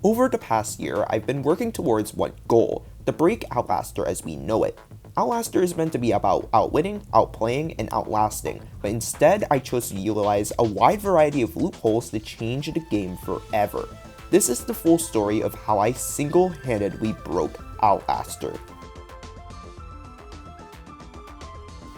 Over the past year, I've been working towards one goal, to break Outlaster as we know it. Outlaster is meant to be about outwitting, outplaying, and outlasting, but instead I chose to utilize a wide variety of loopholes to change the game forever. This is the full story of how I single-handedly broke Outlaster.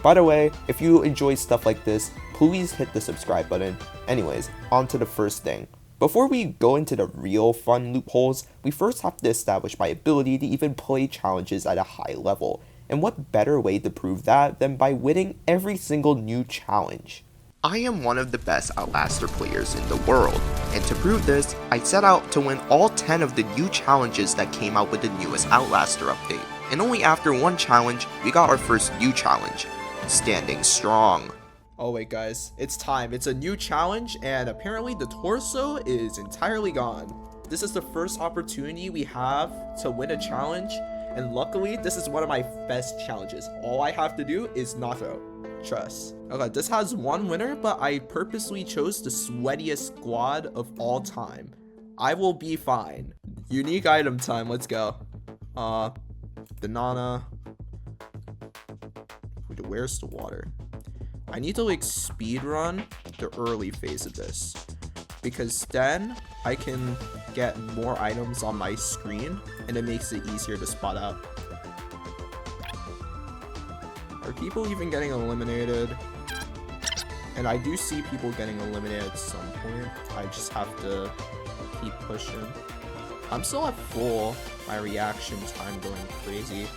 By the way, if you enjoy stuff like this, please hit the subscribe button. Anyways, on to the first thing. Before we go into the real fun loopholes, we first have to establish my ability to even play challenges at a high level. And what better way to prove that than by winning every single new challenge? I am one of the best Outlaster players in the world, and to prove this, I set out to win all 10 of the new challenges that came out with the newest Outlaster update. And only after one challenge, we got our first new challenge, Standing Strong. Oh wait guys, it's time. It's a new challenge and apparently the torso is entirely gone. This is the first opportunity we have to win a challenge, and luckily this is one of my best challenges. All I have to do is not throw. Trust. Okay, this has one winner, but I purposely chose the sweatiest squad of all time. I will be fine. Unique item time, let's go. Banana. Where's the water? I need to like speed run the early phase of this, because then I can get more items on my screen and it makes it easier to spot out. Are people even getting eliminated? And I do see people getting eliminated at some point. I just have to keep pushing. I'm still at full. My reaction time going crazy.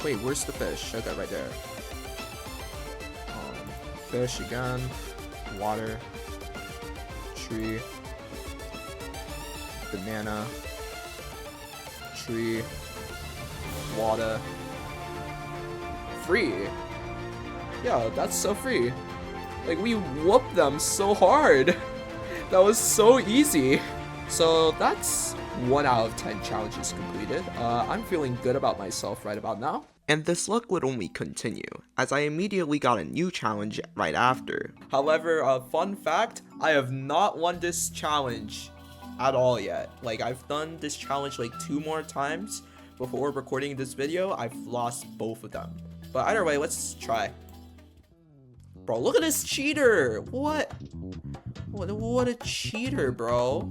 Wait, where's the fish? Okay, right there. Fish again, water, tree, banana, tree, water, free. Yeah, that's so free. Like, we whooped them so hard. That was so easy. So that's 1 out of 10 challenges completed. I'm feeling good about myself right about now. And this luck would only continue, as I immediately got a new challenge right after. However, a fun fact, I have not won this challenge at all yet. Like, I've done this challenge like 2 more times before recording this video. I've lost both of them. But either way, let's try. Bro, look at this cheater! What a cheater, bro.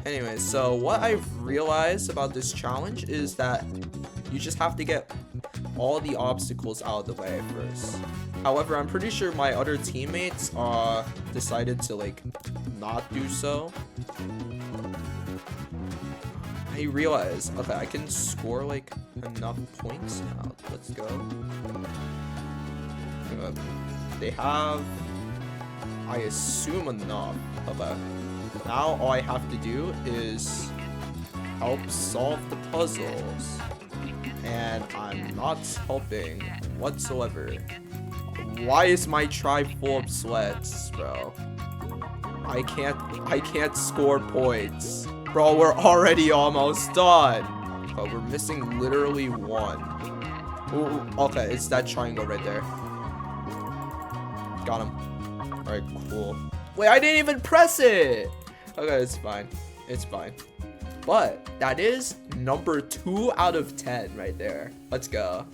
Anyway, so what I've realized about this challenge is that you just have to get all the obstacles out of the way first. However, I'm pretty sure my other teammates decided to like not do so. I realized, okay, I can score like enough points now. Let's go. They have, I assume, enough. Okay. Now all I have to do is help solve the puzzles. And I'm not helping whatsoever. Why is my tribe full of sweats, bro? I can't score points. Bro, we're already almost done. But we're missing literally 1. Ooh, okay, it's that triangle right there. Got him. Alright, cool. Wait, I didn't even press it! Okay, it's fine. It's fine. But that is number 2 out of 10 right there. Let's go.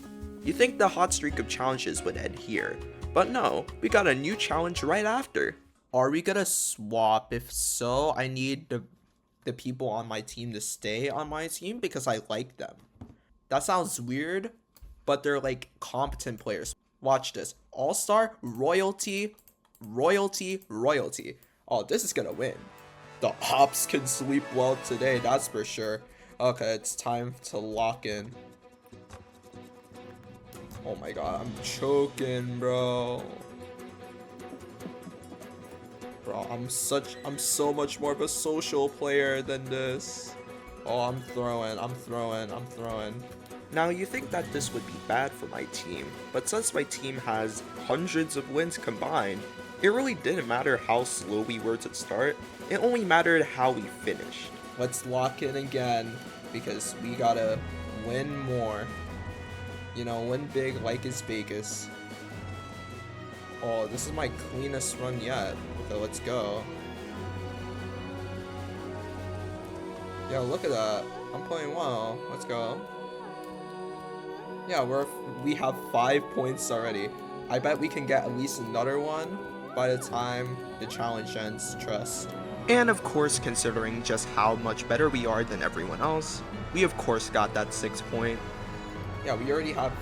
You think the hot streak of challenges would end here, but no, we got a new challenge right after. Are we gonna swap? If so, I need the people on my team to stay on my team because I like them. That sounds weird, but they're like competent players. Watch this. All-star, royalty, royalty, royalty. Oh, this is gonna win. The ops can sleep well today, that's for sure. Okay, it's time to lock in. Oh my god, I'm choking, bro. Bro, I'm so much more of a social player than this. Oh, I'm throwing. Now you think that this would be bad for my team, but since my team has hundreds of wins combined, it really didn't matter how slow we were to start, it only mattered how we finished. Let's lock in again, because we gotta win more. You know, win big like it's Vegas. Oh, this is my cleanest run yet. So let's go. Yo, look at that. I'm playing well. Let's go. Yeah, we have 5 points already. I bet we can get at least another one by the time the challenge ends, trust. And of course, considering just how much better we are than everyone else, we of course got that 6 point. Yeah, we already have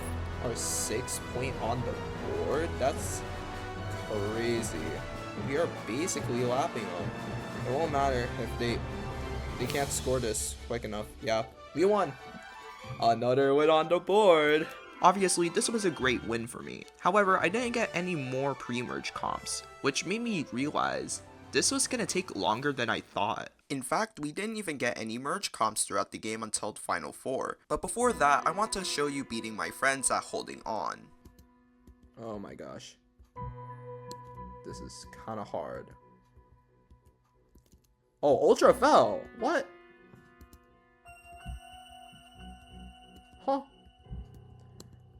our 6 point on the board. That's crazy. We are basically lapping them. It won't matter if they can't score this quick enough. Yeah, we won. Another win on the board. Obviously, this was a great win for me. However, I didn't get any more pre-merge comps, which made me realize this was gonna take longer than I thought. In fact, we didn't even get any merge comps throughout the game until the Final 4. But before that, I want to show you beating my friends at Holding On. Oh my gosh. This is kind of hard. Oh, Ultra fell. What? Huh.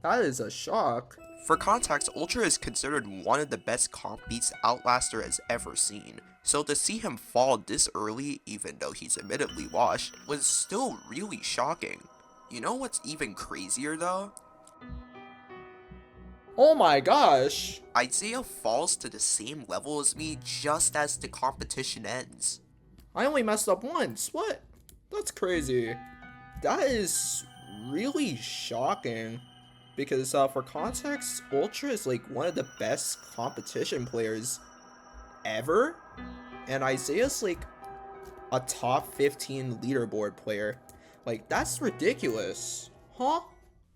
That is a shock. For context, Ultra is considered one of the best comp beats Outlaster has ever seen. So to see him fall this early, even though he's admittedly washed, was still really shocking. You know what's even crazier though? Oh my gosh. Isaiah falls to the same level as me just as the competition ends. I only messed up once. What? That's crazy. That is really shocking. Because for context, Ultra is like one of the best competition players ever. And Isaiah's like a top 15 leaderboard player. Like, that's ridiculous. Huh?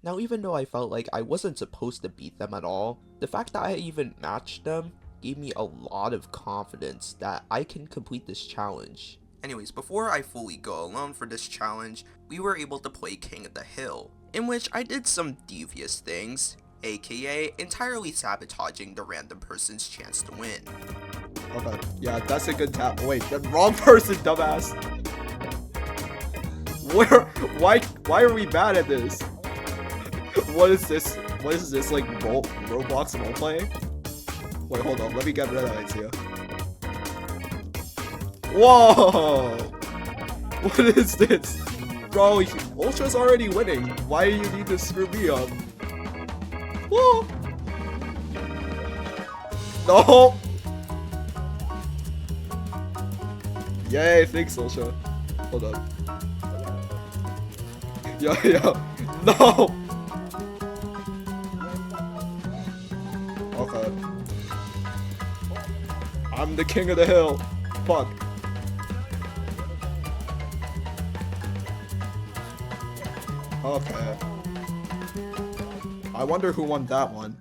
Now, even though I felt like I wasn't supposed to beat them at all, the fact that I even matched them gave me a lot of confidence that I can complete this challenge. Anyways, before I fully go alone for this challenge, we were able to play King of the Hill, in which I did some devious things, aka entirely sabotaging the random person's chance to win. Okay, yeah, that's a good tap. Wait, the wrong person, dumbass. Why are we bad at this? What is this? What is this, like, Roblox roleplay? Wait, hold on, let me get rid of that idea. Whoa! What is this? Bro, Ultra's already winning. Why do you need to screw me up? Whoa! No! Yay, thanks, Ultra. Hold on. Yo, no! Okay. I'm the king of the hill. Fuck. Okay. I wonder who won that one.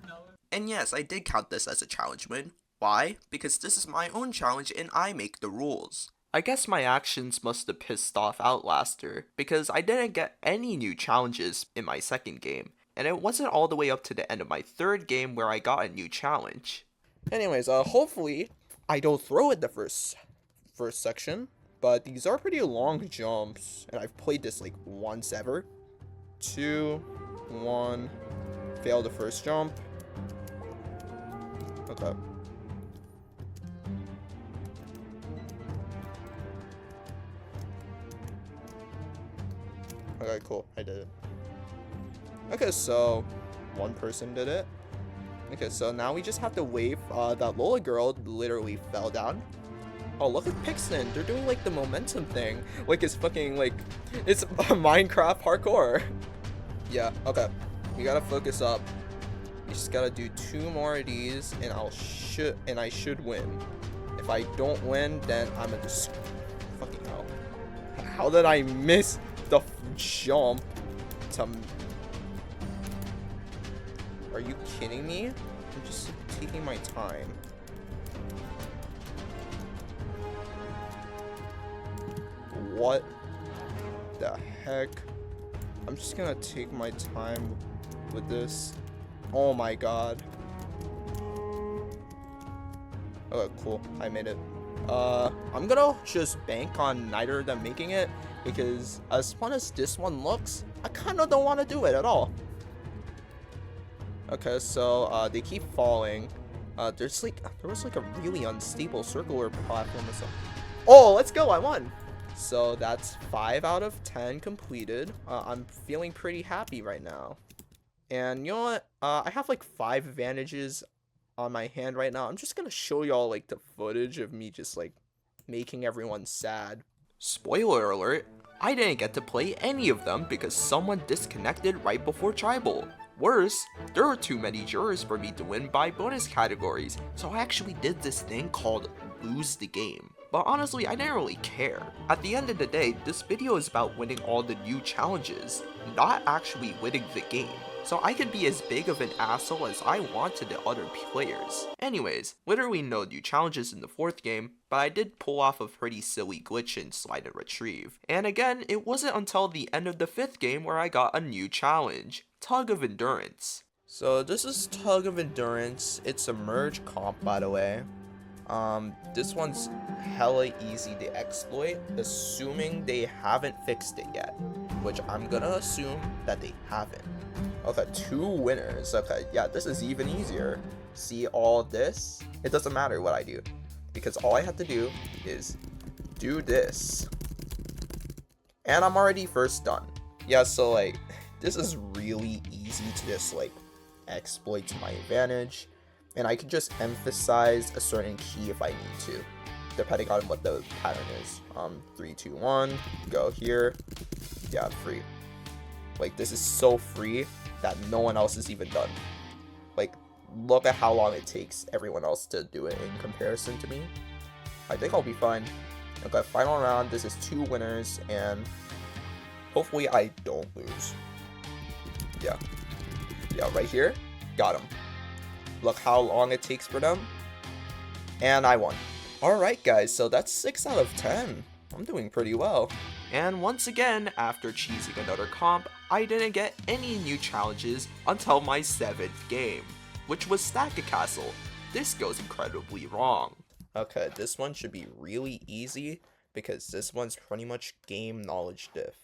And yes, I did count this as a challenge win. Why? Because this is my own challenge and I make the rules. I guess my actions must have pissed off Outlaster, because I didn't get any new challenges in my second game, and it wasn't all the way up to the end of my third game where I got a new challenge. Anyways, hopefully I don't throw it the first section, but these are pretty long jumps, and I've played this like once ever. 2, 1, fail the first jump. Okay. Okay, cool. I did it. Okay, so one person did it. Okay, so now we just have to wait. That Lola girl literally fell down. Oh, look at Pixton. They're doing like the momentum thing. Like it's fucking like, it's Minecraft parkour. Yeah, okay. We gotta focus up. We just gotta do 2 more of these and I should win. If I don't win, then I'm gonna just fucking hell. How did I miss the jump to... Are you kidding me? I'm just taking my time. What the heck? I'm just gonna take my time with this. Oh my god. Okay, cool. I made it. I'm gonna just bank on neither of them making it, because as fun as this one looks, I kind of don't want to do it at all. Okay, so they keep falling. There was like a really unstable circular platform or something. Oh, let's go! I won. So that's 5 out of 10 completed. I'm feeling pretty happy right now. And you know what? I have like 5 advantages on my hand right now. I'm just gonna show y'all like the footage of me just like making everyone sad. Spoiler alert, I didn't get to play any of them because someone disconnected right before tribal. Worse, there were too many jurors for me to win by bonus categories, so I actually did this thing called lose the game. But honestly, I didn't really care. At the end of the day, this video is about winning all the new challenges, not actually winning the game. So I could be as big of an asshole as I want to the other players. Anyways, literally no new challenges in the 4th game, but I did pull off a pretty silly glitch in slide and retrieve. And again, it wasn't until the end of the 5th game where I got a new challenge, Tug of Endurance. So this is Tug of Endurance. It's a merge comp, by the way. This one's hella easy to exploit, assuming they haven't fixed it yet, which I'm gonna assume that they haven't. Okay, 2 winners. Okay, yeah, this is even easier. See all this? It doesn't matter what I do, because all I have to do is do this. And I'm already first done. Yeah, so like, this is really easy to just like exploit to my advantage. And I can just emphasize a certain key if I need to, depending on what the pattern is. 3, 2, 1, go here. Yeah, free. Like, this is so free that no one else is even done. Like, look at how long it takes everyone else to do it in comparison to me. I think I'll be fine. Okay, final round. This is 2 winners, and hopefully I don't lose. Yeah. Yeah, right here. Got him. Look how long it takes for them. And I won. Alright guys, so that's 6 out of 10. I'm doing pretty well. And once again, after cheesing another comp, I didn't get any new challenges until my 7th game, which was Stack a Castle. This goes incredibly wrong. Okay, this one should be really easy because this one's pretty much game knowledge diff.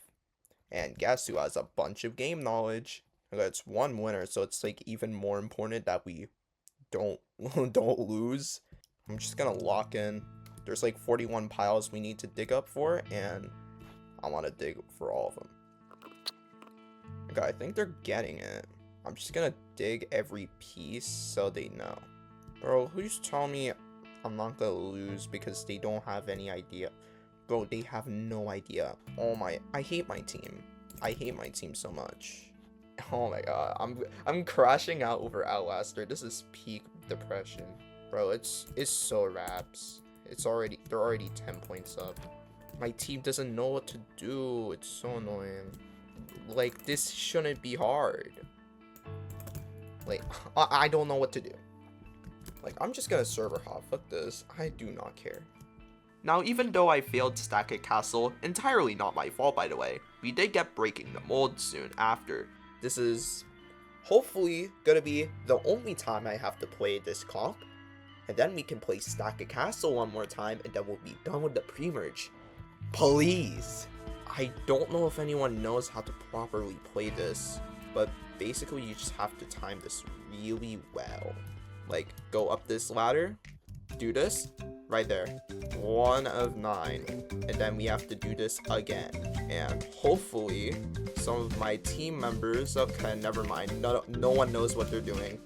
And guess who has a bunch of game knowledge? Okay, it's 1 winner, so it's like even more important that we don't lose. I'm just gonna lock in. There's like 41 piles we need to dig up for, and I want to dig for all of them. Okay, I think they're getting it. I'm just gonna dig every piece so they know. Bro, who's telling me I'm not gonna lose because they don't have any idea? Bro, they have no idea. Oh my, I hate my team. I hate my team so much. Oh my god, I'm crashing out over Outlaster. This is peak depression. Bro, it's so raps. They're already 10 points up. My team doesn't know what to do. It's so annoying. Like, this shouldn't be hard. Like, I don't know what to do. Like, I'm just gonna server hop. Fuck this. I do not care. Now, even though I failed to stack a castle, entirely not my fault by the way, we did get breaking the mold soon after. This is hopefully gonna be the only time I have to play this comp. And then we can play Stack a Castle one more time, and then we'll be done with the pre-merge. Please! I don't know if anyone knows how to properly play this, but basically you just have to time this really well. Like, go up this ladder, do this, right there. 1 of 9. And then we have to do this again. And hopefully, some of my team members, okay, never mind. No one knows what they're doing.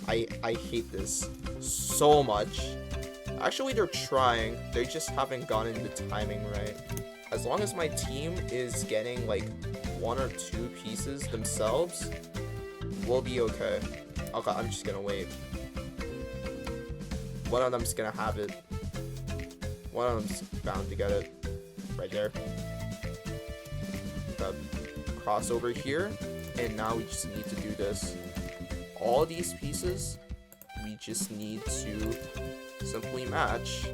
I hate this so much. Actually, they're trying. They just haven't gotten the timing right. As long as my team is getting like 1 or 2 pieces themselves, we'll be okay. Okay, I'm just gonna wait. One of them's gonna have it. One of them's bound to get it. Right there. Cross over here. And now we just need to do this. All these pieces, we just need to simply match.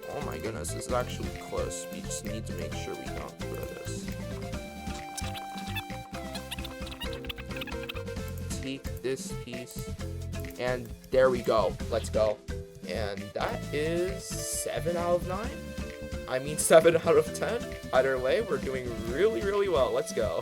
Oh my goodness, this is actually close. We just need to make sure we don't throw this. Take this piece, and there we go. Let's go. And that is 7 out of 9. I mean 7 out of 10. Either way, we're doing really, really well. Let's go.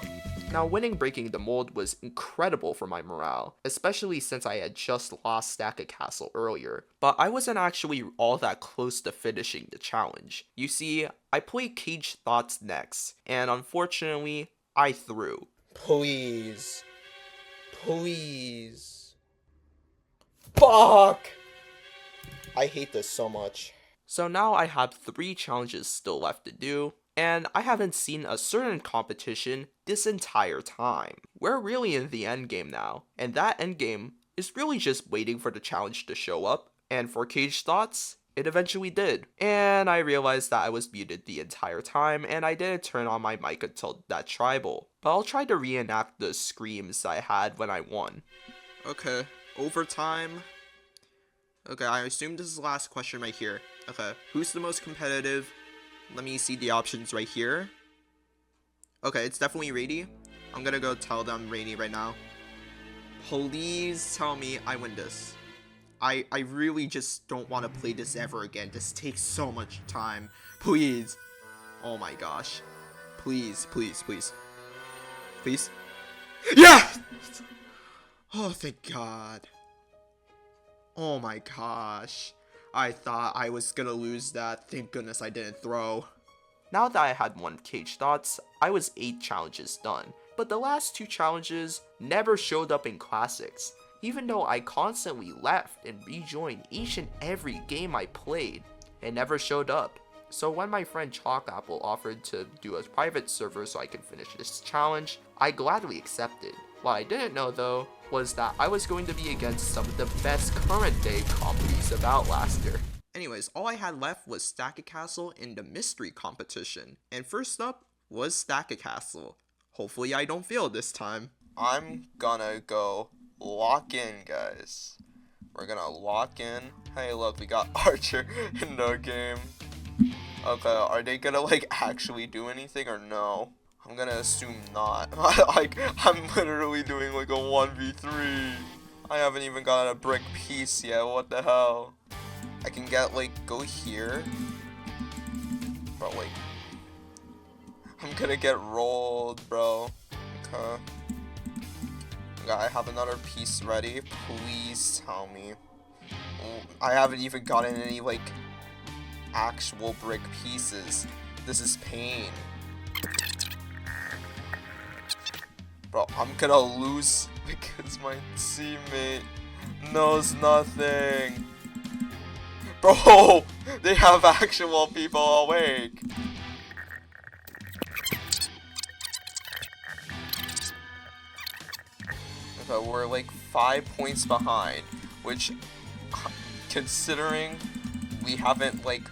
Now, winning breaking the mold was incredible for my morale, especially since I had just lost Stack a Castle earlier, but I wasn't actually all that close to finishing the challenge. You see, I played Cage Thoughts next, and unfortunately, I threw. Please. Please. Fuck! I hate this so much. So now I have 3 challenges still left to do, and I haven't seen a certain competition this entire time. We're really in the endgame now, and that endgame is really just waiting for the challenge to show up, and for Cage Thoughts, it eventually did. And I realized that I was muted the entire time, and I didn't turn on my mic until that tribal. But I'll try to reenact the screams I had when I won. Okay, overtime. Okay, I assume this is the last question right here. Okay, who's the most competitive? Let me see the options right here. Okay, it's definitely Rainy. I'm gonna go tell them Rainy right now. Please tell me I win this. I really just don't want to play this ever again. This takes so much time. Please. Oh my gosh. Please, please, please. Please. Yeah! Oh, thank God. Oh my gosh. I thought I was gonna lose that. Thank goodness I didn't throw. Now that I had 1 Cage Thoughts, I was 8 challenges done. But the last 2 challenges never showed up in Classics, even though I constantly left and rejoined each and every game I played. It never showed up. So when my friend Chalk Apple offered to do a private server so I could finish this challenge, I gladly accepted. What I didn't know though, was that I was going to be against some of the best current day copies of Outlaster. Anyways, all I had left was Stack a Castle in the mystery competition. And first up was Stack a Castle. Hopefully I don't fail this time. I'm gonna go lock in, guys. We're gonna lock in. Hey look, we got Archer in the game. Okay, are they gonna like actually do anything or no? I'm gonna assume not. Like, I'm literally doing like a 1v3. I haven't even gotten a brick piece yet, what the hell? I can get like, go here. But like, I'm gonna get rolled, bro. Okay. I have another piece ready. Please tell me. I haven't even gotten any like, actual brick pieces. This is pain. Bro, I'm gonna lose because my teammate knows nothing. Bro, they have actual people awake. Okay, we're like 5 points behind, which, considering we haven't like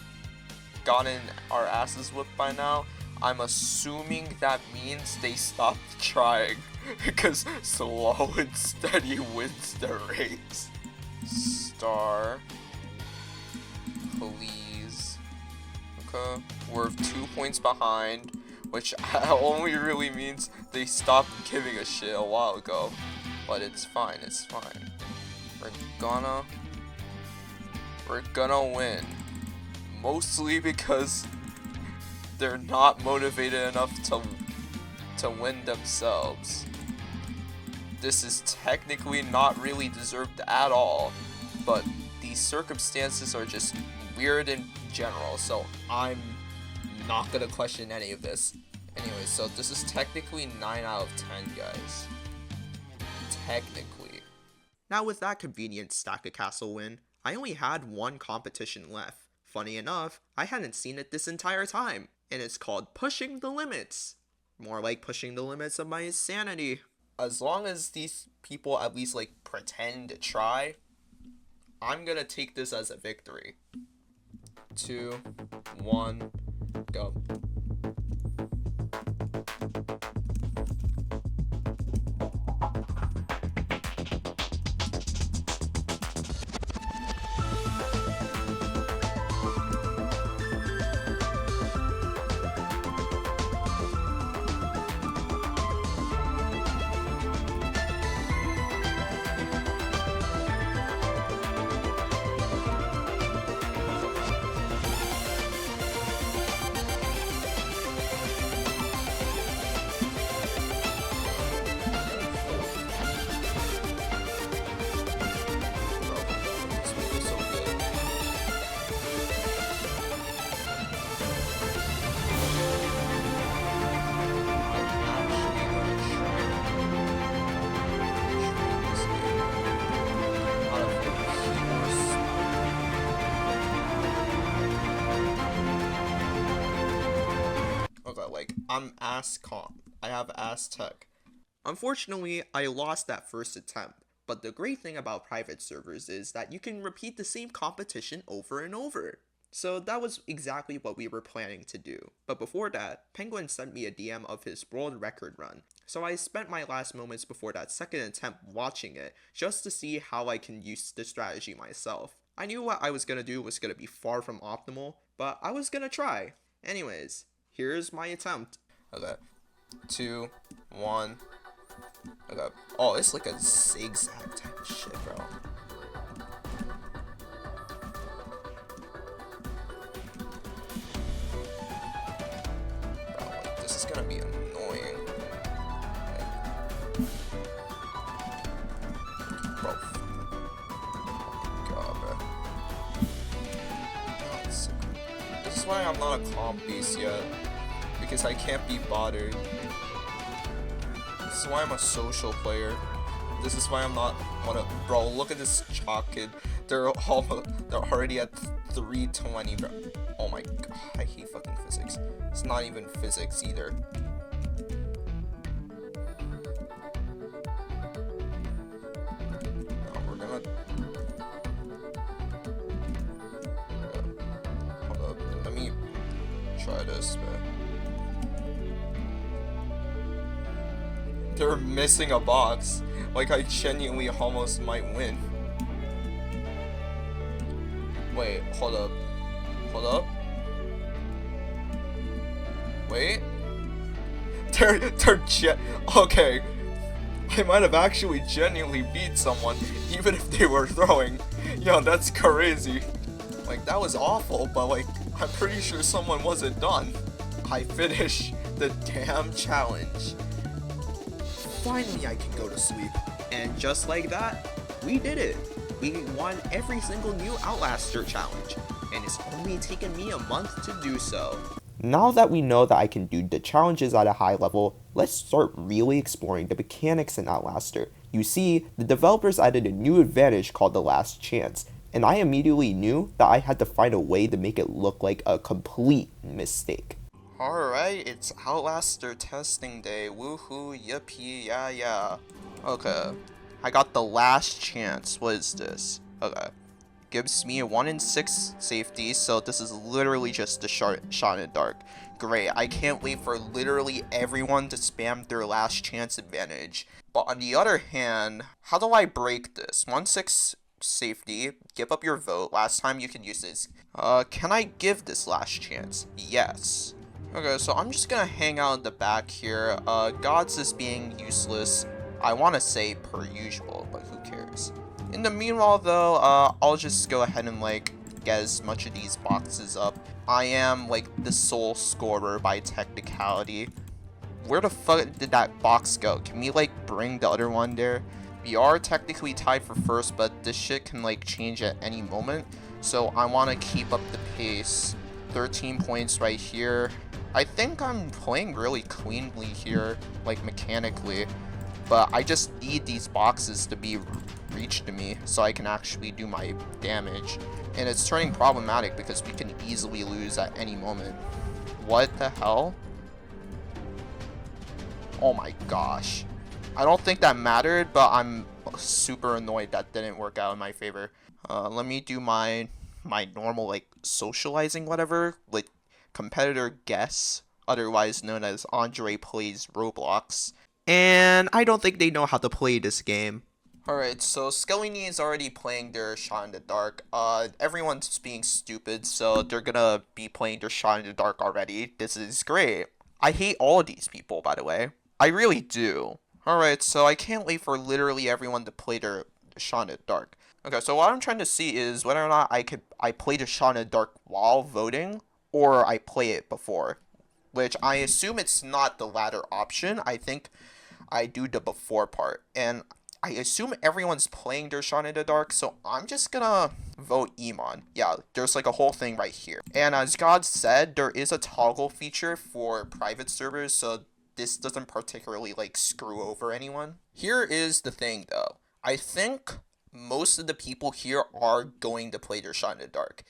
gotten our asses whipped by now, I'm assuming that means they stopped trying, because slow and steady wins the race. Star. Please. Okay, we're 2 points behind, which only really means they stopped giving a shit a while ago. But it's fine, it's fine. We're gonna win. Mostly because they're not motivated enough to win themselves. This is technically not really deserved at all, but these circumstances are just weird in general, so I'm not gonna question any of this. Anyway, so this is technically 9 out of 10, guys. Technically. Now with that convenient Stack a Castle win, I only had 1 competition left. Funny enough, I hadn't seen it this entire time, and it's called Pushing the Limits. More like pushing the limits of my sanity. As long as these people at least like pretend to try, I'm gonna take this as a victory. 2, 1, go. I'm ass comp. I have ass tech. Unfortunately, I lost that first attempt, but the great thing about private servers is that you can repeat the same competition over and over. So that was exactly what we were planning to do. But before that, Penguin sent me a DM of his world record run. So I spent my last moments before that second attempt watching it, just to see how I can use the strategy myself. I knew what I was gonna do was gonna be far from optimal, but I was gonna try. Anyways, here's my attempt. Okay. 2, 1. Okay. Oh, it's like a zigzag type of shit, bro. Bro, like, this is gonna be annoying. Like, bro. Oh my god, bro. Oh, it's so good. This is why I'm not a comp beast yet. Because I can't be bothered. This is why I'm a social player. This is why I'm not one of. Bro, look at this chalk kid. They're already at 320, bro. Oh my god, I hate fucking physics. It's not even physics either. No, we're gonna. Hold up. Let me try this, man. They're missing a box. Like, I genuinely almost might win. Wait, hold up. Hold up. Wait. Okay. I might have actually genuinely beat someone, even if they were throwing. Yo, that's crazy. Like, that was awful, but like, I'm pretty sure someone wasn't done. I finished the damn challenge. Finally I can go to sleep. And just like that, we did it. We won every single new Outlaster challenge, and it's only taken me a month to do so. Now that we know that I can do the challenges at a high level, let's start really exploring the mechanics in Outlaster. You see, the developers added a new advantage called the last chance, and I immediately knew that I had to find a way to make it look like a complete mistake. Alright, it's Outlaster testing day. Woohoo, yippee, yeah. Okay. I got the last chance. What is this? Okay. Gives me a 1 in 6 safety, so this is literally just a shot in the dark. Great. I can't wait for literally everyone to spam their last chance advantage. But on the other hand, how do I break this? 1-6 safety. Give up your vote. Last time you can use this. Can I give this last chance? Yes. Okay, so I'm just gonna hang out in the back here. Gods is being useless. I want to say per usual, but who cares? In the meanwhile, though, I'll just go ahead and, like, get as much of these boxes up. I am, like, the sole scorer by technicality. Where the fuck did that box go? Can we, like, bring the other one there? We are technically tied for first, but this shit can, like, change at any moment. So I want to keep up the pace. 13 points right here. I think I'm playing really cleanly here, like, mechanically. But I just need these boxes to be reached to me so I can actually do my damage. And it's turning problematic because we can easily lose at any moment. What the hell? Oh my gosh. I don't think that mattered, but I'm super annoyed that didn't work out in my favor. Let me do my normal, like, socializing whatever, like competitor guess, otherwise known as Andre Plays Roblox. And I don't think they know how to play this game. Alright, so Skellini is already playing their Shot in the Dark. Everyone's being stupid, so they're gonna be playing their Shot in the Dark already. This is great. I hate all of these people, by the way. I really do. Alright, so I can't wait for literally everyone to play their Shot in the Dark. Okay, so what I'm trying to see is whether or not I play the Shot in the Dark while voting, or I play it before. Which I assume it's not the latter option. I think I do the before part. And I assume everyone's playing their Shot in the Dark, so I'm just gonna vote Emon. Yeah, there's like a whole thing right here. And as God said, there is a toggle feature for private servers, so this doesn't particularly like screw over anyone. Here is the thing though. I think most of the people here are going to play their Shot in the Dark.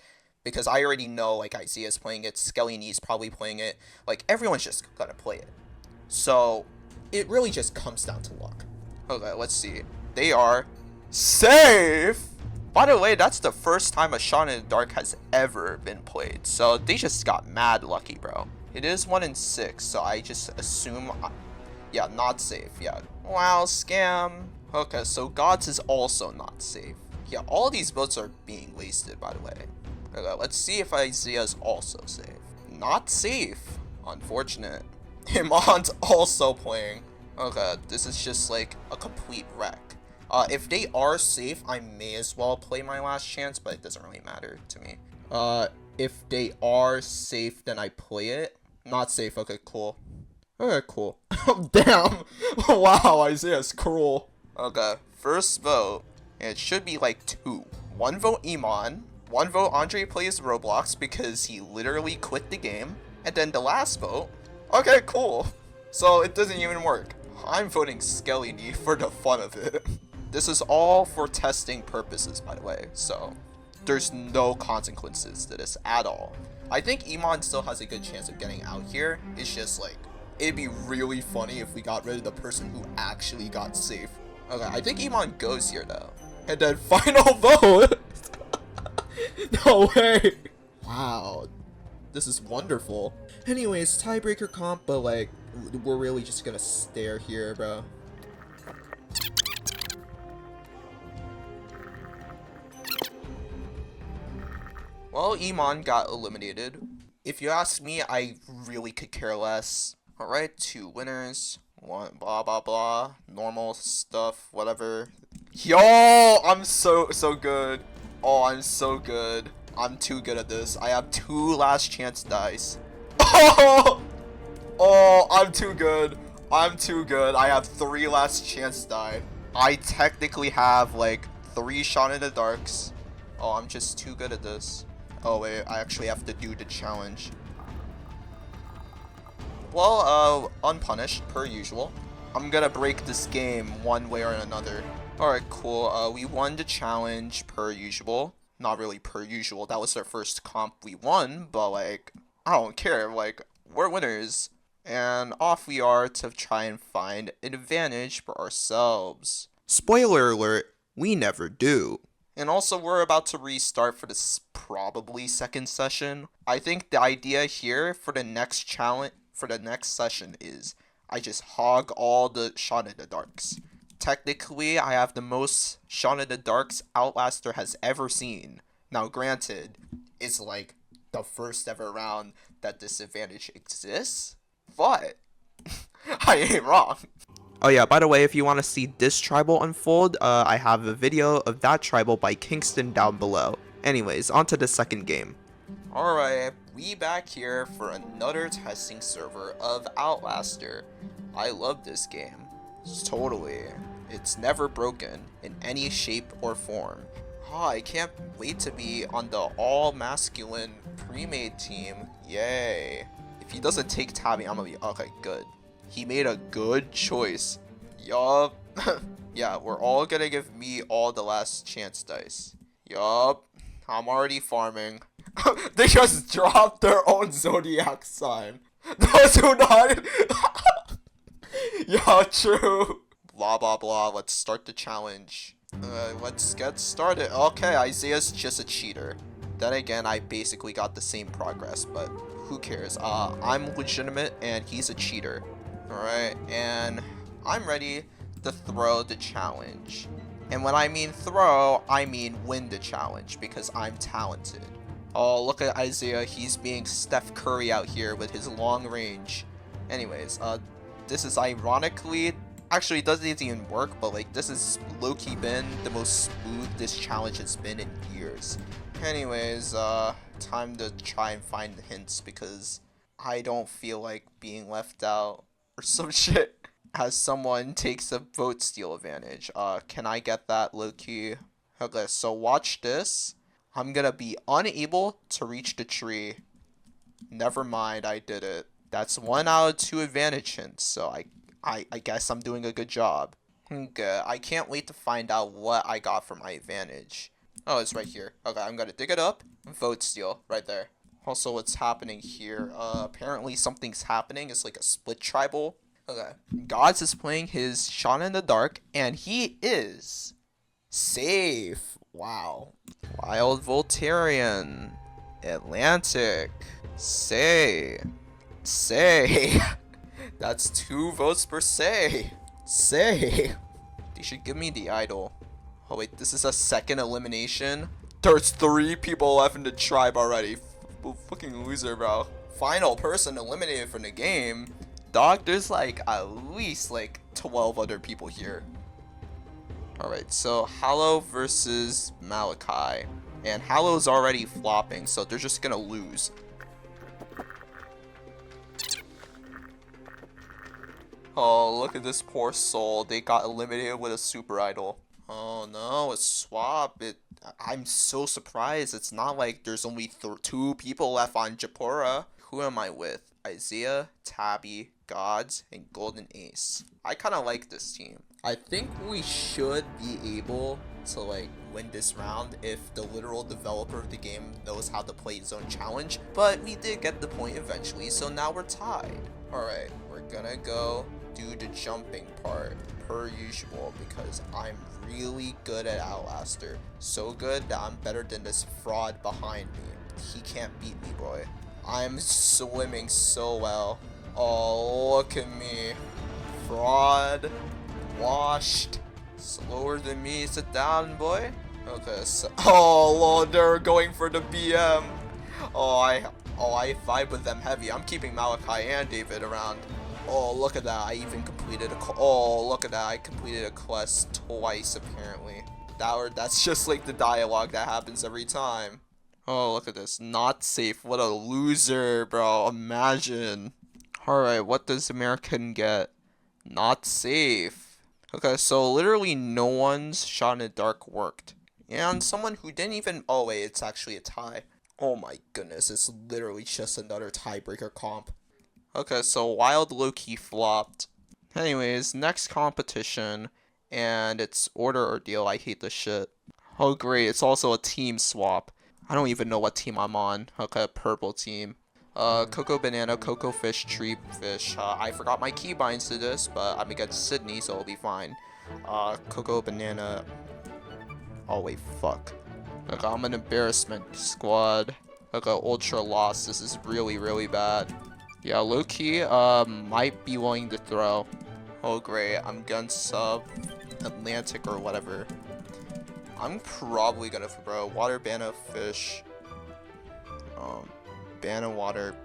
because I already know, like, Isaiah's playing it, Skelly's probably playing it, like, everyone's just gonna play it. So, it really just comes down to luck. Okay, let's see. They are safe! By the way, that's the first time a Shot in the Dark has ever been played, so they just got mad lucky, bro. It is 1 in 6, so I just assume, yeah, not safe, yeah. Wow, scam. Okay, so Gods is also not safe. Yeah, all these votes are being wasted, by the way. Okay, let's see if Isaiah's also safe. Not safe. Unfortunate. Iman's also playing. Okay, this is just like a complete wreck. If they are safe, I may as well play my last chance, but it doesn't really matter to me. If they are safe, then I play it. Not safe, okay, cool. Okay, cool. Damn! Wow, Isaiah's cruel. Okay, first vote. It should be like 2. 1 vote Iman. 1 vote Andre plays Roblox because he literally quit the game. And then the last vote. Okay, cool. So it doesn't even work. I'm voting Skelly for the fun of it. This is all for testing purposes, by the way, so there's no consequences to this at all. I think Iman still has a good chance of getting out here. It's just like, it'd be really funny if we got rid of the person who actually got safe. Okay, I think Iman goes here though. And then final vote! No way! Wow, this is wonderful. Anyways, tiebreaker comp, but like, we're really just gonna stare here, bro. Well, Iman got eliminated. If you ask me, I really could care less. Alright, 2 winners. 1 blah blah blah. Normal stuff, whatever. Yo, I'm so good. Oh, I'm so good. I'm too good at this. I have 2 last chance dice. Oh, I'm too good. I'm too good. I have 3 last chance die. I technically have like 3 Shot in the Darks. Oh, I'm just too good at this. Oh wait, I actually have to do the challenge. Well, unpunished, per usual. I'm gonna break this game one way or another. Alright, cool. We won the challenge, per usual. Not really per usual, that was our first comp we won, but like, I don't care, like, we're winners. And off we are to try and find an advantage for ourselves. Spoiler alert, we never do. And also, we're about to restart for this probably second session. I think the idea here for the next challenge, for the next session is I just hog all the Shot in the Darks. Technically, I have the most Shot in the Darks Outlaster has ever seen. Now, granted, it's like the first ever round that this advantage exists, but I ain't wrong. Oh yeah, by the way, if you want to see this tribal unfold, I have a video of that tribal by Kingston down below. Anyways, on to the second game. Alright, we back here for another testing server of Outlaster. I love this game. Totally. It's never broken in any shape or form. Oh, I can't wait to be on the all-masculine pre-made team. Yay. If he doesn't take Tabby, I'm gonna be okay, good. He made a good choice. Yup. Yeah, we're all gonna give me all the last chance dice. Yup. I'm already farming. They just dropped their own zodiac sign. Those who not. Yeah, true. Blah blah blah. Let's start the challenge. Let's get started. Okay, Isaiah's just a cheater. Then again, I basically got the same progress, but who cares? I'm legitimate and he's a cheater. Alright, and I'm ready to throw the challenge. And when I mean throw, I mean win the challenge because I'm talented. Oh, look at Isaiah. He's being Steph Curry out here with his long range. Anyways, this is ironically, actually it doesn't even work, but like this is low-key been the most smooth this challenge has been in years. Anyways, time to try and find the hints because I don't feel like being left out or some shit as someone takes a vote steal advantage. Can I get that low-key? Okay, so watch this. I'm gonna be unable to reach the tree. Never mind, I did it. That's 1 out of 2 advantage hints, so I guess I'm doing a good job. Okay, I can't wait to find out what I got for my advantage. Oh, it's right here. Okay, I'm gonna dig it up. Vote steal right there. Also, what's happening here? Apparently something's happening. It's like a split tribal. Okay, Gods is playing his Shot in the Dark, and he is safe. Wow. Wild Voltarian. Atlantic. Say. That's 2 votes per say. Say. They should give me the idol. Oh wait, this is a second elimination? There's 3 people left in the tribe already. Fucking loser, bro. Final person eliminated from the game. Dog, there's like at least like 12 other people here. Alright, so Hallow versus Malachi. And Hallow's already flopping, so they're just gonna lose. Oh, look at this poor soul. They got eliminated with a super idol. Oh no, it's swap. I'm so surprised. It's not like there's only 2 people left on Japura. Who am I with? Isaiah, Tabby, Gods, and Golden Ace. I kind of like this team. I think we should be able to like win this round if the literal developer of the game knows how to play zone challenge, but we did get the point eventually, so now we're tied. Alright, we're gonna go do the jumping part per usual because I'm really good at Outlaster. So good that I'm better than this fraud behind me. He can't beat me, boy. I'm swimming so well. Oh, look at me. Fraud. Washed. Slower than me. Sit down, boy. Okay, so oh lord, they're going for the BM. Oh, I vibe with them heavy. I'm keeping Malachi and David around. Oh, look at that. I even completed I completed a quest twice apparently. That's just like the dialogue that happens every time. Oh, look at this. Not safe. What a loser, bro. Imagine. Alright, what does American get? Not safe. Okay, so literally no one's Shot in the Dark worked. And someone who didn't even... Oh, wait, it's actually a tie. Oh my goodness, it's literally just another tiebreaker comp. Okay, so Wild low-key flopped. Anyways, next competition. And it's Order or Deal. I hate this shit. Oh, great. It's also a team swap. I don't even know what team I'm on. Okay, purple team. Cocoa Banana, Cocoa Fish, Tree Fish. I forgot my keybinds to this, but I'm against Sydney, so it'll be fine. Cocoa Banana. Oh, wait, fuck. Okay, I'm an embarrassment squad. Okay, Ultra Lost. This is really, really bad. Yeah, low-key, might be willing to throw. Oh, great. I'm against, Atlantic or whatever. I'm probably gonna throw Water, Banana, Fish. Banana, Water.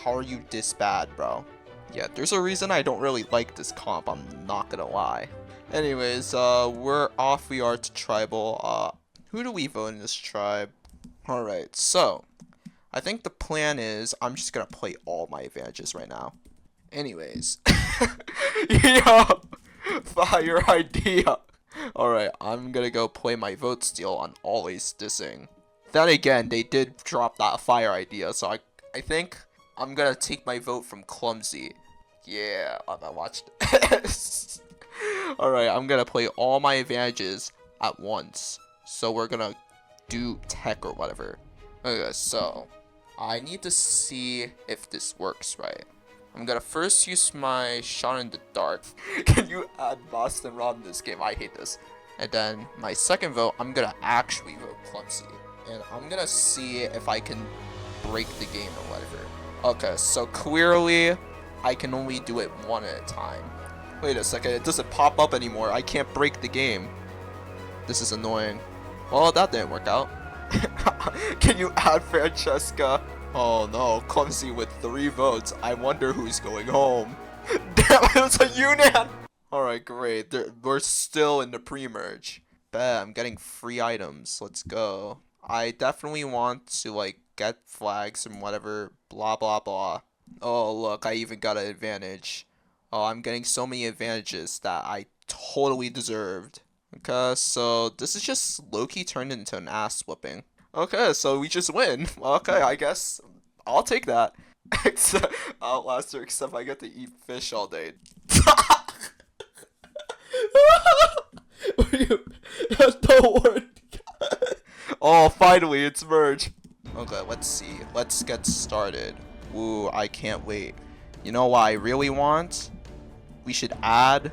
How are you this bad, bro? Yeah, there's a reason I don't really like this comp, I'm not gonna lie. Anyways, we're off we are to tribal. Who do we vote in this tribe? Alright, so I think the plan is I'm just gonna play all my advantages right now. Anyways. Yo! Fire idea! Alright, I'm gonna go play my vote steal on always dissing. Then again, they did drop that fire idea, so I think I'm gonna take my vote from Clumsy. Yeah, I watched it. Alright, I'm gonna play all my advantages at once. So we're gonna do tech or whatever. Okay, so I need to see if this works right. I'm gonna first use my Shot in the Dark. Can you add Boston Rob in this game? I hate this. And then my second vote, I'm gonna actually vote Clumsy. And I'm gonna see if I can break the game or whatever. Okay, so clearly I can only do it one at a time. Wait a second, it doesn't pop up anymore. I can't break the game. This is annoying. Well, that didn't work out. Can you add Francesca? Oh no, Clumsy with 3 votes. I wonder who's going home. Damn, it was a Yunnan! Alright, great. We're still in the pre-merge. Bet, I'm getting free items. Let's go. I definitely want to, like, get flags and whatever. Blah, blah, blah. Oh, look, I even got an advantage. Oh, I'm getting so many advantages that I totally deserved. Okay, so this is just low-key turned into an ass whooping. Okay, so we just win. Okay, I guess I'll take that. Except Outlaster, except I get to eat fish all day. That's the word. Oh, finally, it's merged. Okay, let's see. Let's get started. Ooh, I can't wait. You know what I really want? We should add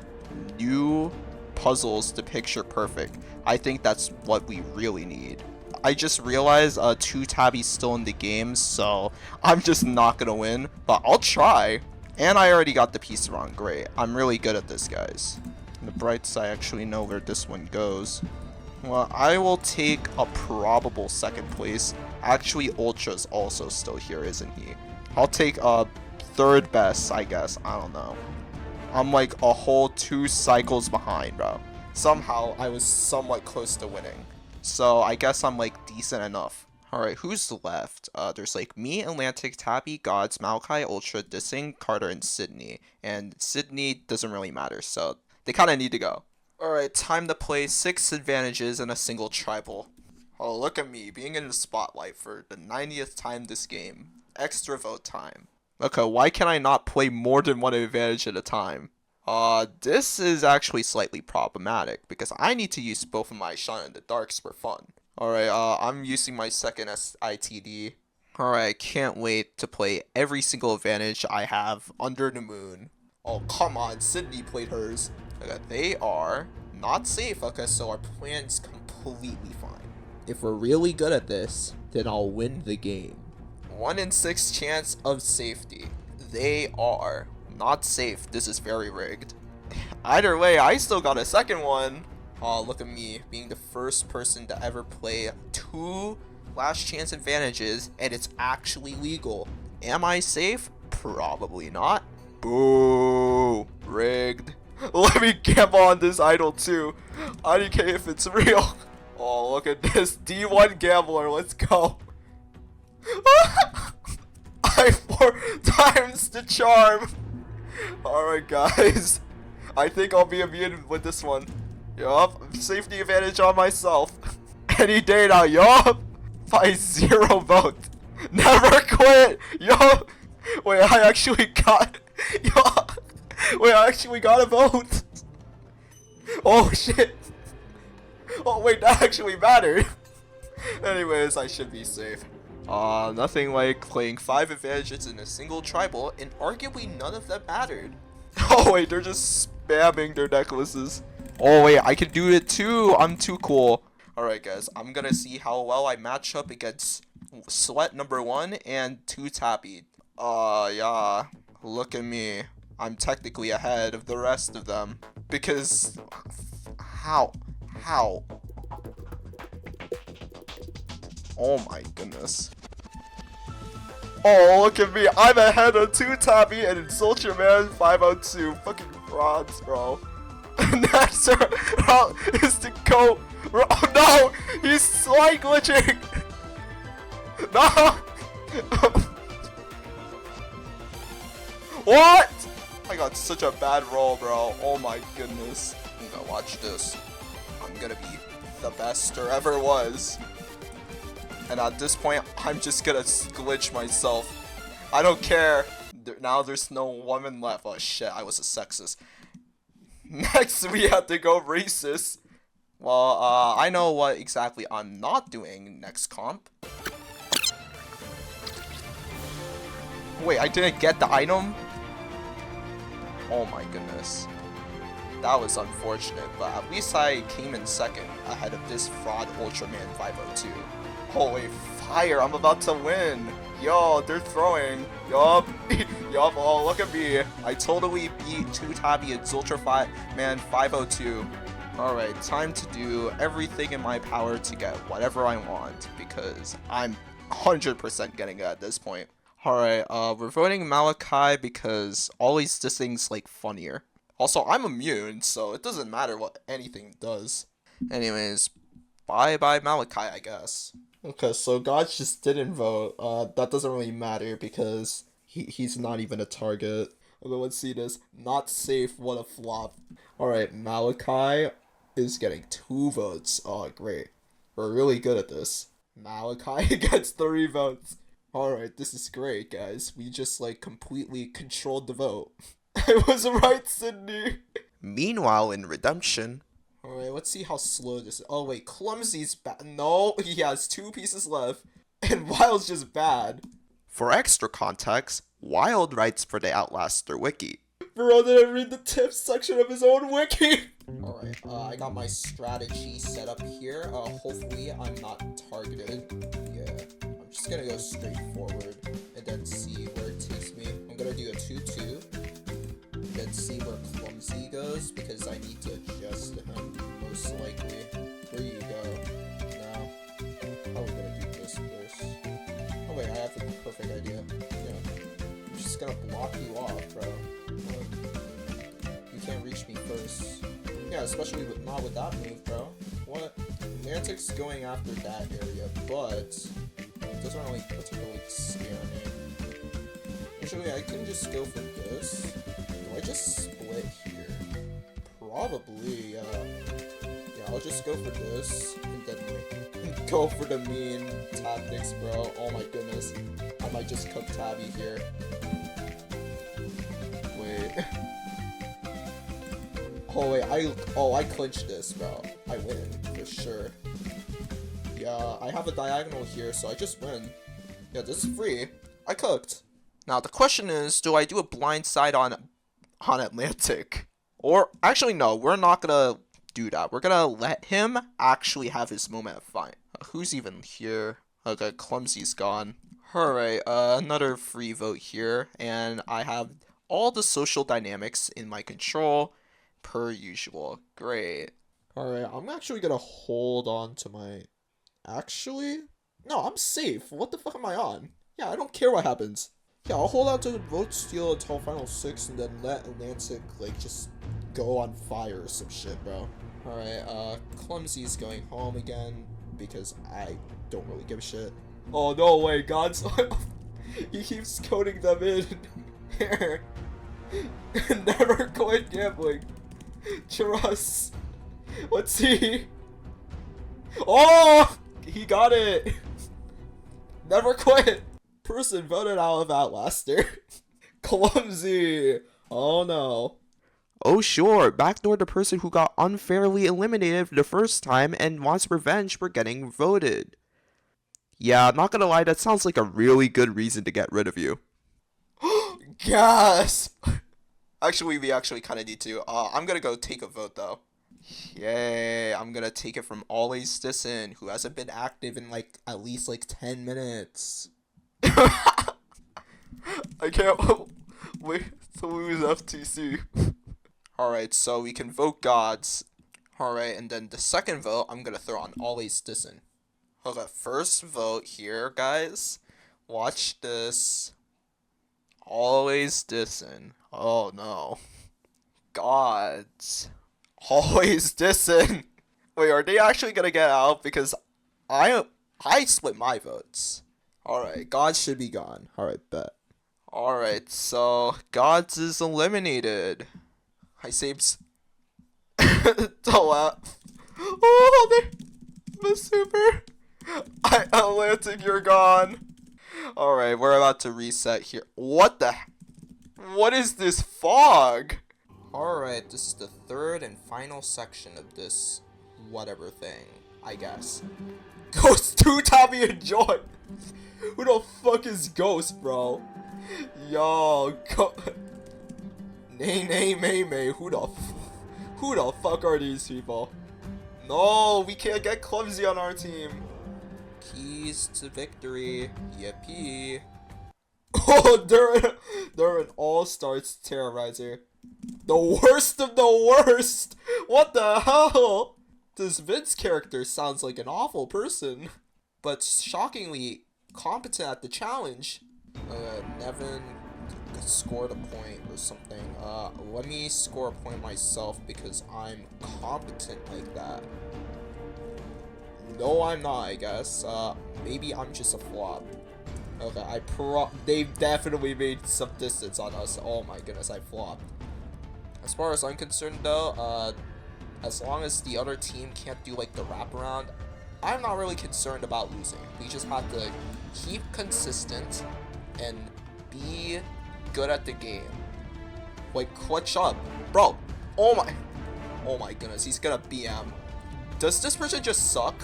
new puzzles to Picture Perfect. I think that's what we really need. I just realized 2 tabby's still in the game, so I'm just not gonna win, but I'll try. And I already got the piece wrong. Great. I'm really good at this, guys. On the bright side, I actually know where this one goes. Well, I will take a probable second place. Actually, Ultra's also still here, isn't he? I'll take third best, I guess. I don't know. I'm like a whole 2 cycles behind, bro. Somehow, I was somewhat close to winning. So, I guess I'm like decent enough. Alright, who's left? There's like me, Atlantic, Tabby, Gods, Malachi, Ultra, Dissing, Carter, and Sydney. And Sydney doesn't really matter, so they kind of need to go. Alright, time to play 6 advantages in a single tribal. Oh, look at me, being in the spotlight for the 90th time this game. Extra vote time. Okay, why can I not play more than 1 advantage at a time? This is actually slightly problematic, because I need to use both of my Shine in the Darks for fun. Alright, I'm using my second SITD. Alright, I can't wait to play every single advantage I have under the moon. Oh, come on, Sydney played hers. Okay, they are not safe, okay, so our plan's completely fine. If we're really good at this, then I'll win the game. 1 in 6 chance of safety. They are not safe. This is very rigged. Either way, I still got a second one. Oh, look at me, being the first person to ever play 2 last chance advantages, and it's actually legal. Am I safe? Probably not. Boo! Rigged. Let me gamble on this idol too. I don't care if it's real. Oh, look at this. D1 gambler, let's go. I 4 times the charm. Alright, guys. I think I'll be immune with this one. Yup, safety advantage on myself. Any day now, yup. By 0 votes. Never quit. Yup. Wait, I actually got. Yup. Wait, I actually got a vote. Oh shit. Oh wait, that actually mattered. Anyways, I should be safe. Nothing like playing 5 advantages in a single tribal, and arguably none of them mattered. Oh wait, they're just spamming their necklaces. Oh wait, I can do it too. I'm too cool. Alright guys, I'm gonna see how well I match up against Sweat number 1 and 2 Tappy. Yeah. Look at me. I'm technically ahead of the rest of them. Because how? Oh my goodness. Oh, look at me. I'm ahead of 2 Tappy and Soldier Man 502. Fucking frauds, bro. Next route is to go. Oh no! He's slide glitching! No! What? I got such a bad roll, bro. Oh my goodness. I'm gonna watch this. I'm gonna be the best there ever was. And at this point, I'm just gonna glitch myself. I don't care. Now there's no woman left. Oh shit, I was a sexist. Next, we have to go racist. Well, I know what exactly I'm not doing next comp. Wait, I didn't get the item? Oh my goodness. That was unfortunate, but at least I came in second ahead of this fraud Ultraman 502. Oh wait, fire, I'm about to win. Yo, they're throwing. Yup. Yup, oh look at me. I totally beat 2 Tabby and Ultraman 502. Alright, time to do everything in my power to get whatever I want, because I'm 100% getting it at this point. Alright, we're voting Malachi because all these things like funnier. Also, I'm immune, so it doesn't matter what anything does. Anyways, bye-bye Malachi, I guess. Okay, so God just didn't vote. That doesn't really matter because he's not even a target. Okay, let's see this. Not safe, what a flop. Alright, Malachi is getting 2 votes. Oh, great. We're really good at this. Malachi gets 3 votes. Alright, this is great, guys. We just, like, completely controlled the vote. I was right, Sydney. Meanwhile, in Redemption, Alright, let's see how slow this is. Oh wait, Clumsy's bad. No, he has 2 pieces left. And Wild's just bad. For extra context, Wild writes for the Outlaster wiki. Bro didn't read the tips section of his own wiki. Alright, I got my strategy set up here. Hopefully I'm not targeted. Yeah, I'm just gonna go straight forward and then see where it takes me. I'm gonna do a 2-2. Then see where Clumsy goes because I need to adjust to him most likely. Where you go? Now, how are we gonna do this first? Oh wait, I have a perfect idea. Yeah, I'm just gonna block you off, bro. You can't reach me first. Yeah, especially not with that move, bro. What? Mantic's going after that area, but it doesn't really particularly scare me. Actually, I can just go for this. Do I just split here? Probably, yeah, I'll just go for this, and then go for the mean tactics, bro. Oh my goodness. I might just cook Tabby here. Wait. Oh wait, I clinched this, bro. I win, for sure. Yeah, I have a diagonal here, so I just win. Yeah, this is free. I cooked. Now, the question is, do I do a blindside on Atlantic? Or, actually, no, we're not gonna do that. We're gonna let him actually have his moment of fine. Who's even here? Okay, Clumsy's gone. Alright, another free vote here, and I have all the social dynamics in my control, per usual. Great. Alright, I'm actually gonna hold on to my... Actually? No, I'm safe. What the fuck am I on? Yeah, I don't care what happens. Yeah, I'll hold out to vote steal until final 6 and then let Atlantic, like, just go on fire or some shit, bro. Alright, Clumsy's going home again because I don't really give a shit. Oh, no way, God's... He keeps coding them in. Here. Never quit gambling. Trust. Let's see. Oh! He got it. Never quit. Person voted out of Outlaster. Clumsy. Oh no. Oh sure, backdoor the person who got unfairly eliminated the first time and wants revenge for getting voted. Yeah, not gonna lie, that sounds like a really good reason to get rid of you. Gasp! Actually, we actually kind of need to. I'm gonna go take a vote though. Yay, I'm gonna take it from Outlaster, who hasn't been active in like at least like 10 minutes. I can't wait to lose FTC. Alright, so we can vote gods. Alright, and then the second vote I'm gonna throw on Outlaster. Okay, first vote here, guys. Watch this. Outlaster. Oh no. Gods. Outlaster. Wait, are they actually gonna get out? Because I split my votes. Alright, Gods should be gone. Alright, bet. Alright, so Gods is eliminated. I saved Atlantic. Oh, the super. Atlantic, you're gone. Alright, we're about to reset here. What is this fog? Alright, this is the third and final section of this whatever thing, I guess. Ghost 2 Tommy and Joy. Who the fuck is Ghost, bro? Yo, Nay, who the fuck are these people? No, we can't get Clumsy on our team. Keys to victory, yippee. Oh, they're an all-stars terrorizer. The worst of the worst! What the hell? This Vince character sounds like an awful person, but shockingly competent at the challenge. Nevin scored a point or something. Let me score a point myself because I'm competent like that. No, I'm not, I guess. Maybe I'm just a flop. Okay, they've definitely made some distance on us. Oh my goodness, I flopped. As far as I'm concerned though, as long as the other team can't do like the wraparound, I'm not really concerned about losing. We just have to keep consistent and be good at the game. Like, clutch up. Bro, oh my. Oh my goodness, he's gonna BM. Does this person just suck?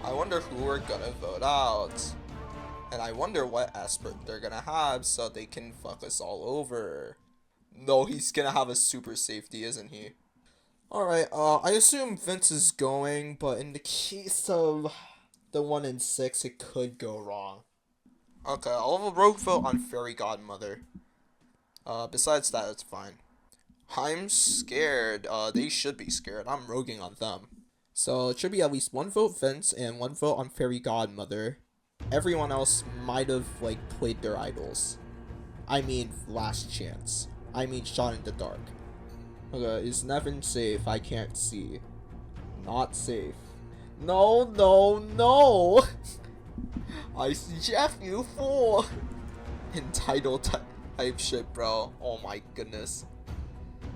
I wonder who we're gonna vote out. And I wonder what expert they're gonna have so they can fuck us all over. No, he's gonna have a super safety, isn't he? Alright, I assume Vince is going, but in the case of the 1 in 6, it could go wrong. Okay, I'll have a rogue vote on Fairy Godmother. Besides that, it's fine. I'm scared. They should be scared. I'm roguing on them. So it should be at least 1 vote Vince and 1 vote on Fairy Godmother. Everyone else might have, like, played their idols. I mean, last chance. I mean, shot in the dark. Okay, is Nevin safe? I can't see. Not safe. No, no, no! I see Jeff, you fool! Entitled type shit, bro. Oh my goodness.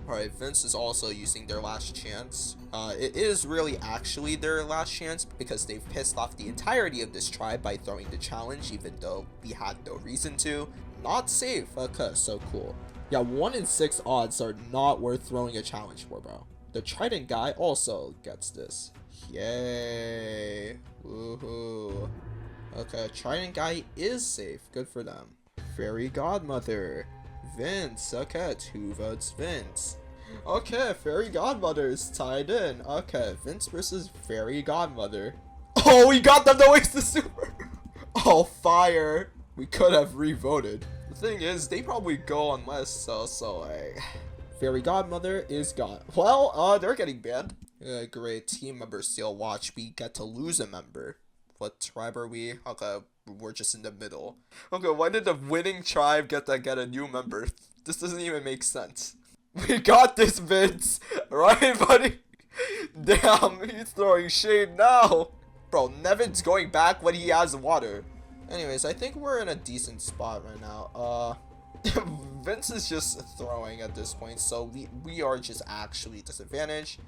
Alright, Vince is also using their last chance. It is really actually their last chance because they've pissed off the entirety of this tribe by throwing the challenge even though we had no reason to. Not safe. Okay, so cool. Yeah, 1 in 6 odds are not worth throwing a challenge for, bro. The Trident guy also gets this. Yay. Woohoo. Okay, Trident guy is safe. Good for them. Fairy Godmother. Vince. Okay, 2 votes Vince. Okay, Fairy Godmother is tied in. Okay, Vince versus Fairy Godmother. Oh, we got them to waste the super. Oh, fire. We could have re-voted. The thing is, they probably go unless Fairy Godmother is gone. Well, they're getting banned. Great. Team member still watch. We get to lose a member. What tribe are we? Okay, we're just in the middle. Okay, why did the winning tribe get a new member? This doesn't even make sense. We got this, Vince. Right, buddy? Damn, he's throwing shade now. Bro, Nevin's going back when he has water. Anyways, I think we're in a decent spot right now. Vince is just throwing at this point, so we are just actually disadvantaged.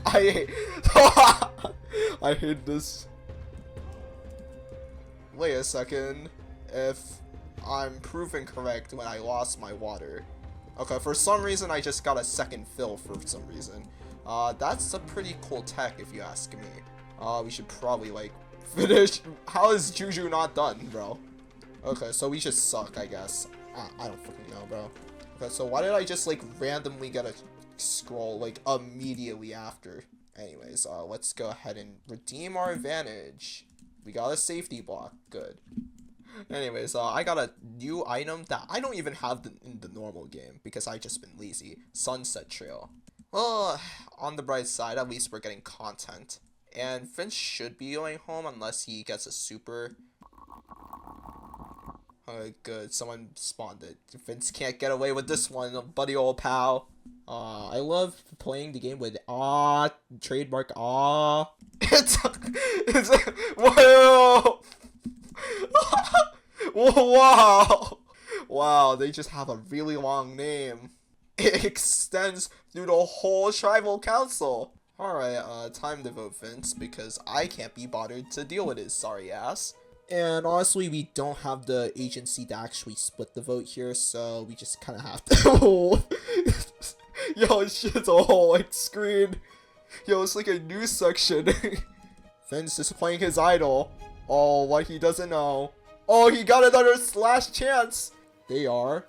I hate I hate this. Wait a second. If I'm proven correct when I lost my water. Okay, for some reason I just got a second fill for some reason. That's a pretty cool tech if you ask me. We should probably like finish. How is Juju not done, bro? Okay, so we just suck, I guess. I don't fucking know, bro. Okay, so why did I just like randomly get a scroll like immediately after? Anyways, let's go ahead and redeem our advantage. We got a safety block. Good. Anyways, I got a new item that I don't even have in the normal game because I just been lazy. Sunset Trail. Well, on the bright side, at least we're getting content. And Finch should be going home unless he gets a super. Good. Someone spawned it. Vince can't get away with this one, buddy old pal. I love playing the game with trademark it's whoa. Wow. Wow, they just have a really long name. It extends through the whole tribal council. Alright, time to vote Vince because I can't be bothered to deal with his sorry ass. And honestly, we don't have the agency to actually split the vote here, so we just kind of have to. Yo, shit's a whole like screen. Yo, it's like a news section. Vince is playing his idol. Oh, what he doesn't know. Oh, he got another last chance. They are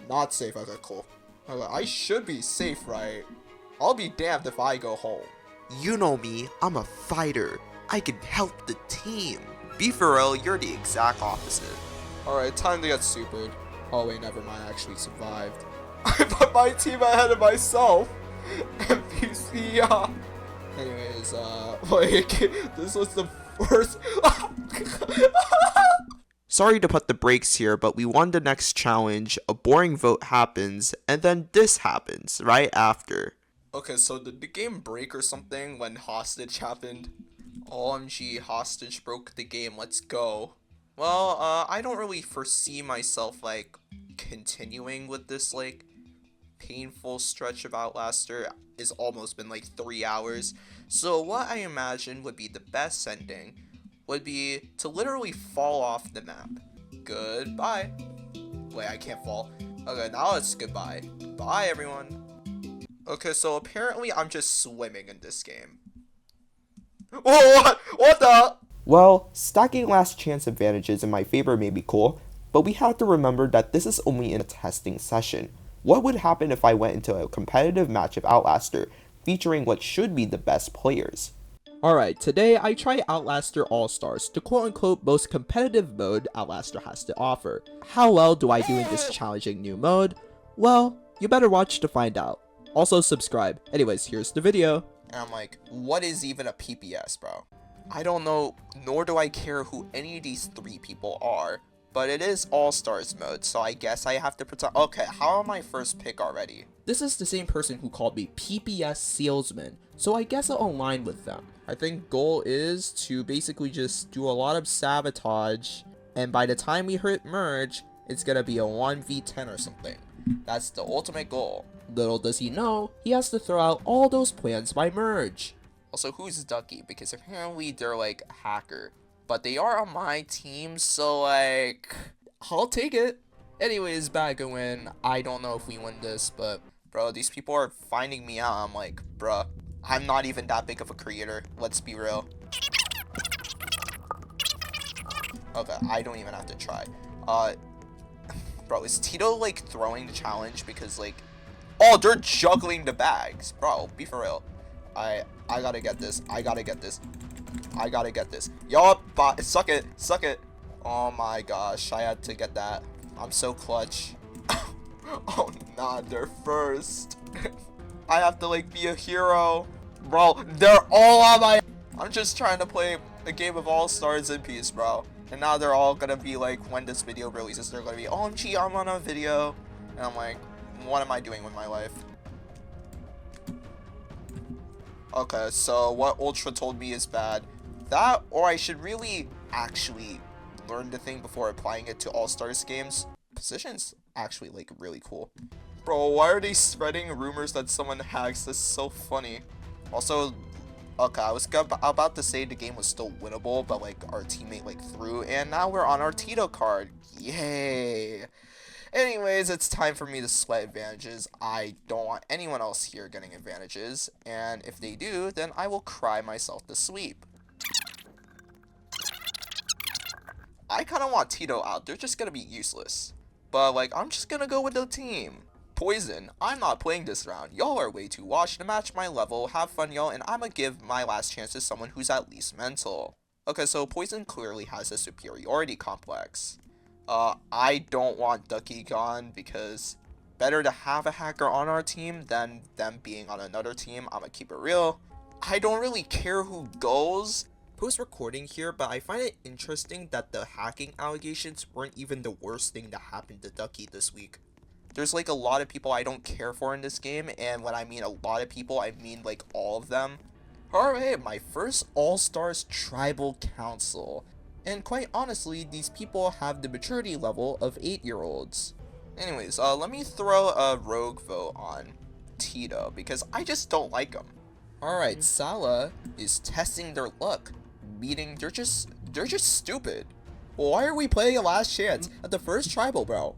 not safe. Okay, cool. Okay, I should be safe, right? I'll be damned if I go home. You know me, I'm a fighter. I can help the team. Be for real, you're the exact opposite. Alright, time to get supered. Oh wait, never mind, I actually survived. I put my team ahead of myself. NPC, Anyways, like, this was the first. Sorry to put the brakes here, but we won the next challenge, a boring vote happens, and then this happens right after. Okay, so did the game break or something when hostage happened? OMG, hostage broke the game, let's go. Well, I don't really foresee myself, like, continuing with this, like, painful stretch of Outlaster. It's almost been, like, 3 hours. So what I imagine would be the best ending would be to literally fall off the map. Goodbye. Wait, I can't fall. Okay, now it's goodbye. Bye, everyone. Okay, so apparently I'm just swimming in this game. Oh, what? What the? Well, stacking last chance advantages in my favor may be cool, but we have to remember that this is only in a testing session. What would happen if I went into a competitive match of Outlaster, featuring what should be the best players? Alright, today I try Outlaster All-Stars, the quote-unquote most competitive mode Outlaster has to offer. How well do I do in this challenging new mode? Well, you better watch to find out. Also subscribe. Anyways, here's the video. And I'm like, what is even a PPS, bro? I don't know, nor do I care who any of these three people are, but it is All-Stars mode, so I guess I have to pretend. Okay, how am I first pick already? This is the same person who called me PPS salesman, so I guess I'll align with them. I think goal is to basically just do a lot of sabotage, and by the time we hit merge, it's gonna be a 1v10 or something. That's the ultimate goal. Little does he know, he has to throw out all those plans by merge. Also, who's Ducky? Because apparently they're like a hacker. But they are on my team, so like, I'll take it. Anyways, back and win. I don't know if we win this, but bro, these people are finding me out. I'm like, bruh, I'm not even that big of a creator. Let's be real. Okay, I don't even have to try. Bro, is Tito like throwing the challenge because like, oh, they're juggling the bags, bro? Be for real. I gotta get this. I gotta get this. I gotta get this. Yup, suck it, suck it. Oh my gosh, I had to get that. I'm so clutch. Oh nah, they're first. I have to like be a hero. Bro, they're all on my. I'm just trying to play a game of All-Stars in peace, bro. And now they're all gonna be like, when this video releases, they're gonna be, OMG, I'm on a video. And I'm like, what am I doing with my life? Okay, so what Ultra told me is bad. That, or I should really actually learn the thing before applying it to All-Stars games. Position's actually like really cool. Bro, why are they spreading rumors that someone hacks? This is so funny. Also, okay, I was about to say the game was still winnable, but like our teammate like threw, and now we're on our Tito card. Yay! Anyways, it's time for me to sweat advantages. I don't want anyone else here getting advantages, and if they do, then I will cry myself to sleep. I kind of want Tito out. They're just gonna be useless. But like, I'm just gonna go with the team. Poison, I'm not playing this round. Y'all are way too washed to match my level. Have fun, y'all, and I'ma give my last chance to someone who's at least mental. Okay, so Poison clearly has a superiority complex. I don't want Ducky gone because better to have a hacker on our team than them being on another team. I'ma keep it real. I don't really care who goes. Post recording here, but I find it interesting that the hacking allegations weren't even the worst thing that happened to Ducky this week. There's like a lot of people I don't care for in this game, and when I mean a lot of people, I mean like all of them. Alright, my first All-Stars Tribal Council. And quite honestly, these people have the maturity level of 8-year-olds. Anyways, let me throw a rogue vote on Tito, because I just don't like him. Alright, Sala is testing their luck, meaning they're just stupid. Why are we playing a last chance at the first tribal, bro?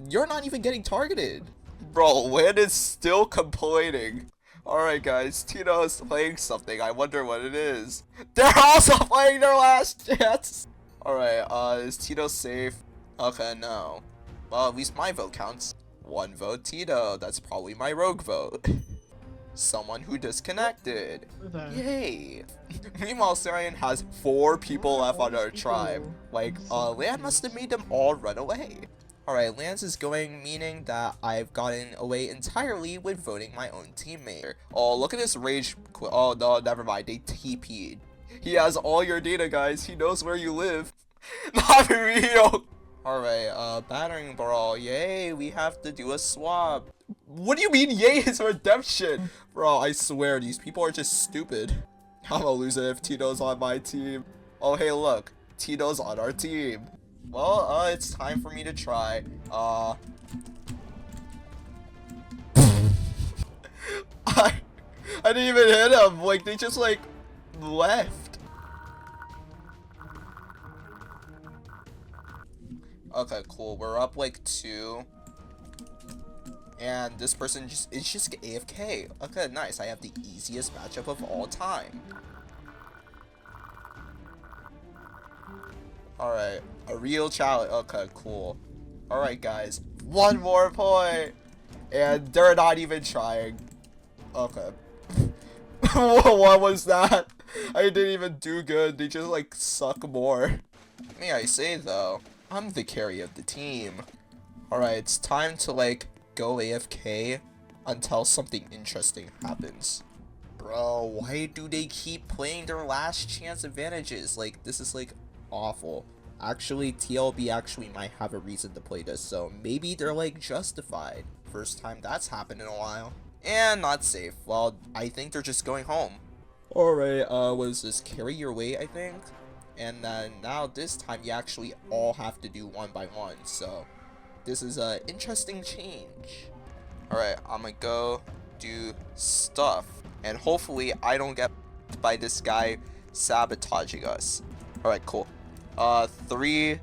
You're not even getting targeted. Bro, Lan is still complaining. Alright guys, Tito is playing something. I wonder what it is. They're also playing their last chance! Alright, is Tito safe? Okay, no. Well, at least my vote counts. 1 vote Tito. That's probably my rogue vote. Someone who disconnected. Yay! Meanwhile, Sarian has 4 people left on our tribe. Like, Lan must have made them all run away. Alright, Lance is going, meaning that I've gotten away entirely with voting my own teammate. Oh, look at this rage quit. Oh, no, never mind. They TP'd. He has all your data, guys. He knows where you live. Not real. Alright, battering brawl. Yay, we have to do a swap. What do you mean, yay, is redemption? Bro, I swear, these people are just stupid. I'm gonna lose it if Tito's on my team. Oh, hey, look. Tito's on our team. Well, it's time for me to try. I didn't even hit him. Like, they just, like, left. Okay, cool. We're up, like, 2. And this person is just AFK. Okay, nice. I have the easiest matchup of all time. Alright, a real challenge. Okay, cool. Alright, guys. One more point! And they're not even trying. Okay. What was that? I didn't even do good. They just, like, suck more. May I say, though, I'm the carry of the team. Alright, it's time to, like, go AFK until something interesting happens. Bro, why do they keep playing their last chance advantages? Like, this is, like, awful. Actually, TLB actually might have a reason to play this, so maybe they're, like, justified. First time that's happened in a while. And not safe. Well, I think they're just going home. Alright, was this carry your way, I think? And then now this time you actually all have to do one by one, so this is a interesting change. Alright, I'm gonna go do stuff. And hopefully I don't get by this guy sabotaging us. Alright, cool. 3.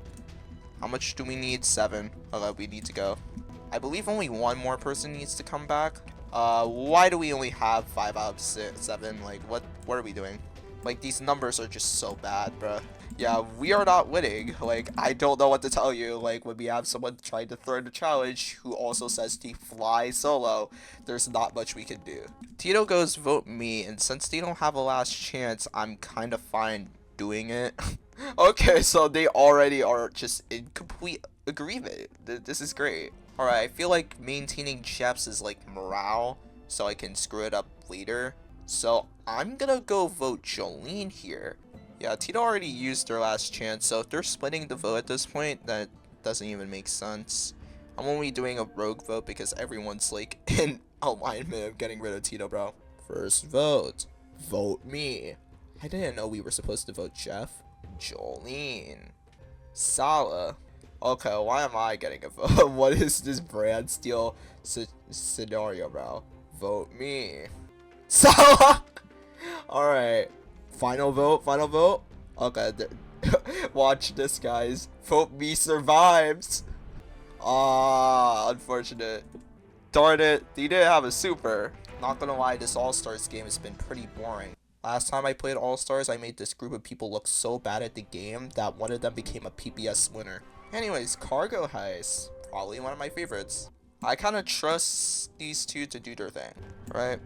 How much do we need? 7. Okay, we need to go. I believe only one more person needs to come back. Why do we only have 5 out of 7? Like, what are we doing? Like, these numbers are just so bad, bruh. Yeah, we are not winning. Like, I don't know what to tell you. Like, when we have someone trying to throw the challenge who also says to fly solo, there's not much we can do. Tito goes vote me, and since they don't have a last chance, I'm kind of fine doing it. Okay, so they already are just in complete agreement. This is great. Alright, I feel like maintaining Jeff's is like morale, so I can screw it up later. So I'm gonna go vote Jolene here. Yeah, Tito already used their last chance, so if they're splitting the vote at this point, that doesn't even make sense. I'm only doing a rogue vote because everyone's like in alignment of getting rid of Tito, bro. First vote. Vote me. I didn't know we were supposed to vote Jeff. Jolene. Sala. Okay, why am I getting a vote? What is this brand steal scenario, bro? Vote me. Sala! Alright. Final vote, final vote. Okay, watch this, guys. Vote me survives. Ah, unfortunate. Darn it, they didn't have a super. Not gonna lie, this All-Stars game has been pretty boring. Last time I played All-Stars, I made this group of people look so bad at the game that one of them became a PBS winner. Anyways, Cargo Heist. Probably one of my favorites. I kind of trust these two to do their thing, right?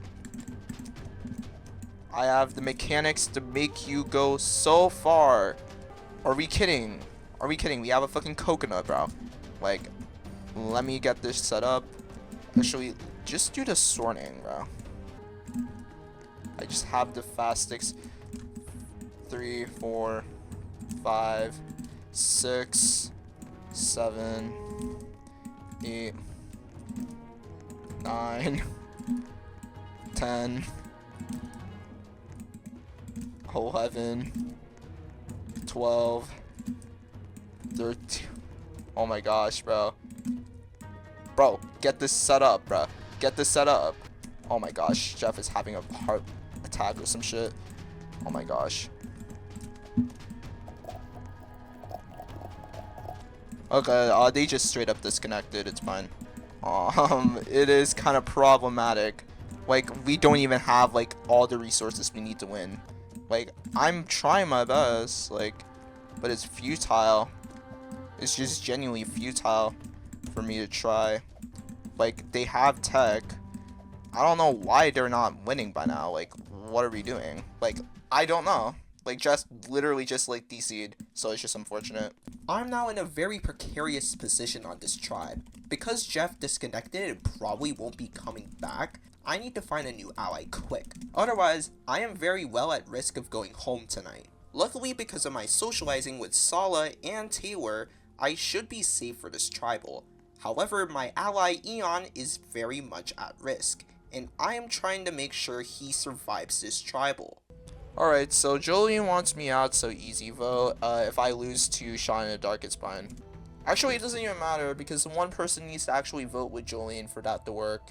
I have the mechanics to make you go so far. Are we kidding? Are we kidding? We have a fucking coconut, bro. Like, let me get this set up. Actually, just do the sorting, bro. I just have the fastest 3, 4, 5, 6, 7, 8, 9, 10, 11, 12, 13. Oh my gosh, bro. Bro, get this set up, bro. Get this set up. Oh my gosh, Jeff is having a heart attack or some shit. Oh my gosh. Okay, they just straight up disconnected. It's fine. It is kind of problematic. Like, we don't even have, like, all the resources we need to win. Like, I'm trying my best, like, but it's futile. It's just genuinely futile for me to try. Like, they have tech. I don't know why they're not winning by now. Like, what are we doing? Like, I don't know. Like, just literally just like DC'd, so it's just unfortunate. I'm now in a very precarious position on this tribe. Because Jeff disconnected and probably won't be coming back, I need to find a new ally quick. Otherwise, I am very well at risk of going home tonight. Luckily, because of my socializing with Sala and Taylor, I should be safe for this tribal. However, my ally Eon is very much at risk, and I am trying to make sure he survives this tribal. Alright, so Jolene wants me out, so easy vote. If I lose to Shine in the Dark, it's fine. Actually, it doesn't even matter, because one person needs to actually vote with Jolene for that to work.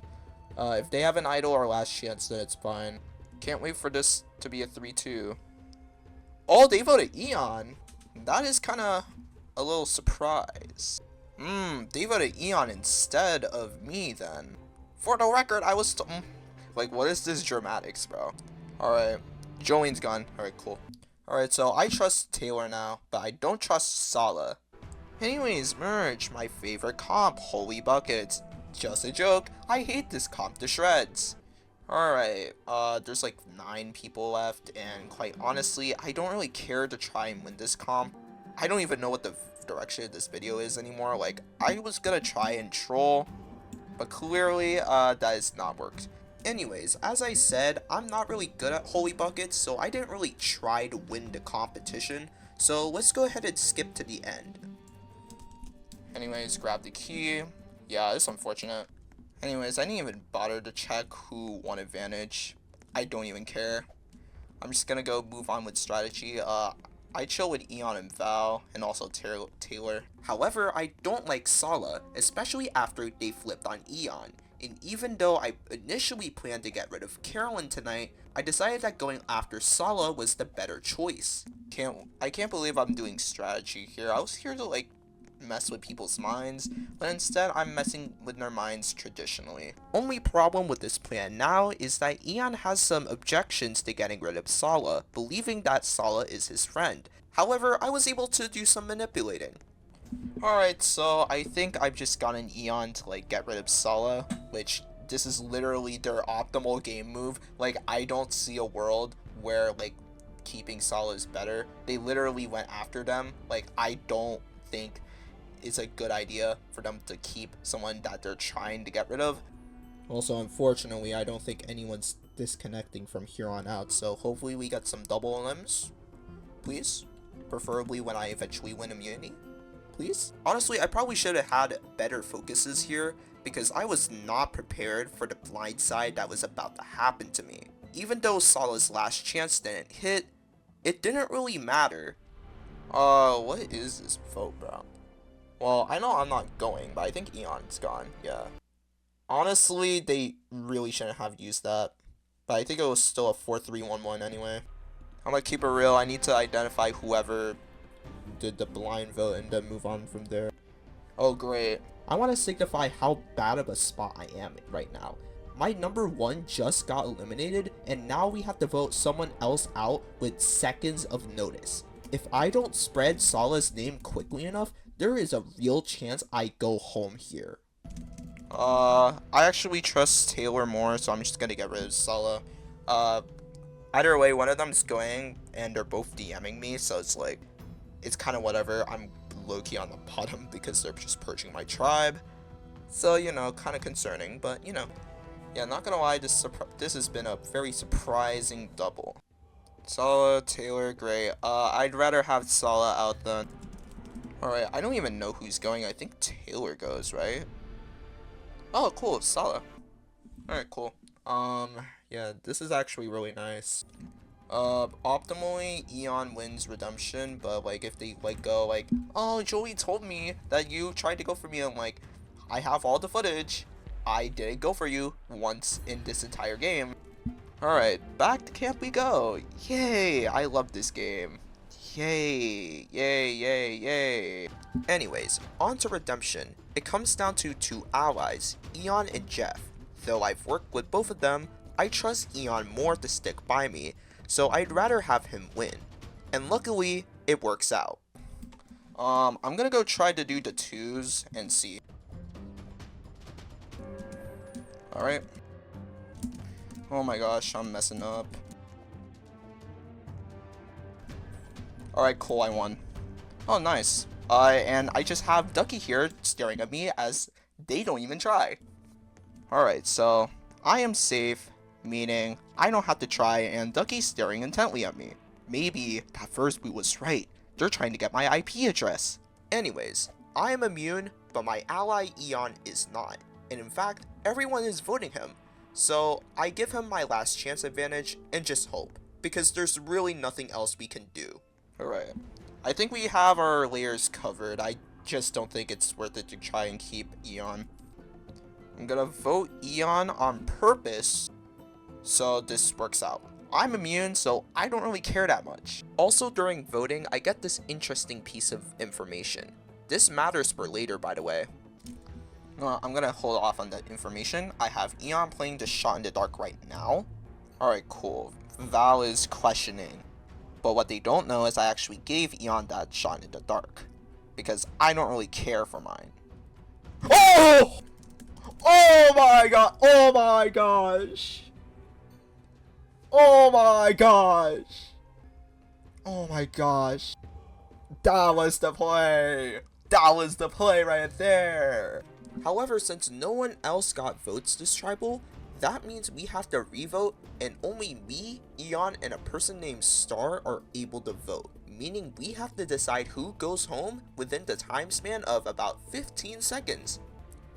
If they have an idol or last chance, then it's fine. Can't wait for this to be a 3-2. Oh, they voted Eon. That is kind of a little surprise. They voted Eon instead of me then. For the record, I was like, what is this dramatics, bro? Alright, Jolene's gone. Alright, cool. Alright, so I trust Taylor now, but I don't trust Sala. Anyways, merge, my favorite comp, holy buckets. Just a joke, I hate this comp to shreds. Alright, there's like 9 people left, and quite honestly, I don't really care to try and win this comp. I don't even know what the direction of this video is anymore. Like, I was gonna try and troll, but clearly, that has not worked. Anyways, as I said, I'm not really good at holy buckets, so I didn't really try to win the competition. So let's go ahead and skip to the end. Anyways, grab the key. Yeah, it's unfortunate. Anyways, I didn't even bother to check who won advantage. I don't even care. I'm just gonna go move on with strategy. I chill with Eon and Val, and also Taylor. However, I don't like Sala, especially after they flipped on Eon. And even though I initially planned to get rid of Carolyn tonight, I decided that going after Sala was the better choice. I can't believe I'm doing strategy here. I was here to like mess with people's minds, but instead I'm messing with their minds traditionally. Only problem with this plan now is that Eon has some objections to getting rid of Sala, believing that Sala is his friend. However, I was able to do some manipulating. Alright, so I think I've just gotten Eon to like get rid of Sala, which this is literally their optimal game move. Like, I don't see a world where like keeping Sala is better. They literally went after them. Like, I don't think it's a good idea for them to keep someone that they're trying to get rid of. Also, unfortunately, I don't think anyone's disconnecting from here on out, so hopefully we get some double limbs, please. Preferably when I eventually win immunity, please. Honestly, I probably should have had better focuses here, because I was not prepared for the blindside that was about to happen to me. Even though Sala's last chance didn't hit, it didn't really matter. What is this vote, bro? Well, I know I'm not going, but I think Eon's gone, yeah. Honestly, they really shouldn't have used that. But I think it was still a 4-3-1-1 anyway. I'm gonna keep it real, I need to identify whoever did the blind vote and then move on from there. Oh, great. I want to signify how bad of a spot I am right now. My number 1 just got eliminated, and now we have to vote someone else out with seconds of notice. If I don't spread Sala's name quickly enough, there is a real chance I go home here. I actually trust Taylor more, so I'm just gonna get rid of Sala. Either way, one of them's going, and they're both DMing me, so it's like, it's kind of whatever. I'm low-key on the bottom because they're just purging my tribe. So, you know, kind of concerning, but, you know. Yeah, not gonna lie, this has been a very surprising double. Sala, Taylor, great. I'd rather have Sala out than... Alright, I don't even know who's going. I think Taylor goes, right? Oh, cool, Sala. Alright, cool. Yeah, this is actually really nice. Optimally, Eon wins redemption, but, like, if they, like, go, like, oh, Joey told me that you tried to go for me, I'm like, I have all the footage. I didn't go for you once in this entire game. Alright, back to camp we go. Yay, I love this game. Yay, yay, yay, yay. Anyways, on to redemption. It comes down to 2 allies, Eon and Jeff. Though I've worked with both of them, I trust Eon more to stick by me, so I'd rather have him win. And luckily, it works out. I'm gonna go try to do the 2s and see. Alright. Oh my gosh, I'm messing up. Alright, cool, I won. Oh, nice. And I just have Ducky here staring at me as they don't even try. Alright, so I am safe, meaning I don't have to try, and Ducky's staring intently at me. Maybe that first boot was right. They're trying to get my IP address. Anyways, I am immune, but my ally Eon is not. And in fact, everyone is voting him. So I give him my last chance advantage and just hope, because there's really nothing else we can do. Alright, I think we have our layers covered. I just don't think it's worth it to try and keep Eon. I'm gonna vote Eon on purpose, so this works out. I'm immune, so I don't really care that much. Also, during voting, I get this interesting piece of information. This matters for later, by the way. No, I'm gonna hold off on that information. I have Eon playing the shot in the dark right now. Alright, cool. Val is questioning. But what they don't know is I actually gave Eon that shot in the dark. Because I don't really care for mine. Oh! Oh my god! Oh my gosh! Oh my gosh! Oh my gosh! That was the play! That was the play right there! However, since no one else got votes this tribal, that means we have to revote, and only me, Eon, and a person named Star are able to vote. Meaning we have to decide who goes home within the time span of about 15 seconds.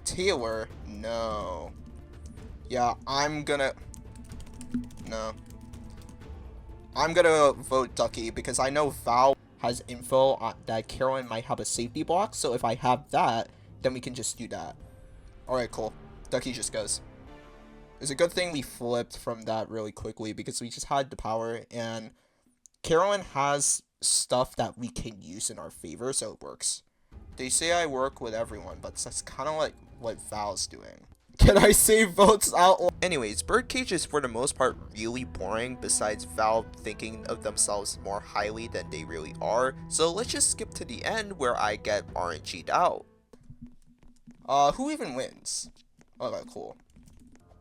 Taylor, no. Yeah, no. I'm gonna vote Ducky because I know Val has info on that Carolyn might have a safety block, so if I have that, then we can just do that. Alright, cool. Ducky just goes. It's a good thing we flipped from that really quickly because we just had the power, and Carolyn has stuff that we can use in our favor, so it works. They say I work with everyone, but that's kind of like what Val's doing. Can I save votes out? Anyways, Birdcage is for the most part really boring, besides Val thinking of themselves more highly than they really are, so let's just skip to the end where I get RNG'd out. Who even wins? Okay, cool.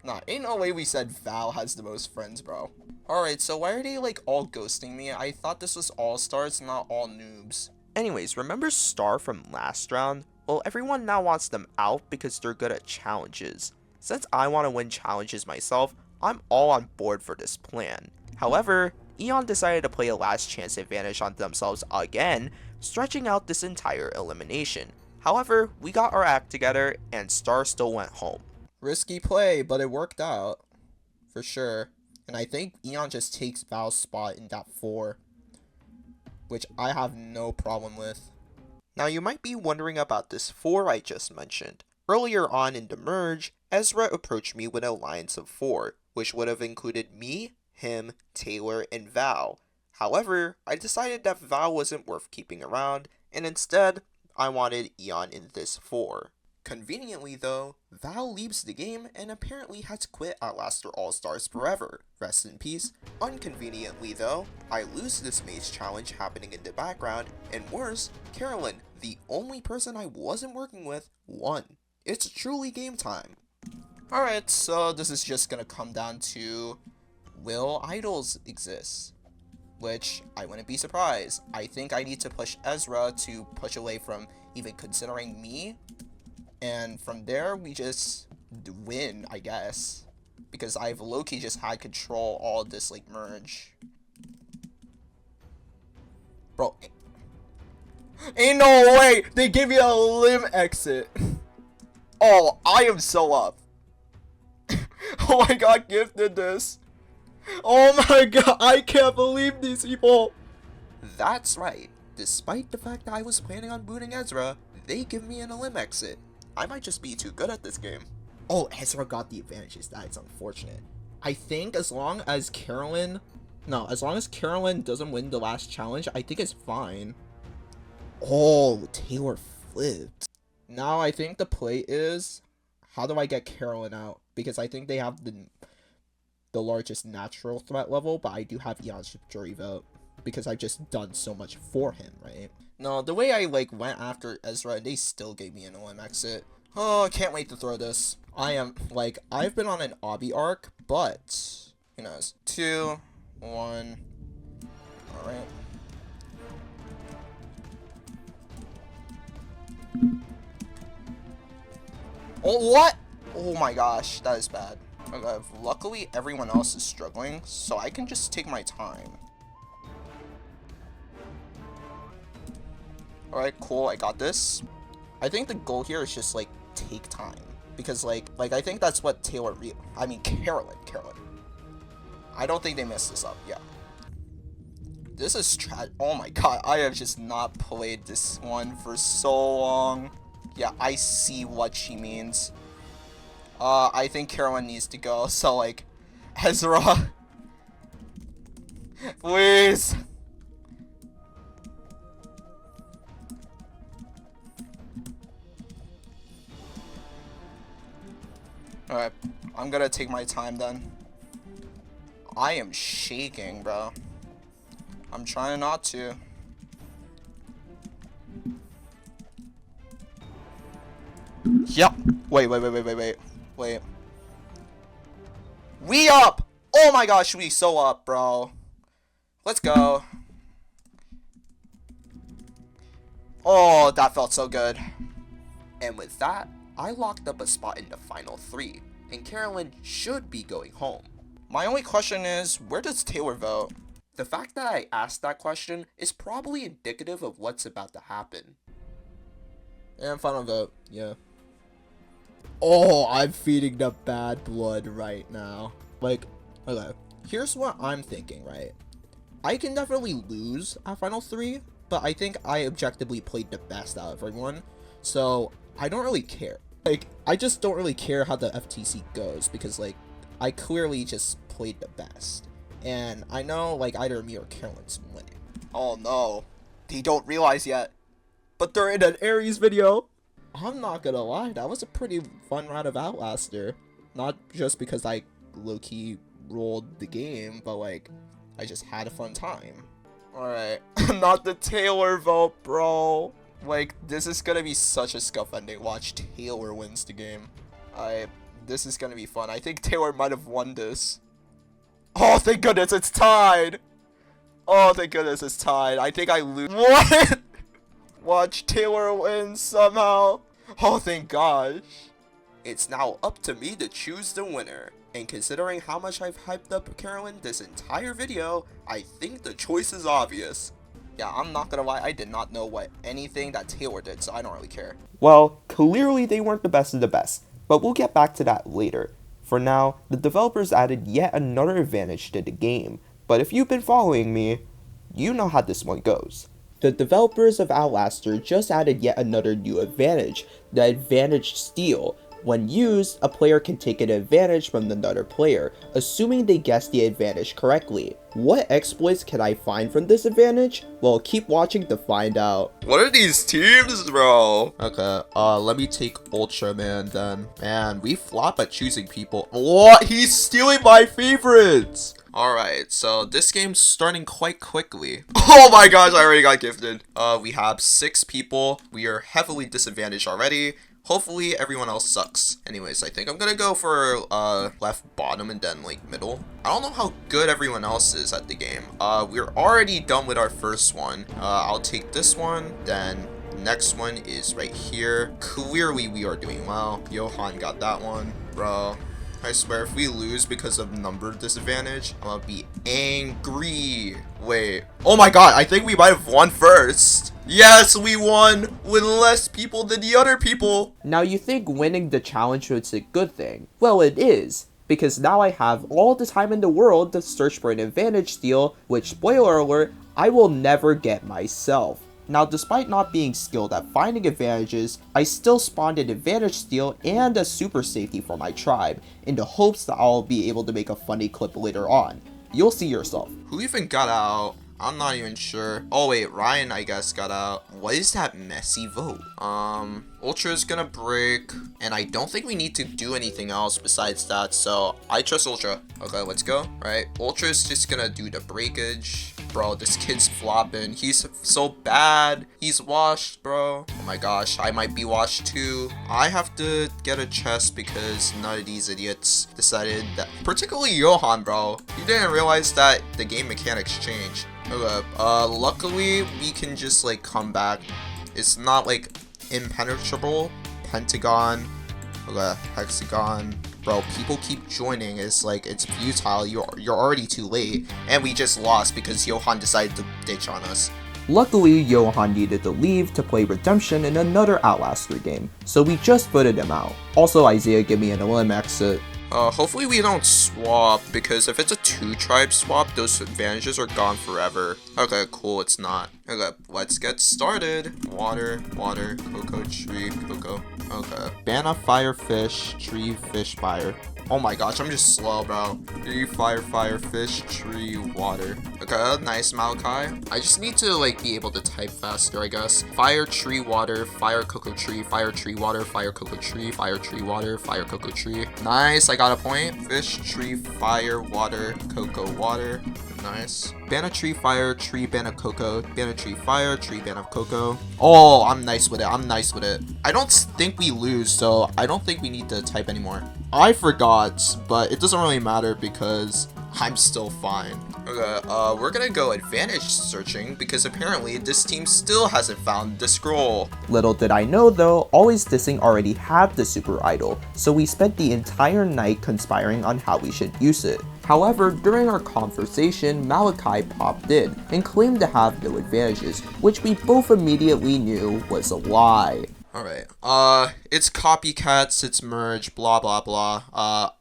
Nah, ain't no way we said Val has the most friends, bro. Alright, so why are they like all ghosting me? I thought this was all stars, not all noobs. Anyways, remember Star from last round? Well, everyone now wants them out because they're good at challenges. Since I want to win challenges myself, I'm all on board for this plan. However, Eon decided to play a last chance advantage on themselves again, stretching out this entire elimination. However, we got our act together and Star still went home. Risky play, but it worked out. For sure. And I think Eon just takes Val's spot in that 4. Which I have no problem with. Now you might be wondering about this 4 I just mentioned. Earlier on in the merge, Ezra approached me with an alliance of 4, which would have included me, him, Taylor, and Val. However, I decided that Val wasn't worth keeping around, and instead, I wanted Eon in this 4. Conveniently though, Val leaves the game and apparently has quit Outlaster All-Stars forever. Rest in peace. Unconveniently though, I lose this maze challenge happening in the background, and worse, Carolyn, the only person I wasn't working with, won. It's truly game time. Alright, so this is just gonna come down to, will idols exist? Which, I wouldn't be surprised. I think I need to push Ezra to push away from even considering me. And from there, we just win, I guess. Because I've low-key just had control all this, like, merge. Bro. Ain't no way! They give you a limb exit. Oh, I am so up. Oh my god, gifted this. Oh my god, I can't believe these people. That's right. Despite the fact that I was planning on booting Ezra, they give me an limb exit. I might just be too good at this game. Oh, Ezra got the advantages. That is unfortunate. I think as long as Carolyn doesn't win the last challenge, I think it's fine. Oh, Taylor flipped. Now I think the play is, how do I get Carolyn out? Because I think they have the largest natural threat level, but I do have Eon's jury vote. Because I've just done so much for him, right? No, the way I, like, went after Ezra, they still gave me an OM exit. Oh, I can't wait to throw this. I've been on an obby arc, but, who knows? 2, 1, alright. Oh, what? Oh my gosh, that is bad. Okay, luckily, everyone else is struggling, so I can just take my time. Alright, cool, I got this. I think the goal here is just, like, take time. Because, like I think that's what Carolyn. I don't think they messed this up, yeah. This is oh my god, I have just not played this one for so long. Yeah, I see what she means. I think Carolyn needs to go, so, like, Ezra. Please. Alright, I'm gonna take my time then. I am shaking, bro. I'm trying not to. Yep. Wait. We up! Oh my gosh, we so up, bro. Let's go. Oh, that felt so good. And with that, I locked up a spot in the final 3, and Carolyn should be going home. My only question is, where does Taylor vote? The fact that I asked that question is probably indicative of what's about to happen. And final vote, yeah. Oh, I'm feeding the bad blood right now. Like, okay, here's what I'm thinking, right? I can definitely lose at final 3, but I think I objectively played the best out of everyone. So, I don't really care. Like, I just don't really care how the FTC goes because, like, I clearly just played the best. And I know, like, either me or Carolyn's winning. Oh no, they don't realize yet. But they're in an Aries video. I'm not gonna lie, that was a pretty fun round of Outlaster. Not just because I low-key rolled the game, but like, I just had a fun time. Alright, not the Taylor vote, bro. Like, this is gonna be such a scuff ending. Watch, Taylor wins the game. This is gonna be fun. I think Taylor might have won this. Oh, thank goodness, it's tied. Oh, thank goodness, it's tied. I think I lose. What? Watch, Taylor win somehow. Oh, thank gosh. It's now up to me to choose the winner. And considering how much I've hyped up Carolyn this entire video, I think the choice is obvious. Yeah, I'm not gonna lie, I did not know anything that Taylor did, so I don't really care. Well, clearly they weren't the best of the best, but we'll get back to that later. For now, the developers added yet another advantage to the game, but if you've been following me, you know how this one goes. The developers of Outlaster just added yet another new advantage, the advantage steal. When used, a player can take an advantage from another player, assuming they guess the advantage correctly. What exploits can I find from this advantage? Well, keep watching to find out. What are these teams, bro? Okay, let me take Ultraman then. Man, we flop at choosing people. What? He's stealing my favorites! Alright, so this game's starting quite quickly. Oh my gosh, I already got gifted. We have 6 people. We are heavily disadvantaged already. Hopefully everyone else sucks. Anyways, I think I'm gonna go for left bottom and then like middle. I don't know how good everyone else is at the game. We're already done with our first one. I'll take this one, then next one is right here. Clearly we are doing well. Johan got that one, bro. I swear if we lose because of number disadvantage, I'm gonna be angry. Wait, oh my god, I think we might have won first. Yes, we won with less people than the other people. Now you think winning the challenge was a good thing. Well, it is, because now I have all the time in the world to search for an advantage steal, which, spoiler alert, I will never get myself. Now, despite not being skilled at finding advantages, I still spawned an advantage steal and a super safety for my tribe, in the hopes that I'll be able to make a funny clip later on. You'll see yourself. Who even got out? I'm not even sure. Oh wait, Ryan I guess got out. What is that messy vote? Ultra's gonna break, and I don't think we need to do anything else besides that, so I trust Ultra. Okay, let's go. Right, Ultra's just gonna do the breakage. Bro, this kid's flopping. He's so bad. He's washed, bro. Oh my gosh, I might be washed too. I have to get a chest because none of these idiots decided that, particularly Johan, bro. He didn't realize that the game mechanics changed. Okay, luckily we can just like come back. It's not like impenetrable. Pentagon, okay, hexagon. Bro, people keep joining. It's like, it's futile. You're already too late. And we just lost because Johan decided to ditch on us. Luckily, Johan needed to leave to play Redemption in another Outlaster game, so we just footed him out. Also, Isaiah gave me an LM exit. Hopefully we don't swap, because if it's a 2-tribe swap, those advantages are gone forever. Okay, cool, it's not. Okay, let's get started. Water, cocoa, tree, cocoa. Okay. Banna, fire, fish, tree, fish, fire. Oh my gosh, I'm just slow, bro. Tree, fire, fire, fish, tree, water. Okay, nice, Malachi. I just need to, like, be able to type faster, I guess. Fire, tree, water, fire, cocoa tree, fire, tree, water, fire, cocoa tree, fire, tree, water, fire, cocoa tree. Nice, I got a point. Fish, tree, fire, water, cocoa, water. Nice. Banana tree, fire, tree, banana, cocoa, banana tree, fire, tree, banana, cocoa. Oh, I'm nice with it. I'm nice with it. I don't think we lose, so I don't think we need to type anymore. I forgot, but it doesn't really matter because I'm still fine. Okay, we're gonna go advantage searching because apparently this team still hasn't found the scroll. Little did I know though, Always Dissing already had the super idol, so we spent the entire night conspiring on how we should use it. However, during our conversation, Malachi popped in and claimed to have no advantages, which we both immediately knew was a lie. Alright, it's copycats, it's merge, blah blah blah.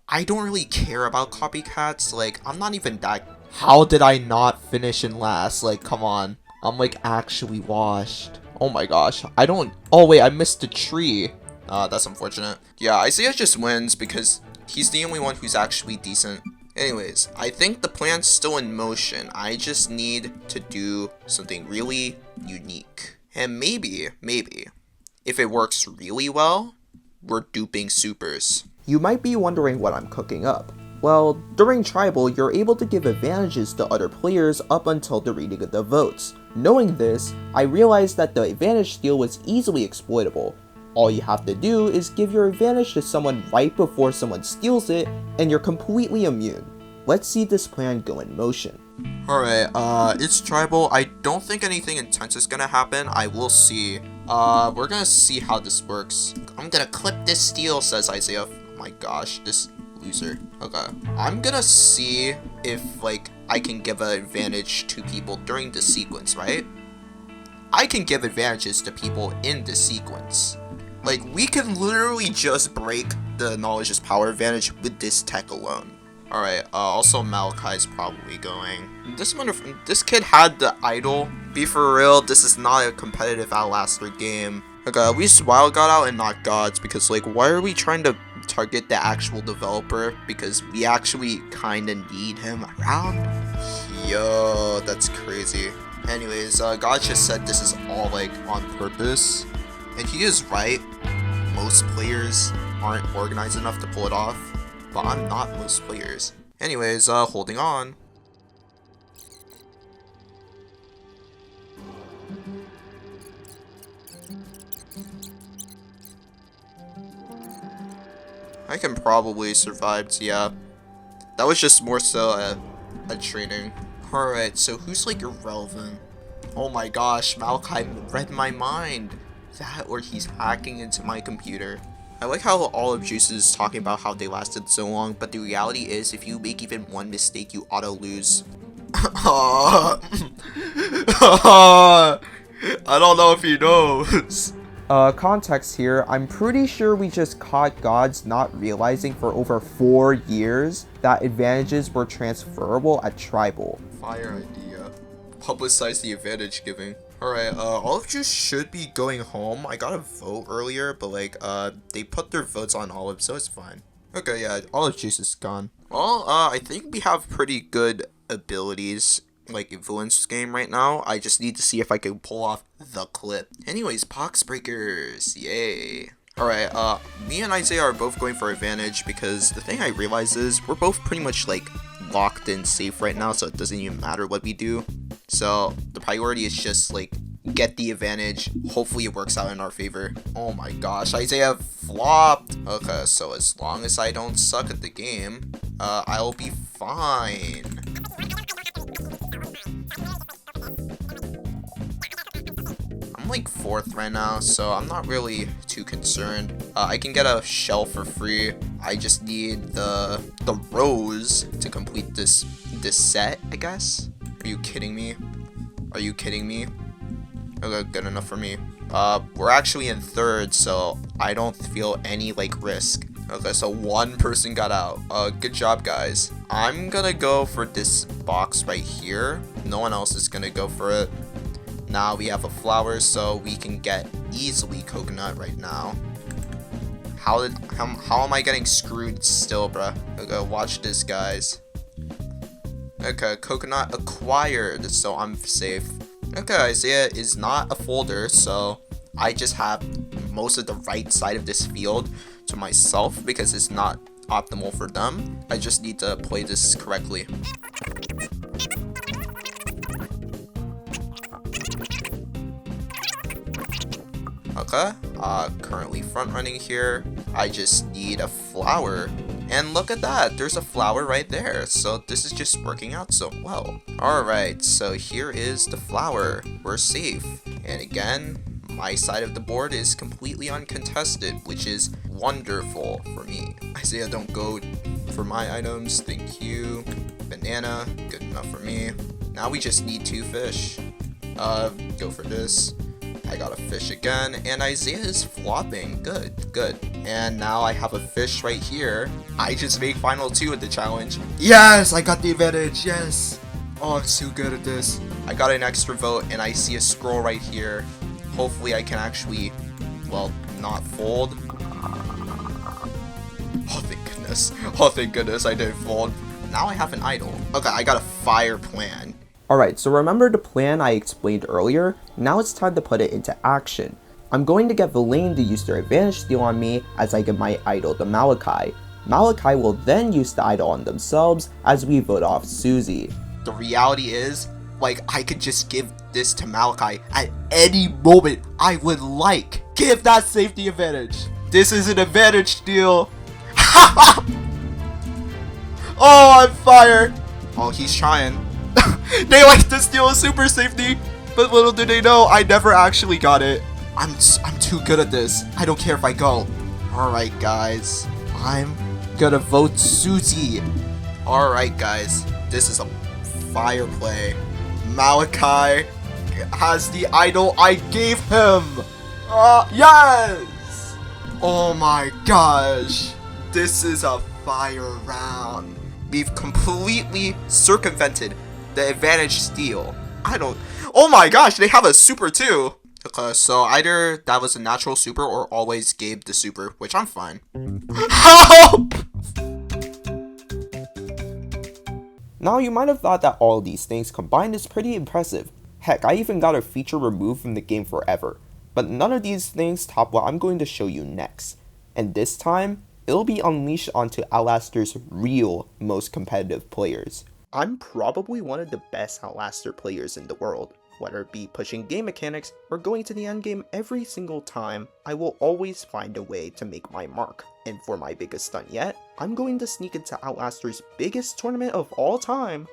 I don't really care about copycats, like, I'm not even that. How did I not finish in last? Like, come on. I'm like actually washed. Oh my gosh, oh wait, I missed the tree. That's unfortunate. Yeah, Isaiah just wins because he's the only one who's actually decent. Anyways, I think the plan's still in motion. I just need to do something really unique. And maybe, if it works really well, we're duping supers. You might be wondering what I'm cooking up. Well, during Tribal, you're able to give advantages to other players up until the reading of the votes. Knowing this, I realized that the advantage steal was easily exploitable. All you have to do is give your advantage to someone right before someone steals it, and you're completely immune. Let's see this plan go in motion. Alright, it's Tribal. I don't think anything intense is gonna happen. I will see. We're gonna see how this works. I'm gonna clip this steal, says Isaiah. Oh my gosh, this loser. Okay. I'm gonna see if, like, I can give an advantage to people during the sequence, right? I can give advantages to people in the sequence. Like, we can literally just break the knowledge is power advantage with this tech alone. Alright, also Malachi's probably going. This kid had the idol. Be for real, this is not a competitive Outlaster game. Okay, at least Wild got out and not Gods, because, like, why are we trying to target the actual developer? Because we actually kinda need him around. Yo, that's crazy. Anyways, God just said this is all, like, on purpose. And he is right. Most players aren't organized enough to pull it off. But I'm not most players. Anyways, holding on. I can probably survive, yeah. That was just more so a training. Alright, so who's, like, irrelevant? Oh my gosh, Malachi read my mind. That or he's hacking into my computer. I like how Olive Juice is talking about how they lasted so long, but the reality is if you make even one mistake, you auto-lose. I don't know if he knows. Context here, I'm pretty sure we just caught Gods not realizing for over 4 years that advantages were transferable at Tribal. Fire idea. Publicize the advantage giving. Alright, Olive Juice should be going home. I got a vote earlier, but, like, they put their votes on Olive, so it's fine. Okay, yeah, Olive Juice is gone. Well, I think we have pretty good abilities, like, influence game right now. I just need to see if I can pull off the clip. Anyways, Pox Breakers, yay. Alright, me and Isaiah are both going for advantage because the thing I realize is we're both pretty much, like, locked in safe right now, so it doesn't even matter what we do. So the priority is just, like, get the advantage. Hopefully it works out in our favor. Oh my gosh, Isaiah flopped. Okay, so as long as I don't suck at the game, I'll be fine. I'm like 4th right now, so I'm not really too concerned. I can get a shell for free. I just need the rose to complete this set, I guess. Are you kidding me? Are you kidding me? Okay, good enough for me. We're actually in 3rd, so I don't feel any, like, risk. Okay, so 1 person got out. Good job, guys. I'm gonna go for this box right here. No one else is gonna go for it. Now we have a flower, so we can get easily coconut right now. How am I getting screwed still, bruh? Okay, watch this, guys. Okay, coconut acquired, so I'm safe. Okay, Isaiah is not a folder, so I just have most of the right side of this field to myself because it's not optimal for them. I just need to play this correctly. Okay, currently front running here. I just need a flower. And look at that, there's a flower right there. So this is just working out so well. Alright, so here is the flower. We're safe. And again, my side of the board is completely uncontested, which is wonderful for me. Isaiah, don't go for my items. Thank you. Banana, good enough for me. Now we just need 2 fish. Go for this. I got a fish again, and Isaiah is flopping. Good, good. And now I have a fish right here. I just made final 2 of the challenge. Yes, I got the advantage, yes. Oh, I'm so good at this. I got an extra vote, and I see a scroll right here. Hopefully I can actually, well, not fold. Oh, thank goodness. Oh, thank goodness I didn't fold. Now I have an idol. Okay, I got a fire plan. Alright, so remember the plan I explained earlier? Now it's time to put it into action. I'm going to get Villain to use their advantage steal on me as I get my idol to Malachi. Malachi will then use the idol on themselves as we vote off Susie. The reality is, like, I could just give this to Malachi at any moment I would like. Give that safety advantage. This is an advantage steal. Oh, I'm fired. Oh, he's trying. They like to steal a super safety, but little do they know, I never actually got it. I'm too good at this. I don't care if I go. Alright, guys. I'm gonna vote Susie. Alright, guys. This is a fire play. Malachi has the idol I gave him. Yes! Oh my gosh. This is a fire round. We've completely circumvented the advantage steal. Oh my gosh, they have a super too. Okay, so either that was a natural super or always gave the super, which I'm fine. Help! Now you might have thought that all these things combined is pretty impressive. Heck, I even got a feature removed from the game forever. But none of these things top what I'm going to show you next. And this time, it'll be unleashed onto Outlaster's real most competitive players. I'm probably one of the best Outlaster players in the world. Whether it be pushing game mechanics or going to the endgame every single time, I will always find a way to make my mark. And for my biggest stunt yet, I'm going to sneak into Outlaster's biggest tournament of all time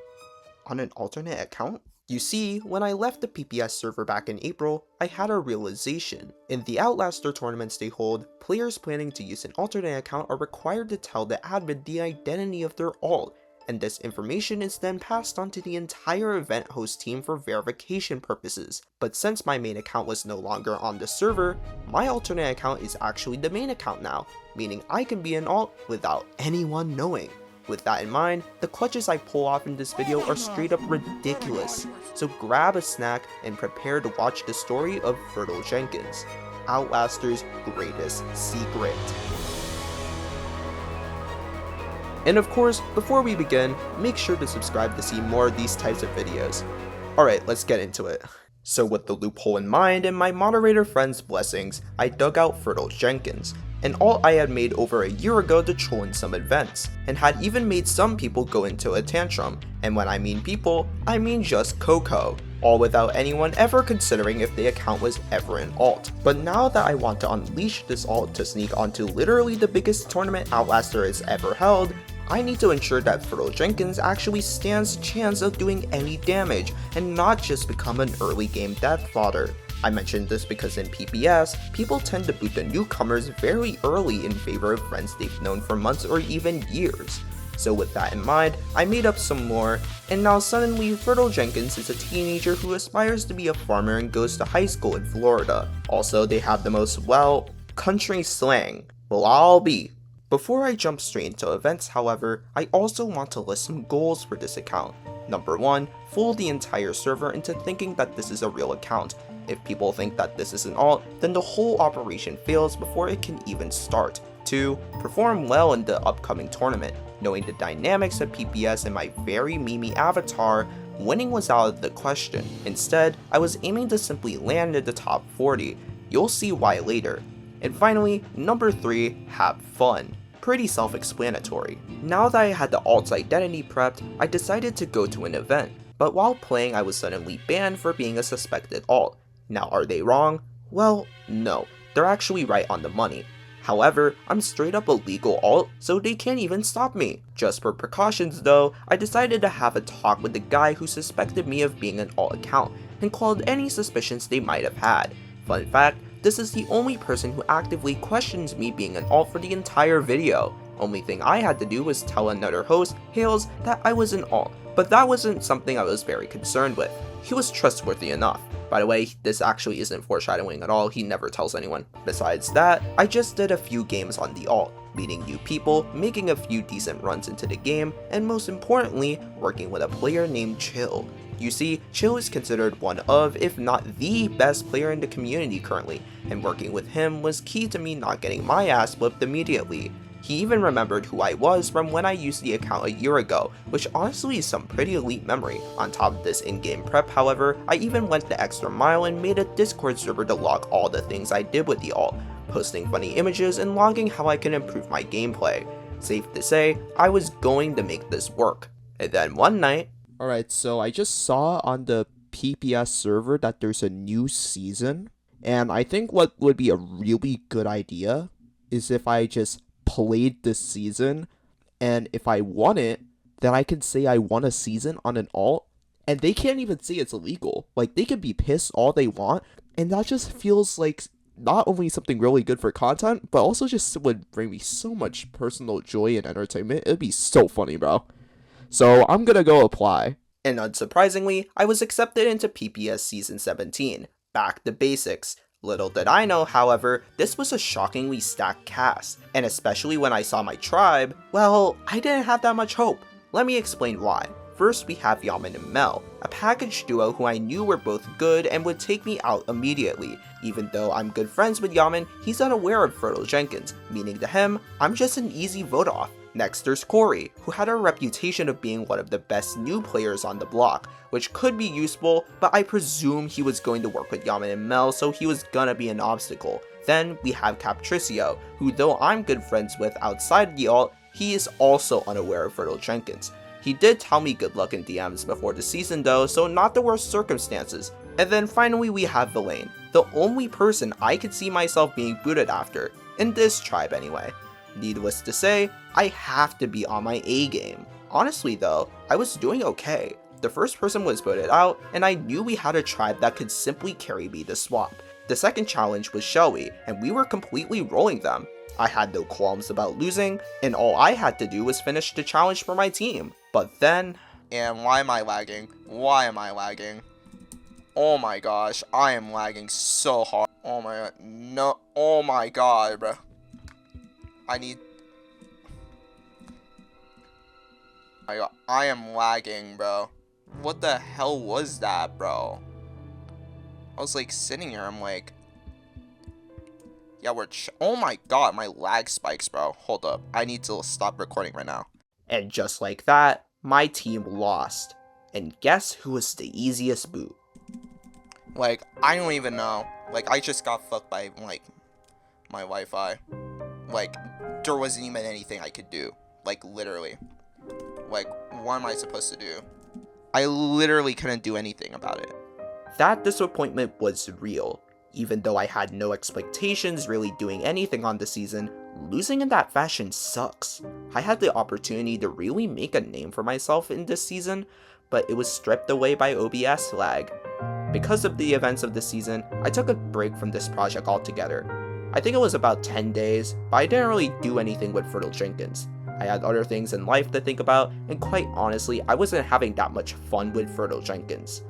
on an alternate account. You see, when I left the PPS server back in April, I had a realization. In the Outlaster tournaments they hold, players planning to use an alternate account are required to tell the admin the identity of their alt, and this information is then passed on to the entire event host team for verification purposes. But since my main account was no longer on the server, my alternate account is actually the main account now, meaning I can be an alt without anyone knowing. With that in mind, the clutches I pull off in this video are straight up ridiculous, so grab a snack and prepare to watch the story of Fertile Jenkins, Outlaster's greatest secret. And of course, before we begin, make sure to subscribe to see more of these types of videos. Alright, let's get into it. So with the loophole in mind and my moderator friend's blessings, I dug out Fertile Jenkins, an alt I had made over a year ago to troll in some events, and had even made some people go into a tantrum, and when I mean people, I mean just Coco, all without anyone ever considering if the account was ever an alt. But now that I want to unleash this alt to sneak onto literally the biggest tournament Outlaster has ever held, I need to ensure that Fertile Jenkins actually stands a chance of doing any damage, and not just become an early game death fodder. I mentioned this because in PPS, people tend to boot the newcomers very early in favor of friends they've known for months or even years. So with that in mind, I made up some more, and now suddenly Fertile Jenkins is a teenager who aspires to be a farmer and goes to high school in Florida. Also, they have the most, well, country slang. Well, I'll be. Before I jump straight into events, however, I also want to list some goals for this account. Number 1, fool the entire server into thinking that this is a real account. If people think that this is an alt, then the whole operation fails before it can even start. 2, 2, perform well in the upcoming tournament. Knowing the dynamics of PPS and my very memey avatar, winning was out of the question. Instead, I was aiming to simply land in the top 40. You'll see why later. And finally, number 3, have fun. Pretty self-explanatory. Now that I had the alt's identity prepped, I decided to go to an event. But while playing, I was suddenly banned for being a suspected alt. Now, are they wrong? Well, no. They're actually right on the money. However, I'm straight up a legal alt, so they can't even stop me. Just for precautions though, I decided to have a talk with the guy who suspected me of being an alt account, and quelled any suspicions they might have had. Fun fact, this is the only person who actively questions me being an alt for the entire video. Only thing I had to do was tell another host, Hales, that I was an alt, but that wasn't something I was very concerned with. He was trustworthy enough. By the way, this actually isn't foreshadowing at all, he never tells anyone. Besides that, I just did a few games on the alt, meeting new people, making a few decent runs into the game, and most importantly, working with a player named Chill. You see, Chill is considered one of, if not the best player in the community currently, and working with him was key to me not getting my ass whipped immediately. He even remembered who I was from when I used the account a year ago, which honestly is some pretty elite memory. On top of this in-game prep, however, I even went the extra mile and made a Discord server to log all the things I did with the alt, posting funny images and logging how I can improve my gameplay. Safe to say, I was going to make this work. And then one night... Alright, so I just saw on the PPS server that there's a new season, and I think what would be a really good idea is if I just played this season, and if I won it, then I can say I won a season on an alt, and they can't even say it's illegal. Like, they can be pissed all they want, and that just feels like not only something really good for content, but also just would bring me so much personal joy and entertainment. It'd be so funny, bro. So I'm gonna go apply. And unsurprisingly, I was accepted into PPS Season 17. Back to basics. Little did I know, however, this was a shockingly stacked cast, and especially when I saw my tribe, well, I didn't have that much hope. Let me explain why. First, we have Yaman and Mel, a package duo who I knew were both good and would take me out immediately. Even though I'm good friends with Yaman, he's unaware of Fertile Jenkins, meaning to him, I'm just an easy vote off. Next, there's Corey, who had a reputation of being one of the best new players on the block, which could be useful, but I presume he was going to work with Yaman and Mel, so he was gonna be an obstacle. Then we have Capricio, who though I'm good friends with outside the alt, he is also unaware of Fertile Jenkins. He did tell me good luck in DMs before the season though, so not the worst circumstances. And then finally we have Villain, the only person I could see myself being booted after, in this tribe anyway. Needless to say, I have to be on my A game. Honestly though, I was doing okay. The first person was voted out, and I knew we had a tribe that could simply carry me to swamp. The second challenge was Shelby, and we were completely rolling them. I had no qualms about losing, and all I had to do was finish the challenge for my team. But then... And why am I lagging? Why am I lagging? Oh my gosh, I am lagging so hard. Oh my god, no, oh my god, bro. I need... My god, I am lagging, bro. What the hell was that, bro? I was like sitting here, I'm like... Yeah, oh my god, my lag spikes, bro. Hold up, I need to stop recording right now. And just like that, my team lost. And guess who was the easiest boot? Like, I don't even know. Like, I just got fucked by, like, my Wi-Fi. Like, there wasn't even anything I could do. Like, literally. Like, what am I supposed to do? I literally couldn't do anything about it. That disappointment was real. Even though I had no expectations really doing anything on the season, losing in that fashion sucks. I had the opportunity to really make a name for myself in this season, but it was stripped away by OBS lag. Because of the events of this season, I took a break from this project altogether. I think it was about 10 days, but I didn't really do anything with Fertile Jenkins. I had other things in life to think about, and quite honestly, I wasn't having that much fun with Fertile Jenkins.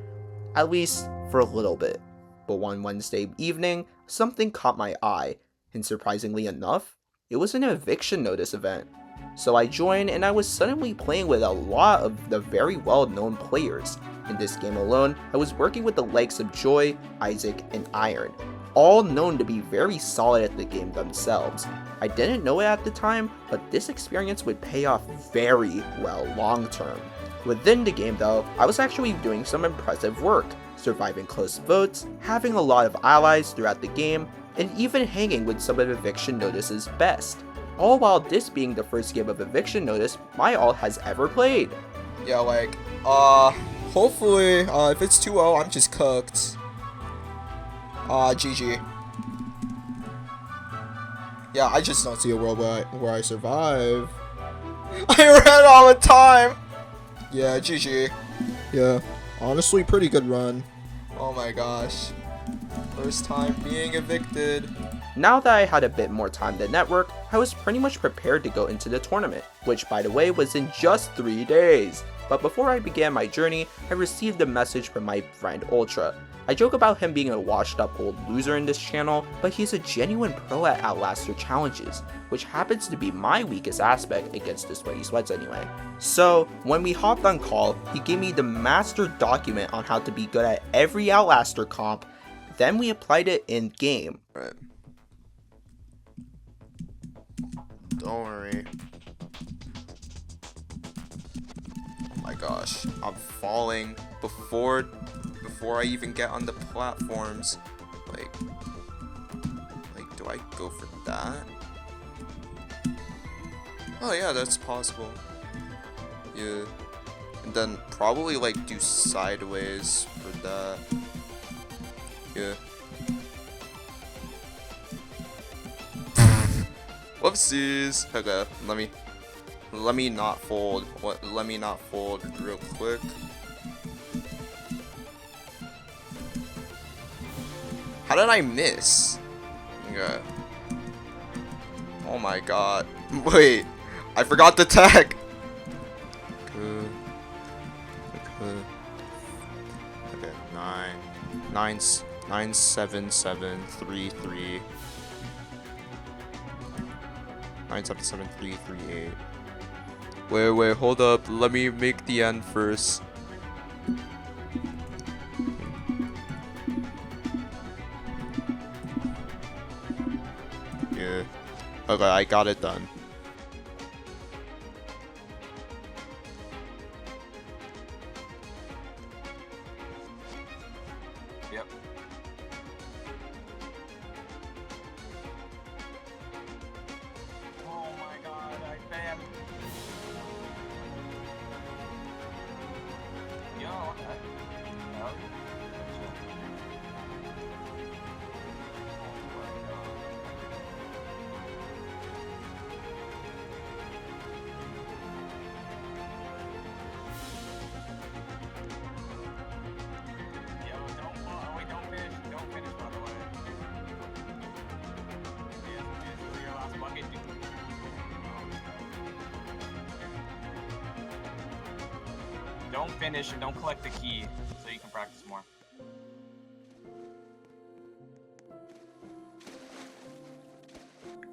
At least, for a little bit. But one Wednesday evening, something caught my eye, and surprisingly enough, it was an eviction notice event. So I joined, and I was suddenly playing with a lot of the very well-known players. In this game alone, I was working with the likes of Joy, Isaac, and Iron, all known to be very solid at the game themselves. I didn't know it at the time, but this experience would pay off very well long term. Within the game though, I was actually doing some impressive work, surviving close votes, having a lot of allies throughout the game, and even hanging with some of Eviction Notice's best. All while this being the first game of Eviction Notice my alt has ever played. Yeah, like, hopefully, if it's 2-0, I'm just cooked. GG. Yeah, I just don't see a world where I survive. I ran all the time! Yeah, GG. Yeah, honestly, pretty good run. Oh my gosh. First time being evicted. Now that I had a bit more time to network, I was pretty much prepared to go into the tournament, which by the way was in just 3 days. But before I began my journey, I received a message from my friend Ultra. I joke about him being a washed up old loser in this channel, but he's a genuine pro at Outlaster challenges, which happens to be my weakest aspect against the Sweaty Sweats anyway. So, when we hopped on call, he gave me the master document on how to be good at every Outlaster comp, then we applied it in game. Right. Don't worry. Oh my gosh, I'm falling before I even get on the platforms. Like, do I go for that? Oh yeah, that's possible. Yeah. And then probably like do sideways for that. Yeah. Whoopsies. Okay, let me not fold. Let me not fold real quick. How did I miss? Okay. Oh my god. Wait, I forgot the tech. Okay, 97733. 9773338. Wait, hold up. Let me make the end first. Yeah. Okay, I got it done. Yep. Oh my god, I failed. Yo, okay. No. Yo, don't finish, by the way. This is your last bucket, dude. Don't finish and don't collect the key so you can practice more.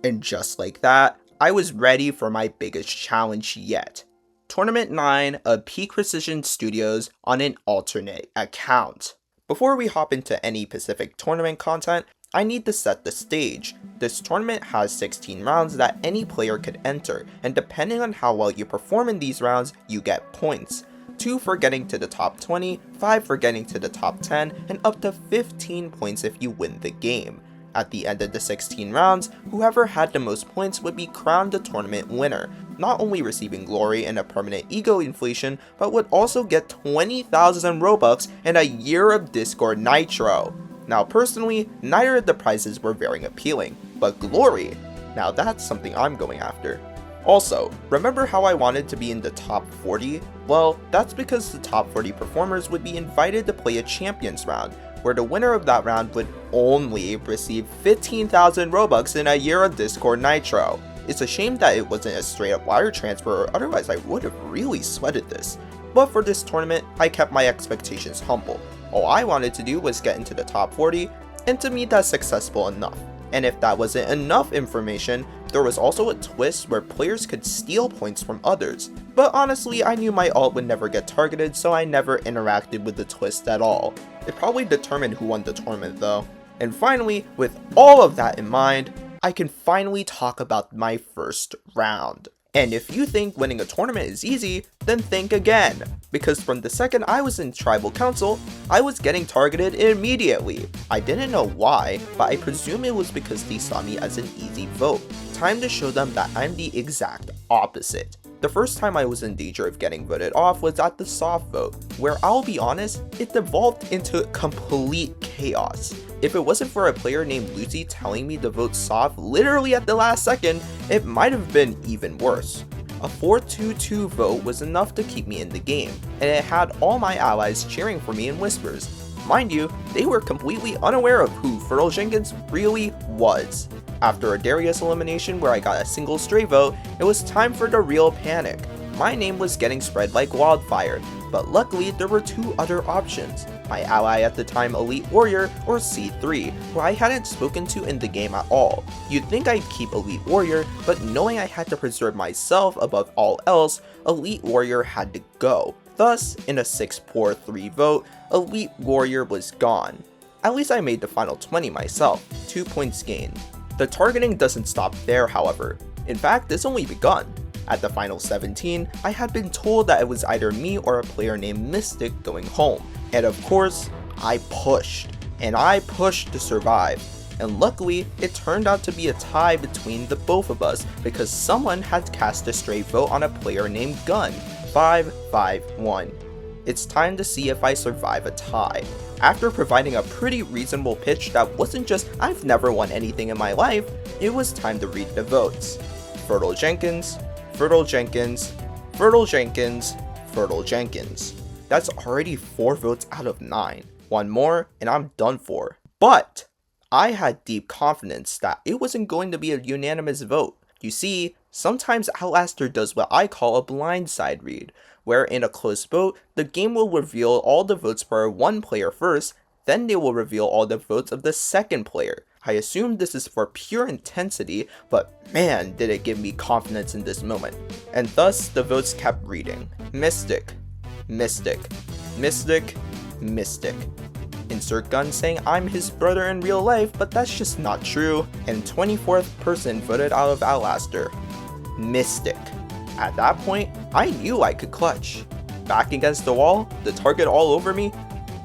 And just like that, I was ready for my biggest challenge yet. Tournament 9 of Peak Precision Studios on an alternate account. Before we hop into any Pacific tournament content, I need to set the stage. This tournament has 16 rounds that any player could enter, and depending on how well you perform in these rounds, you get points. 2 for getting to the top 20, 5 for getting to the top 10, and up to 15 points if you win the game. At the end of the 16 rounds, whoever had the most points would be crowned the tournament winner, not only receiving glory and a permanent ego inflation, but would also get 20,000 Robux and a year of Discord Nitro. Now personally, neither of the prizes were very appealing, but glory, now that's something I'm going after. Also, remember how I wanted to be in the top 40? Well, that's because the top 40 performers would be invited to play a champions round, where the winner of that round would only receive 15,000 Robux in a year of Discord Nitro. It's a shame that it wasn't a straight up wire transfer, or otherwise I would have really sweated this. But for this tournament, I kept my expectations humble. All I wanted to do was get into the top 40, and to me that's successful enough. And if that wasn't enough information, there was also a twist where players could steal points from others. But honestly, I knew my ult would never get targeted, so I never interacted with the twist at all. It probably determined who won the tournament though. And finally, with all of that in mind, I can finally talk about my first round. And if you think winning a tournament is easy, then think again. Because from the second I was in Tribal Council, I was getting targeted immediately. I didn't know why, but I presume it was because they saw me as an easy vote. Time to show them that I'm the exact opposite. The first time I was in danger of getting voted off was at the soft vote, where I'll be honest, it devolved into complete chaos. If it wasn't for a player named Lucy telling me to vote soft literally at the last second, it might have been even worse. A 4-2-2 vote was enough to keep me in the game, and it had all my allies cheering for me in whispers. Mind you, they were completely unaware of who Fertile Jenkins really was. After a Darius elimination where I got a single stray vote, it was time for the real panic. My name was getting spread like wildfire, but luckily there were two other options. My ally at the time, Elite Warrior, or C3, who I hadn't spoken to in the game at all. You'd think I'd keep Elite Warrior, but knowing I had to preserve myself above all else, Elite Warrior had to go. Thus, in a 6-4-3 vote, Elite Warrior was gone. At least I made the final 20 myself, 2 points gained. The targeting doesn't stop there, however. In fact, it's only begun. At the final 17, I had been told that it was either me or a player named Mystic going home. And of course, I pushed. And I pushed to survive. And luckily, it turned out to be a tie between the both of us because someone had cast a stray vote on a player named Gun. 5-5-1. It's time to see if I survive a tie. After providing a pretty reasonable pitch that wasn't just I've never won anything in my life, it was time to read the votes. Fertile Jenkins, Fertile Jenkins, Fertile Jenkins, Fertile Jenkins. That's already 4 votes out of 9. One more and I'm done for. But I had deep confidence that it wasn't going to be a unanimous vote. You see, sometimes Outlaster does what I call a blindside read, where in a close vote, the game will reveal all the votes for one player first, then they will reveal all the votes of the second player. I assume this is for pure intensity, but man did it give me confidence in this moment. And thus the votes kept reading. Mystic, Mystic, Mystic, Mystic. Insert Gun saying I'm his brother in real life, but that's just not true. And 24th person voted out of Outlaster. Mystic. At that point, I knew I could clutch. Back against the wall, the target all over me,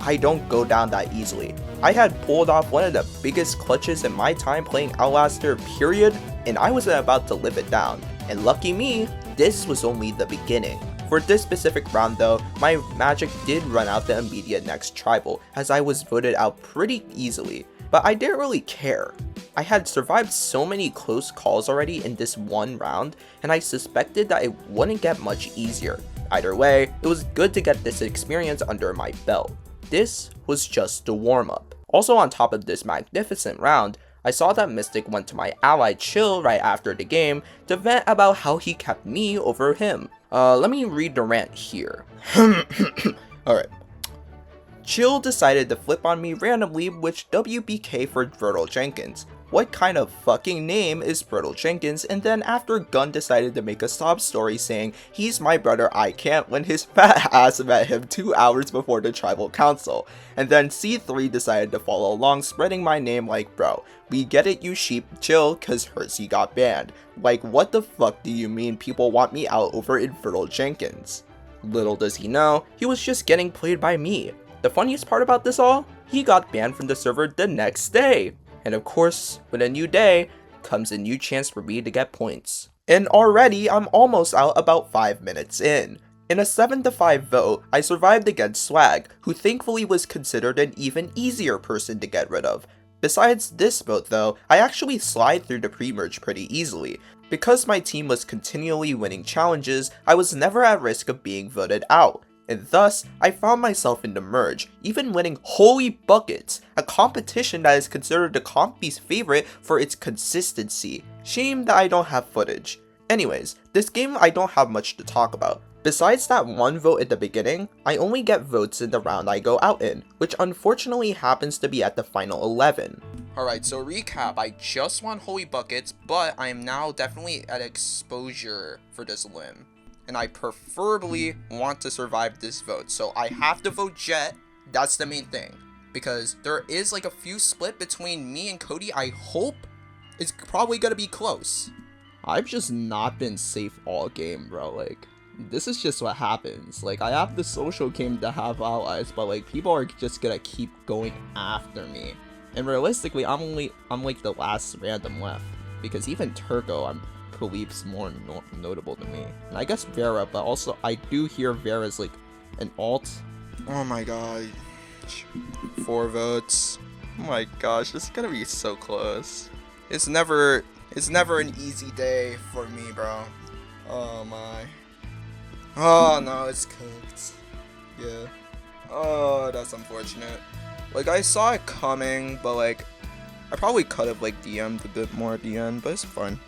I don't go down that easily. I had pulled off one of the biggest clutches in my time playing Outlaster, period, and I wasn't about to live it down. And lucky me, this was only the beginning. For this specific round though, my magic did run out the immediate next tribal, as I was voted out pretty easily, but I didn't really care. I had survived so many close calls already in this one round, and I suspected that it wouldn't get much easier. Either way, it was good to get this experience under my belt. This was just the warm-up. Also on top of this magnificent round, I saw that Mystic went to my ally Chill right after the game to vent about how he kept me over him. Let me read the rant here. Alright. Chill decided to flip on me randomly with WBK for Fertile Jenkins. What kind of fucking name is Fertile Jenkins? And then after Gun decided to make a sob story saying he's my brother I can't when his fat ass met him 2 hours before the tribal council. And then C3 decided to follow along spreading my name like bro, we get it you sheep, chill cause Hersey got banned. Like what the fuck do you mean people want me out over Fertile Jenkins? Little does he know, he was just getting played by me. The funniest part about this all, he got banned from the server the next day. And of course, with a new day, comes a new chance for me to get points. And already, I'm almost out about 5 minutes in. In a 7-5 vote, I survived against Swag, who thankfully was considered an even easier person to get rid of. Besides this vote though, I actually slide through the pre-merge pretty easily. Because my team was continually winning challenges, I was never at risk of being voted out. And thus, I found myself in the merge, even winning Holy Buckets, a competition that is considered the compy's favorite for its consistency. Shame that I don't have footage. Anyways, this game I don't have much to talk about. Besides that one vote at the beginning, I only get votes in the round I go out in, which unfortunately happens to be at the final 11. Alright, so recap, I just won Holy Buckets, but I am now definitely at exposure for this limb. And I preferably want to survive this vote. So I have to vote Jet. That's the main thing. Because there is like a few split between me and Cody. I hope it's probably gonna be close. I've just not been safe all game, bro. Like, this is just what happens. Like, I have the social game to have allies, but like, people are just gonna keep going after me. And realistically, I'm like the last random left, because even Turco, I believe, is more notable to me. And I guess Vera, but also I do hear Vera's like an alt. Oh my god, 4 votes. Oh my gosh, this is gonna be so close. It's never an easy day for me, bro. Oh my. Oh no, it's cooked. Yeah. Oh, that's unfortunate. Like, I saw it coming, but like, I probably could have like DM'd a bit more at the end, but it's fine.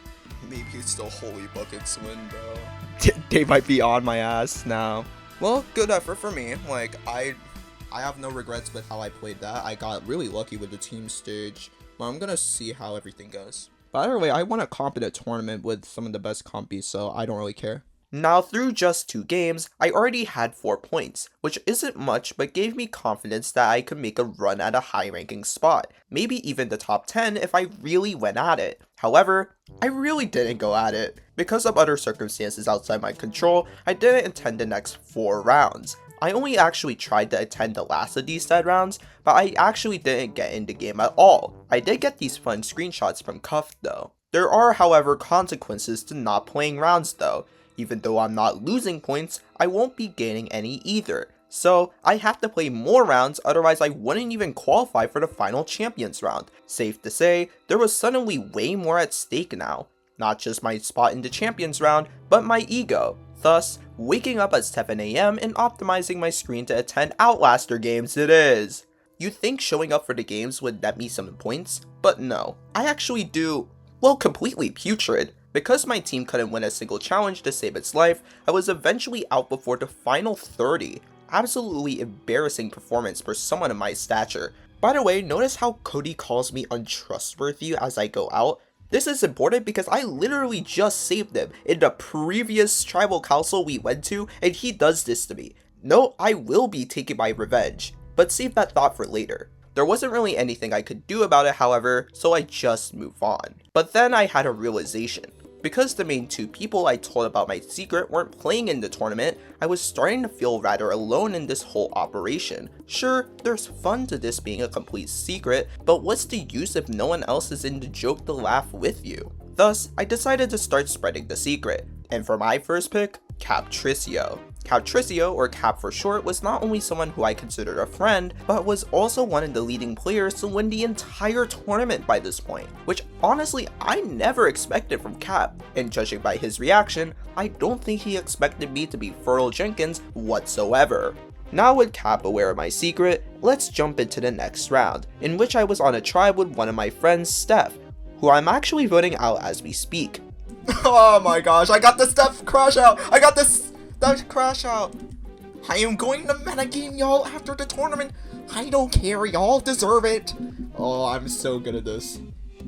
Maybe it's still Holy Buckets win, bro. They might be on my ass now. Well, good effort for me. Like, I have no regrets with how I played that. I got really lucky with the team stage, but I'm gonna see how everything goes. By the way, I won a comp in a tournament with some of the best compies, so I don't really care. Now, through just 2 games, I already had 4 points, which isn't much but gave me confidence that I could make a run at a high-ranking spot, maybe even the top 10 if I really went at it. However, I really didn't go at it. Because of other circumstances outside my control, I didn't attend the next 4 rounds. I only actually tried to attend the last of these said rounds, but I actually didn't get in the game at all. I did get these fun screenshots from Cuff though. There are, however, consequences to not playing rounds though. Even though I'm not losing points, I won't be gaining any either. So, I have to play more rounds, otherwise I wouldn't even qualify for the final champions round. Safe to say, there was suddenly way more at stake now. Not just my spot in the champions round, but my ego. Thus, waking up at 7 AM and optimizing my screen to attend Outlaster games it is. You'd think showing up for the games would net me some points, but no. I actually do, well, completely putrid. Because my team couldn't win a single challenge to save its life, I was eventually out before the final 30. Absolutely embarrassing performance for someone of my stature. By the way, notice how Cody calls me untrustworthy as I go out? This is important because I literally just saved him in the previous tribal council we went to, and he does this to me. No, I will be taking my revenge, but save that thought for later. There wasn't really anything I could do about it, however, so I just move on. But then I had a realization. Because the main 2 people I told about my secret weren't playing in the tournament, I was starting to feel rather alone in this whole operation. Sure, there's fun to this being a complete secret, but what's the use if no one else is in the joke to laugh with you? Thus, I decided to start spreading the secret. And for my first pick, Captricio. Captricio, or Cap for short, was not only someone who I considered a friend, but was also one of the leading players to win the entire tournament by this point, which honestly I never expected from Cap, and judging by his reaction, I don't think he expected me to be Fertile Jenkins whatsoever. Now with Cap aware of my secret, let's jump into the next round, in which I was on a tribe with one of my friends, Steph, who I'm actually voting out as we speak. Oh my gosh, I got the Steph crash out! I got this Steph crash out! I am going to metagame y'all after the tournament! I don't care, y'all deserve it! Oh, I'm so good at this.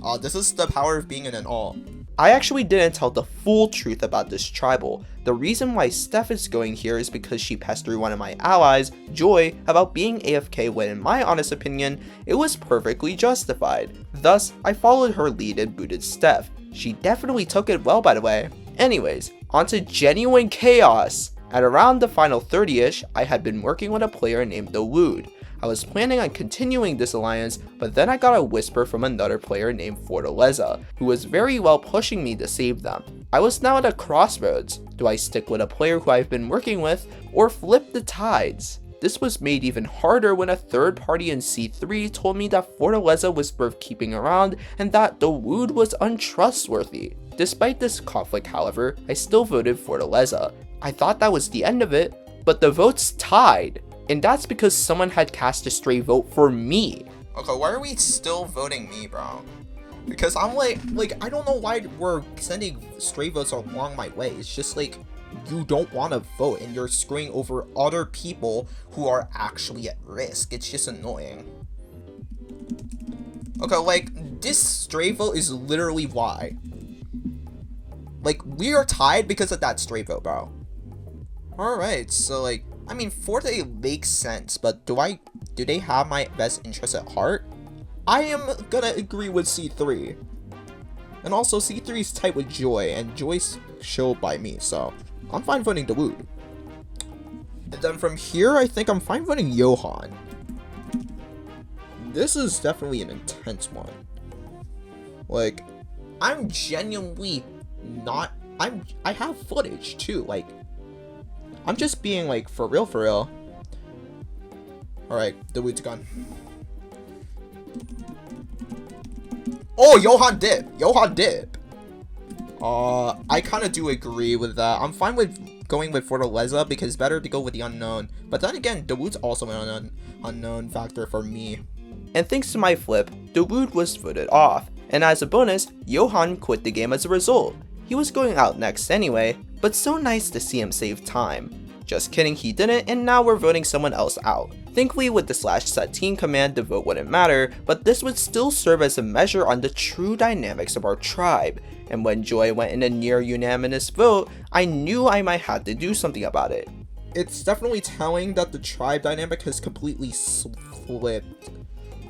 Oh, this is the power of being in an all. I actually didn't tell the full truth about this tribal. The reason why Steph is going here is because she pestered one of my allies, Joy, about being AFK when in my honest opinion, it was perfectly justified. Thus, I followed her lead and booted Steph. She definitely took it well, by the way. Anyways, onto genuine chaos. At around the final 30ish, I had been working with a player named Dawood. I was planning on continuing this alliance, but then I got a whisper from another player named Fortaleza, who was very well pushing me to save them. I was now at a crossroads. Do I stick with a player who I've been working with, or flip the tides? This was made even harder when a third party in C3 told me that Fortaleza was worth keeping around and that Dawood was untrustworthy. Despite this conflict, however, I still voted Fortaleza. I thought that was the end of it, but the votes tied. And that's because someone had cast a stray vote for me. Okay, why are we still voting me, bro? Because I'm like, I don't know why we're sending stray votes along my way. It's just like, you don't want to vote and you're screwing over other people who are actually at risk. It's just annoying. Okay, like, this stray vote is literally why. Like, we are tied because of that stray vote, bro. Alright, so like, I mean, Forte makes sense, but do they have my best interest at heart? I am gonna agree with C3. And also, C3's tight with Joy, and Joy's showed by me, so I'm fine voting Dawood. And then from here, I think I'm fine voting Johan. This is definitely an intense one. Like, I'm genuinely not... I have footage, too. Like, I'm just being, like, for real, for real. Alright, Dawood's gone. Oh, Johan dip! Johan dip! I kind of do agree with that. I'm fine with going with Fortaleza because it's better to go with the unknown. But then again, Dawood's also an unknown factor for me. And thanks to my flip, Dawood was voted off. And as a bonus, Johan quit the game as a result. He was going out next anyway, but so nice to see him save time. Just kidding, he didn't, and now we're voting someone else out. Thankfully, with the /set team command, the vote wouldn't matter, but this would still serve as a measure on the true dynamics of our tribe. And when Joy went in a near unanimous vote, I knew I might have to do something about it. It's definitely telling that the tribe dynamic has completely flipped.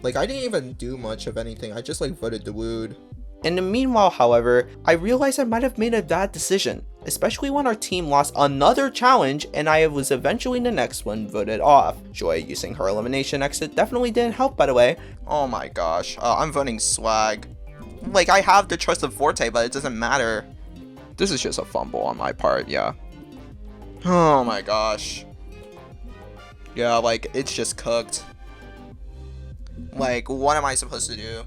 Like, I didn't even do much of anything, I just like voted Dawood. In the meanwhile, however, I realized I might have made a bad decision, especially when our team lost another challenge and I was eventually the next one voted off. Joy using her elimination exit definitely didn't help, by the way. Oh my gosh, I'm voting Swag. Like, I have the trust of Forte, but it doesn't matter. This is just a fumble on my part, yeah. Oh my gosh. Yeah, like, it's just cooked. Like, what am I supposed to do?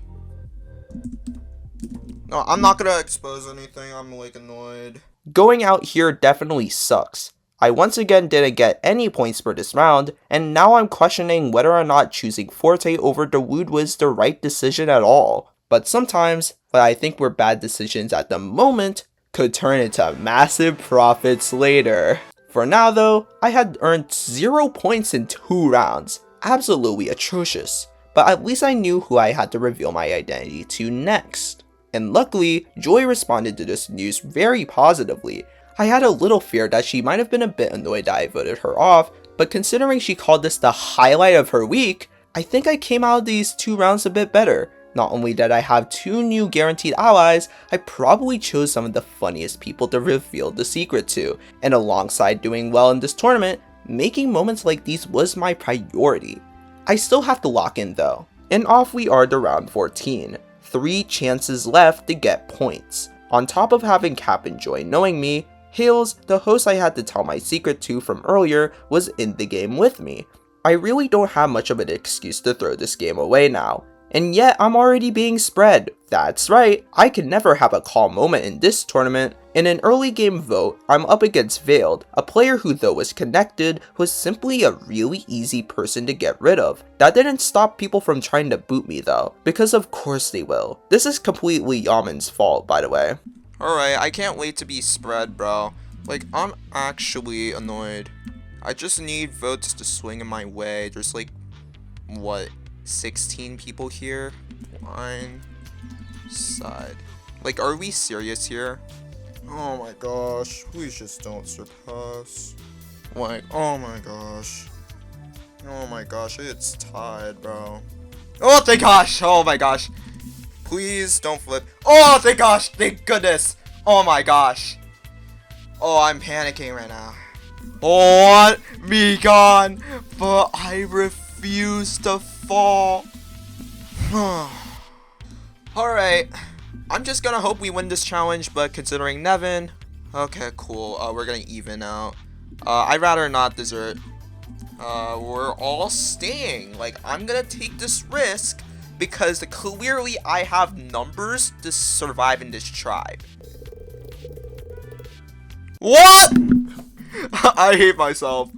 No, I'm not gonna expose anything, I'm like annoyed. Going out here definitely sucks. I once again didn't get any points for this round, and now I'm questioning whether or not choosing Forte over Dawood was the right decision at all. But sometimes, what I think were bad decisions at the moment could turn into massive profits later. For now though, I had earned 0 points in 2 rounds. Absolutely atrocious. But at least I knew who I had to reveal my identity to next. And luckily, Joy responded to this news very positively. I had a little fear that she might have been a bit annoyed that I voted her off, but considering she called this the highlight of her week, I think I came out of these 2 rounds a bit better. Not only did I have 2 new guaranteed allies, I probably chose some of the funniest people to reveal the secret to, and alongside doing well in this tournament, making moments like these was my priority. I still have to lock in though, and off we are to round 14. 3 chances left to get points. On top of having Cap and Joy knowing me, Hales, the host I had to tell my secret to from earlier, was in the game with me. I really don't have much of an excuse to throw this game away now. And yet I'm already being spread. That's right, I can never have a calm moment in this tournament. In an early game vote, I'm up against Veiled, a player who though was connected, was simply a really easy person to get rid of. That didn't stop people from trying to boot me though, because of course they will. This is completely Yaman's fault, by the way. Alright, I can't wait to be spread, bro. Like, I'm actually annoyed. I just need votes to swing in my way. There's like, what, 16 people here? Blindside. Like, are we serious here? Oh my gosh, please just don't surpass. Like, oh my gosh. Oh my gosh, it's tied, bro. Oh, thank gosh! Oh my gosh. Please don't flip. Oh, thank gosh! Thank goodness! Oh my gosh. Oh, I'm panicking right now. Oh, me gone! But I refuse to fall. Alright. I'm just gonna hope we win this challenge, but considering Nevin... Okay, cool. We're gonna even out. I'd rather not desert. We're all staying. Like, I'm gonna take this risk because clearly I have numbers to survive in this tribe. What? I hate myself.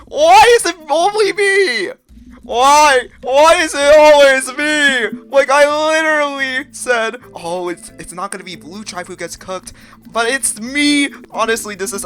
Why is it only me? Why? Why is it always me? Like, I literally said, oh, it's not gonna be Blue Tribe who gets cooked, but it's me. Honestly, this is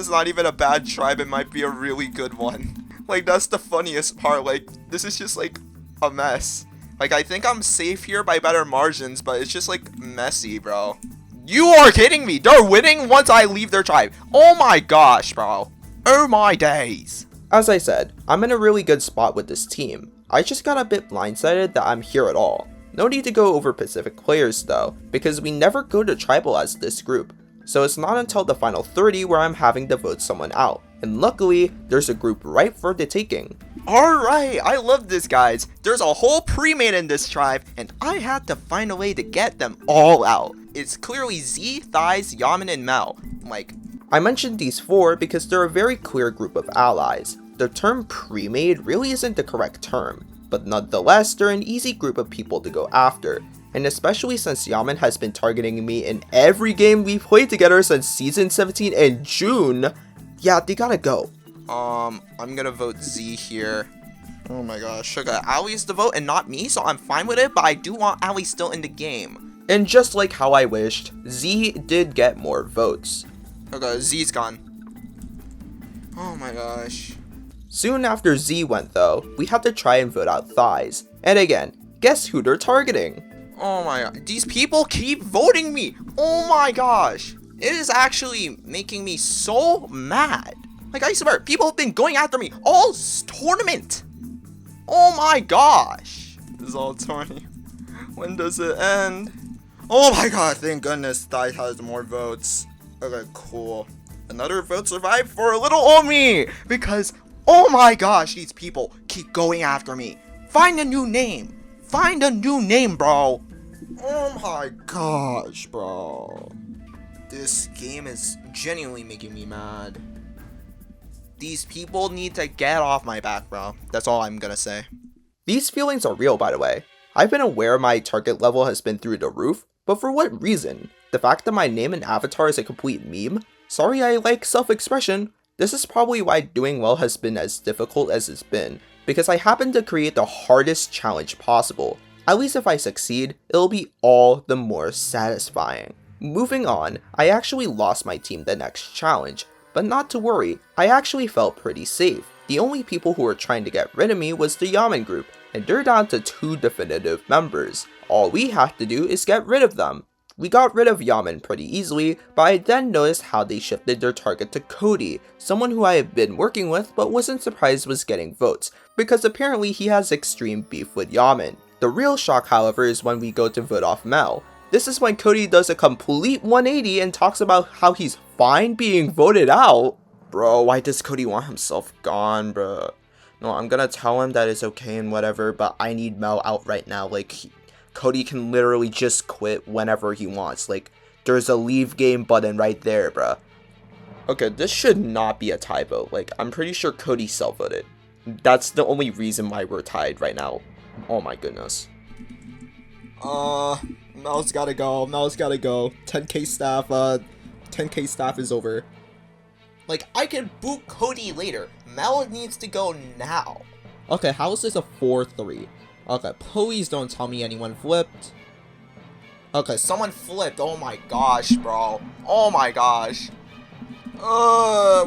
not even a bad tribe. It might be a really good one. Like, that's the funniest part. Like, this is just like a mess. Like, I think I'm safe here by better margins, but it's just like messy, bro. You are kidding me. They're winning once I leave their tribe. Oh my gosh, bro. Oh my days. As I said, I'm in a really good spot with this team. I just got a bit blindsided that I'm here at all. No need to go over Pacific players though, because we never go to tribal as this group. So it's not until the final 30 where I'm having to vote someone out. And luckily, there's a group right for the taking. Alright, I love this, guys. There's a whole pre-made in this tribe, and I had to find a way to get them all out. It's clearly Z, Thighs, Yaman, and Mel. Like, I mentioned these 4 because they're a very clear group of allies. The term pre-made really isn't the correct term, but nonetheless, they're an easy group of people to go after. And especially since Yaman has been targeting me in every game we've played together since Season 17 in June, yeah, they gotta go. I'm gonna vote Z here. Oh my gosh, I got Ali's to vote and not me, so I'm fine with it, but I do want Ali still in the game. And just like how I wished, Z did get more votes. Okay, Z's gone. Oh my gosh. Soon after Z went though, we had to try and vote out Thighs. And again, guess who they're targeting? Oh my god, these people keep voting me! Oh my gosh! It is actually making me so mad. Like, I swear, people have been going after me all tournament! Oh my gosh! This is all 20. When does it end? Oh my god, thank goodness Thigh has more votes. Okay, cool. Another vote survived for a little old me! Because, oh my gosh, these people keep going after me. Find a new name! Find a new name, bro! Oh my gosh, bro. This game is genuinely making me mad. These people need to get off my back, bro. That's all I'm gonna say. These feelings are real, by the way. I've been aware my target level has been through the roof, but for what reason? The fact that my name and avatar is a complete meme? Sorry, I like self-expression. This is probably why doing well has been as difficult as it's been, because I happen to create the hardest challenge possible. At least if I succeed, it'll be all the more satisfying. Moving on, I actually lost my team the next challenge, but not to worry, I actually felt pretty safe. The only people who were trying to get rid of me was the Yaman group, and they're down to 2 definitive members. All we have to do is get rid of them. We got rid of Yaman pretty easily, but I then noticed how they shifted their target to Cody, someone who I had been working with but wasn't surprised was getting votes, because apparently he has extreme beef with Yaman. The real shock, however, is when we go to vote off Mel. This is when Cody does a complete 180 and talks about how he's fine being voted out. Bro, why does Cody want himself gone, bro? No, I'm gonna tell him that it's okay and whatever, but I need Mel out right now. Like, Cody can literally just quit whenever he wants. Like, there's a leave game button right there, bro. Okay, this should not be a tie vote. Like, I'm pretty sure Cody self-voted. That's the only reason why we're tied right now. Oh my goodness. Mel's gotta go. Mel's gotta go. 10k staff, 10k staff is over. Like, I can boot Cody later. Mel needs to go now. Okay, how is this a 4-3? Okay, please don't tell me anyone flipped. Okay, Someone flipped. Oh my gosh, bro. Oh my gosh.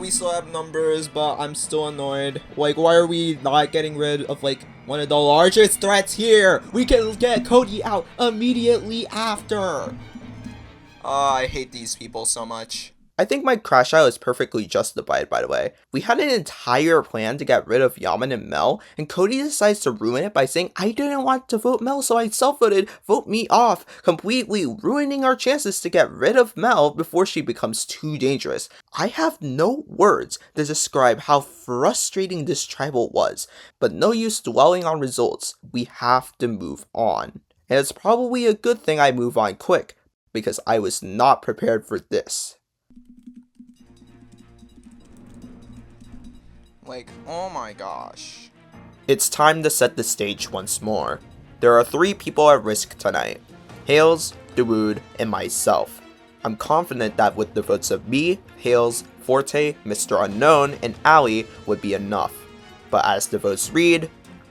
we still have numbers, but I'm still annoyed. Like, why are we not getting rid of, like, one of the largest threats here? We can get Cody out immediately after. I hate these people so much. I think my crash out is perfectly justified, by the way. We had an entire plan to get rid of Yaman and Mel, and Cody decides to ruin it by saying, I didn't want to vote Mel, so I self-voted, vote me off, completely ruining our chances to get rid of Mel before she becomes too dangerous. I have no words to describe how frustrating this tribal was, but no use dwelling on results. We have to move on. And it's probably a good thing I move on quick, because I was not prepared for this. Like, oh my gosh. It's time to set the stage once more. There are 3 people at risk tonight. Hales, Dawood, and myself. I'm confident that with the votes of me, Hales, Forte, Mr. Unknown, and Ali would be enough. But as the votes read,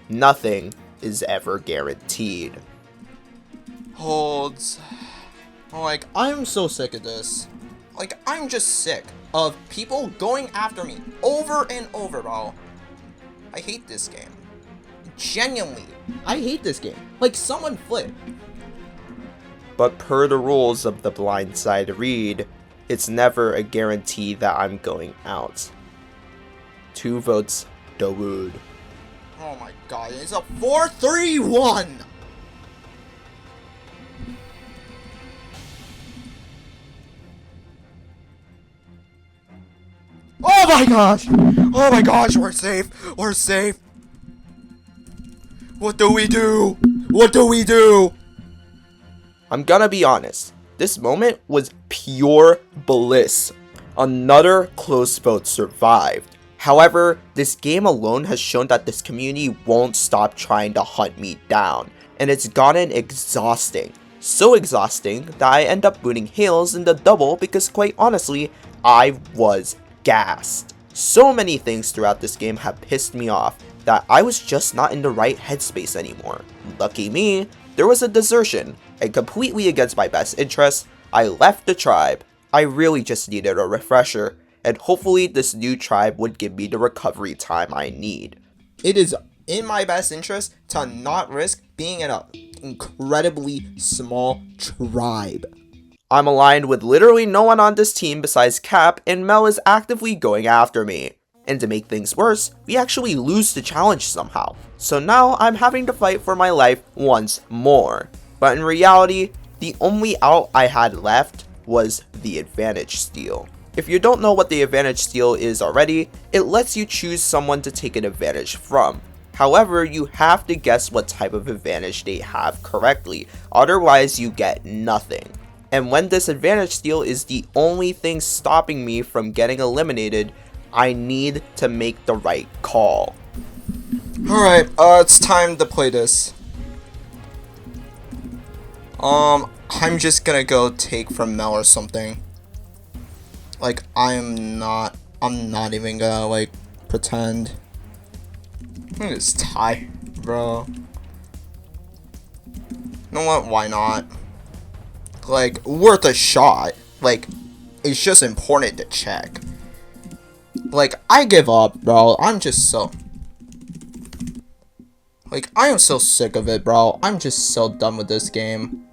nothing is ever guaranteed. Holds. Like, I'm so sick of this. Like, I'm just sick of people going after me over and over, bro. I hate this game. Genuinely. I hate this game. Like, someone flip. But per the rules of the Blindside read, it's never a guarantee that I'm going out. 2 votes, Dawood. Oh my god, it's a 4-3-1! Oh my gosh! Oh my gosh, we're safe! We're safe! What do we do? What do we do? I'm gonna be honest, this moment was pure bliss. Another close vote survived. However, this game alone has shown that this community won't stop trying to hunt me down, and it's gotten exhausting. So exhausting that I end up booting Hales in the double because quite honestly, I was gassed. So many things throughout this game have pissed me off that I was just not in the right headspace anymore. Lucky me, there was a desertion, and completely against my best interest, I left the tribe. I really just needed a refresher, and hopefully this new tribe would give me the recovery time I need. It is in my best interest to not risk being in an incredibly small tribe. I'm aligned with literally no one on this team besides Cap, and Mel is actively going after me. And to make things worse, we actually lose the challenge somehow. So now I'm having to fight for my life once more. But in reality, the only out I had left was the advantage steal. If you don't know what the advantage steal is already, it lets you choose someone to take an advantage from. However, you have to guess what type of advantage they have correctly, otherwise you get nothing. And when this advantage steal is the only thing stopping me from getting eliminated, I need to make the right call. Alright, it's time to play this. I'm just gonna go take from Mel or something. Like, I'm not even gonna, like, pretend. I'm gonna just tie, bro. You know what, why not? Like, worth a shot. Like, it's just important to check. Like, I give up, bro. I'm just so... Like, I am so sick of it, bro. I'm just so done with this game.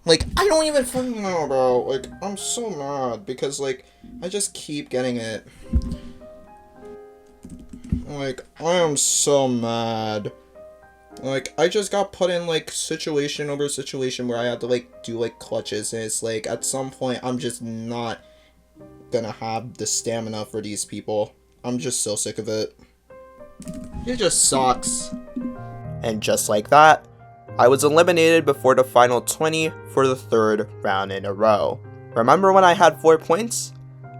Like, I don't even fucking know, bro. Like, I'm so mad because, like, I just keep getting it. Like, I am so mad. Like, I just got put in, like, situation over situation where I had to, like, do, like, clutches. And it's, like, at some point, I'm just not gonna have the stamina for these people. I'm just so sick of it. It just sucks. And just like that, I was eliminated before the final 20 for the third round in a row. Remember when I had 4 points?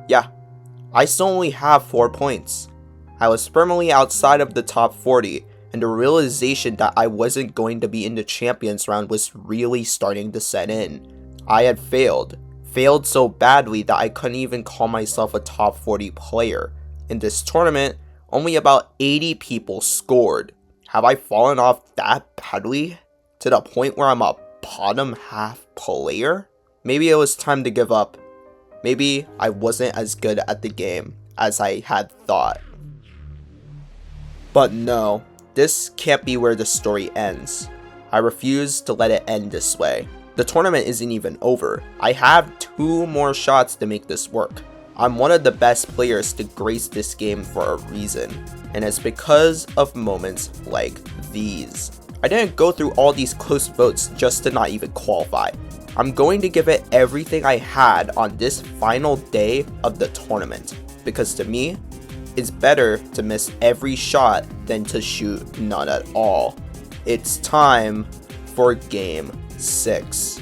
Yeah, I still only have 4 points. I was firmly outside of the top 40, and the realization that I wasn't going to be in the champions round was really starting to set in. I had failed so badly that I couldn't even call myself a top 40 player. In this tournament, only about 80 people scored. Have I fallen off that badly? To the point where I'm a bottom half player? Maybe it was time to give up. Maybe I wasn't as good at the game as I had thought. But no, this can't be where the story ends. I refuse to let it end this way. The tournament isn't even over. I have 2 more shots to make this work. I'm one of the best players to grace this game for a reason, and it's because of moments like these. I didn't go through all these close votes just to not even qualify. I'm going to give it everything I had on this final day of the tournament, because to me, it's better to miss every shot than to shoot none at all. It's time for Game 6.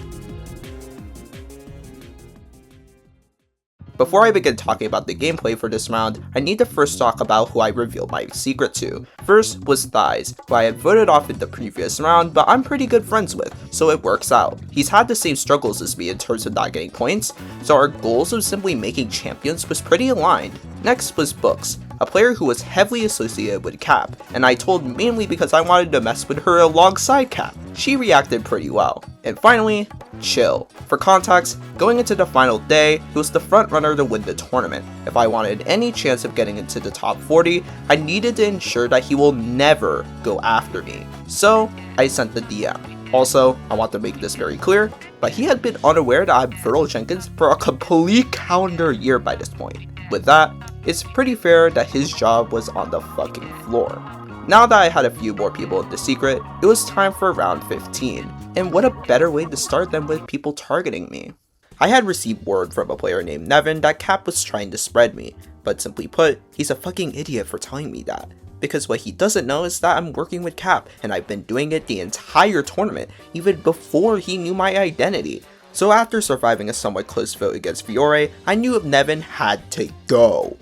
Before I begin talking about the gameplay for this round, I need to first talk about who I revealed my secret to. First was Thighs, who I had voted off in the previous round, but I'm pretty good friends with, so it works out. He's had the same struggles as me in terms of not getting points, so our goals of simply making champions was pretty aligned. Next was Books, a player who was heavily associated with Cap, and I told mainly because I wanted to mess with her alongside Cap. She reacted pretty well. And finally, Chill. For context, going into the final day, he was the front runner to win the tournament. If I wanted any chance of getting into the top 40, I needed to ensure that he will never go after me. So, I sent the DM. Also, I want to make this very clear, but he had been unaware that I'm Virgil Jenkins for a complete calendar year by this point. With that, it's pretty fair that his job was on the fucking floor. Now that I had a few more people in the secret, it was time for round 15, and what a better way to start than with people targeting me. I had received word from a player named Nevin that Cap was trying to spread me, But simply put, he's a fucking idiot for telling me that. Because what he doesn't know is that I'm working with Cap, and I've been doing it the entire tournament, even before he knew my identity. So after surviving a somewhat close vote against Fiore, I knew Nevin had to go.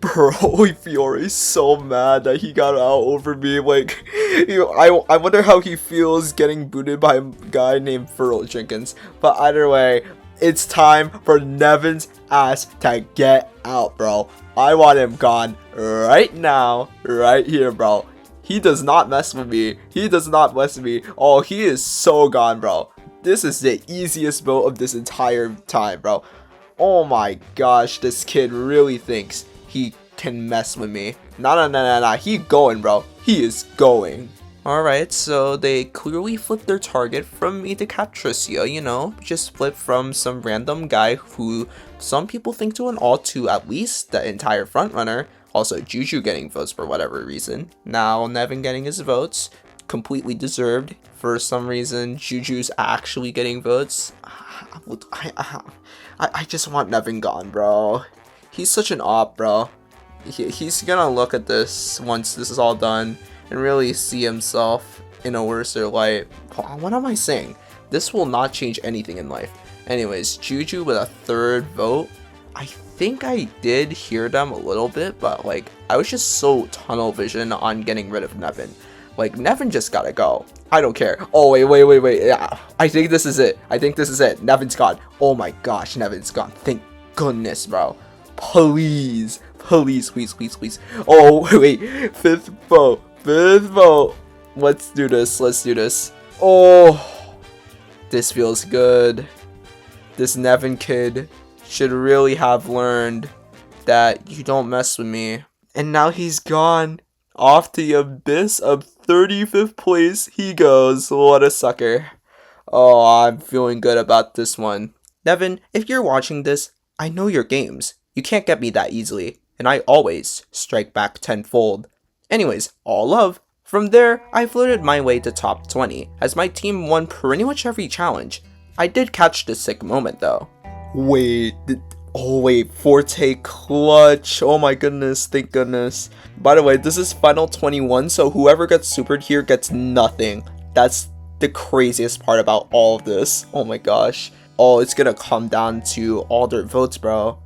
Bro, Fiore's so mad that he got out over me. Like, I wonder how he feels getting booted by a guy named Furl Jenkins. But either way, it's time for Nevin's ass to get out, bro. I want him gone right now, right here, bro. He does not mess with me. He does not mess with me. Oh, he is so gone, bro. This is the easiest vote of this entire time, bro. Oh my gosh, this kid really thinks he can mess with me. Nah. He going, bro. He is going. Alright, so they clearly flipped their target from me to Catricia, you know? Just flipped from some random guy who some people think to an alt to at least the entire frontrunner. Also, Juju getting votes for whatever reason. Now, Nevin getting his votes. Completely deserved. For some reason, Juju's actually getting votes. I just want Nevin gone, bro. He's such an op, bro. He's gonna look at this once this is all done and really see himself in a worser light. What am I saying? This will not change anything in life. Anyways, Juju with a third vote. I think I did hear them a little bit, but like I was just so tunnel vision on getting rid of Nevin. Like, Nevin just gotta go. I don't care. Oh, wait. Yeah, I think this is it. Nevin's gone. Oh my gosh, Nevin's gone. Thank goodness, bro. Please. Oh, wait. Fifth vote. Let's do this. Oh, this feels good. This Nevin kid should really have learned that you don't mess with me. And now he's gone. Off to the abyss of 35th place he goes. What a sucker. Oh, I'm feeling good about this one. Nevin, if you're watching this, I know your games. You can't get me that easily, and I always strike back tenfold. Anyways, all love. From there, I floated my way to top 20, as my team won pretty much every challenge. I did catch the sick moment though. Wait, Forte clutch. Oh my goodness, thank goodness. By the way, this is final 21, so whoever gets supered here gets nothing. That's the craziest part about all of this. Oh my gosh. Oh, it's gonna come down to all their votes, bro.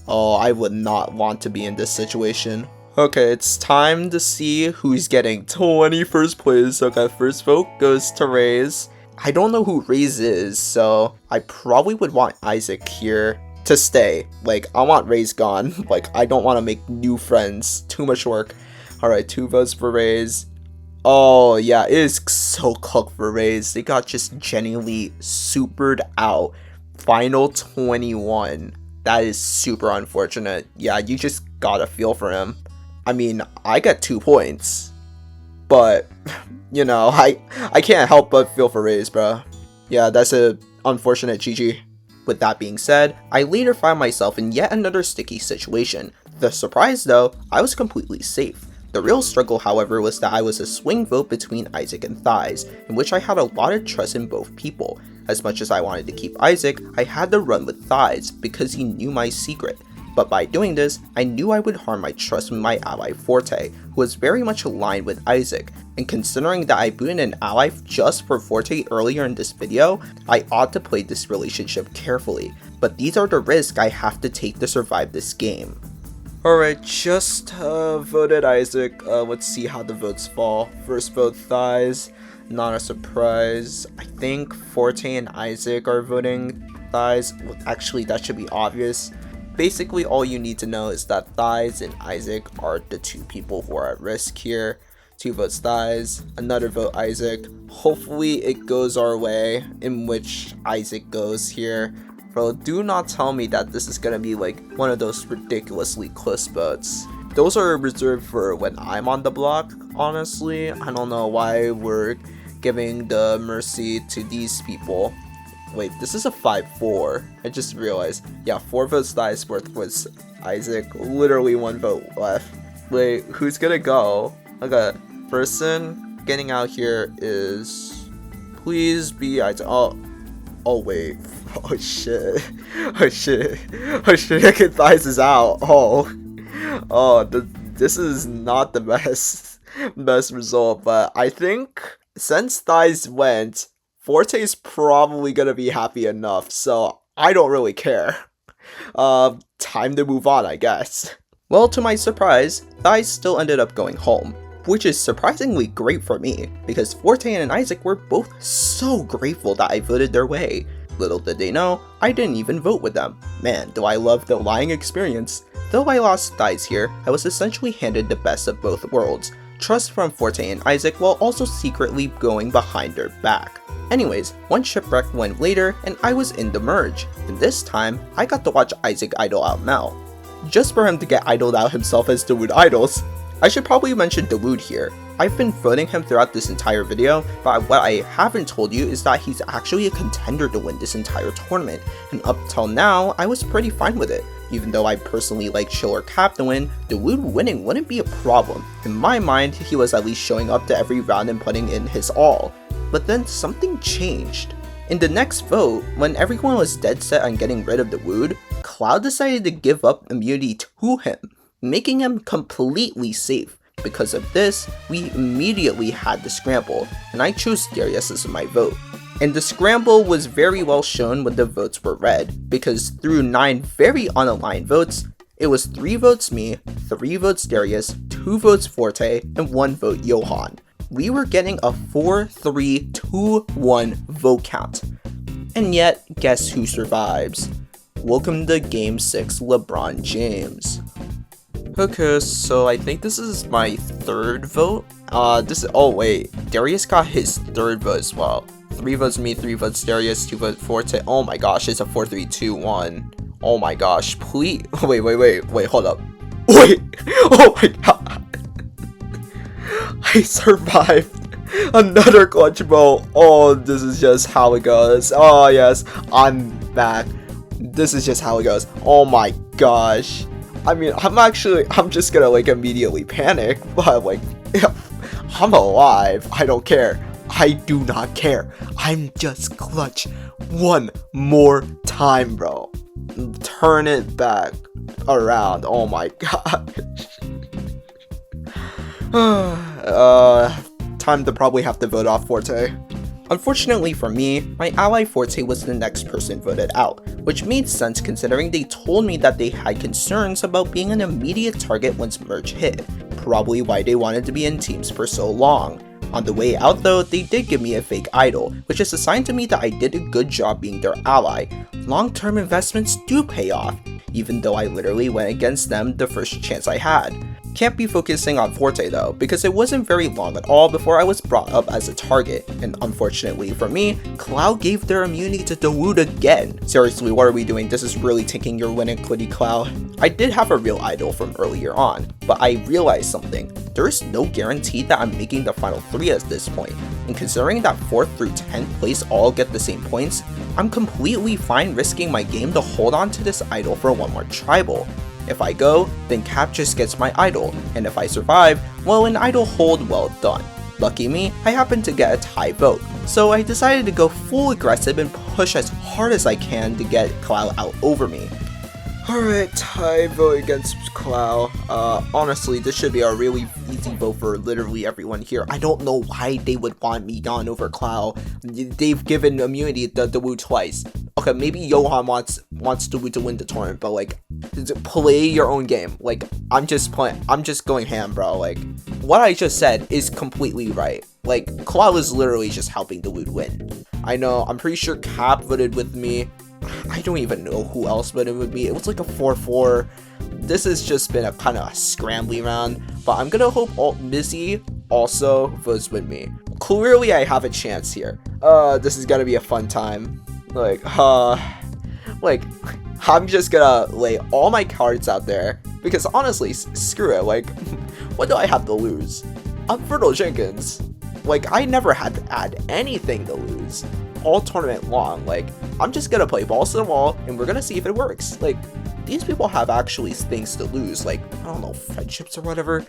Oh, I would not want to be in this situation. Okay, it's time to see who's getting 21st place. Okay, first vote goes to Raze. I don't know who Raze is, so I probably would want Isaac here to stay. Like, I want Raze gone. Like, I don't want to make new friends. Too much work. Alright, 2 votes for Raze. Oh, yeah, it is so cooked for Raze. They got just genuinely supered out. Final 21. That is super unfortunate. Yeah, you just gotta feel for him. I mean, I got 2 points. But, you know, I can't help but feel for Raze, bro. Yeah, that's a unfortunate GG. With that being said, I later found myself in yet another sticky situation. The surprise though, I was completely safe. The real struggle, however, was that I was a swing vote between Isaac and Thighs, in which I had a lot of trust in both people. As much as I wanted to keep Isaac, I had to run with Thighs because he knew my secret. But by doing this, I knew I would harm my trust with my ally Forte, who was very much aligned with Isaac. And considering that I booted an ally just for Forte earlier in this video, I ought to play this relationship carefully. But these are the risks I have to take to survive this game. Alright, just voted Isaac. Let's see how the votes fall. First vote Thighs, not a surprise. I think Forte and Isaac are voting Thighs. Well, actually, that should be obvious. Basically, all you need to know is that Thighs and Isaac are the 2 people who are at risk here. 2 votes Thighs, another vote Isaac. Hopefully it goes our way, in which Isaac goes here. Bro, do not tell me that this is gonna be like one of those ridiculously close votes. Those are reserved for when I'm on the block, honestly. I don't know why we're giving the mercy to these people. Wait, this is a 5-4. I just realized. Yeah, 4 votes Thighs worth was Isaac. Literally 1 vote left. Wait, who's gonna go? Okay, person getting out here is... Please be Isaac. Oh wait. Oh shit. Thighs is out. Oh, this is not the best result, but I think since Thighs went, Forte is probably gonna be happy enough, so I don't really care. Time to move on, I guess. Well, to my surprise, Thighs still ended up going home, which is surprisingly great for me, because Forte and Isaac were both so grateful that I voted their way. Little did they know, I didn't even vote with them. Man, do I love the lying experience. Though I lost Thighs here, I was essentially handed the best of both worlds. Trust from Forte and Isaac while also secretly going behind their back. Anyways, one shipwreck went later and I was in the merge, and this time, I got to watch Isaac idle out Mel. Just for him to get idled out himself as Dawood idles. I should probably mention Dawood here. I've been voting him throughout this entire video, but what I haven't told you is that he's actually a contender to win this entire tournament, and up till now, I was pretty fine with it. Even though I personally like Chill or Cap to win, Dawood winning wouldn't be a problem. In my mind, he was at least showing up to every round and putting in his all. But then something changed. In the next vote, when everyone was dead set on getting rid of Dawood, Cloud decided to give up immunity to him, making him completely safe. Because of this, we immediately had the scramble, and I chose Darius as my vote. And the scramble was very well shown when the votes were read, because through 9 very unaligned votes, it was 3 votes me, 3 votes Darius, 2 votes Forte, and 1 vote Johan. We were getting a 4-3-2-1 vote count. And yet, guess who survives? Welcome to Game 6 LeBron James. Okay, so I think this is my 3rd vote. Oh wait, Darius got his 3rd vote as well. 3 votes me, 3 votes Darius, 2 votes Forte. Oh my gosh, it's a 4-3-2-1. Oh my gosh, please. Wait, hold up. Wait, oh my god. I survived another clutch vote. Oh, this is just how it goes. Oh yes, I'm back. This is just how it goes. Oh my gosh. I mean, I'm just gonna like immediately panic, but like, I'm alive. I don't care. I do not care. I'm just clutch one more time, bro. Turn it back around. Oh my gosh. Time to probably have to vote off Forte. Unfortunately for me, my ally Forte was the next person voted out, which made sense considering they told me that they had concerns about being an immediate target once merge hit, probably why they wanted to be in teams for so long. On the way out though, they did give me a fake idol, which is a sign to me that I did a good job being their ally. Long-term investments do pay off, even though I literally went against them the first chance I had. Can't be focusing on Forte though, because it wasn't very long at all before I was brought up as a target, and unfortunately for me, Cloud gave their immunity to Dawood again. Seriously, what are we doing? This is really taking your win equity, Cloud. I did have a real idol from earlier on, but I realized something. There is no guarantee that I'm making the final 3 at this point, and considering that 4th through 10th place all get the same points, I'm completely fine risking my game to hold on to this idol for one more tribal. If I go, then Cap just gets my idol, and if I survive, well, an idol hold well done. Lucky me, I happened to get a tie vote, so I decided to go full aggressive and push as hard as I can to get Cloud out over me. Alright, tie vote against Cloud. Honestly, this should be a really easy vote for literally everyone here. I don't know why they would want me gone over Cloud. They've given immunity to Dawood twice. Okay, maybe Johan wants Dawood to win the tournament, but like, play your own game. Like, I'm just going ham, bro. Like, what I just said is completely right. Like, Cloud is literally just helping Dawood win. I know, I'm pretty sure Cap voted with me. I don't even know who else voted with me. It was like a 4-4. This has just been a kind of scrambly round, but I'm gonna hope Mizzy also votes with me. Clearly, I have a chance here. This is gonna be a fun time. Like, I'm just gonna lay all my cards out there, because honestly, screw it, like, what do I have to lose? I'm Fertile Jenkins. Like, I never had to add anything to lose all tournament long. Like, I'm just gonna play balls to the wall, and we're gonna see if it works. Like, these people have actually things to lose, like, I don't know, friendships or whatever.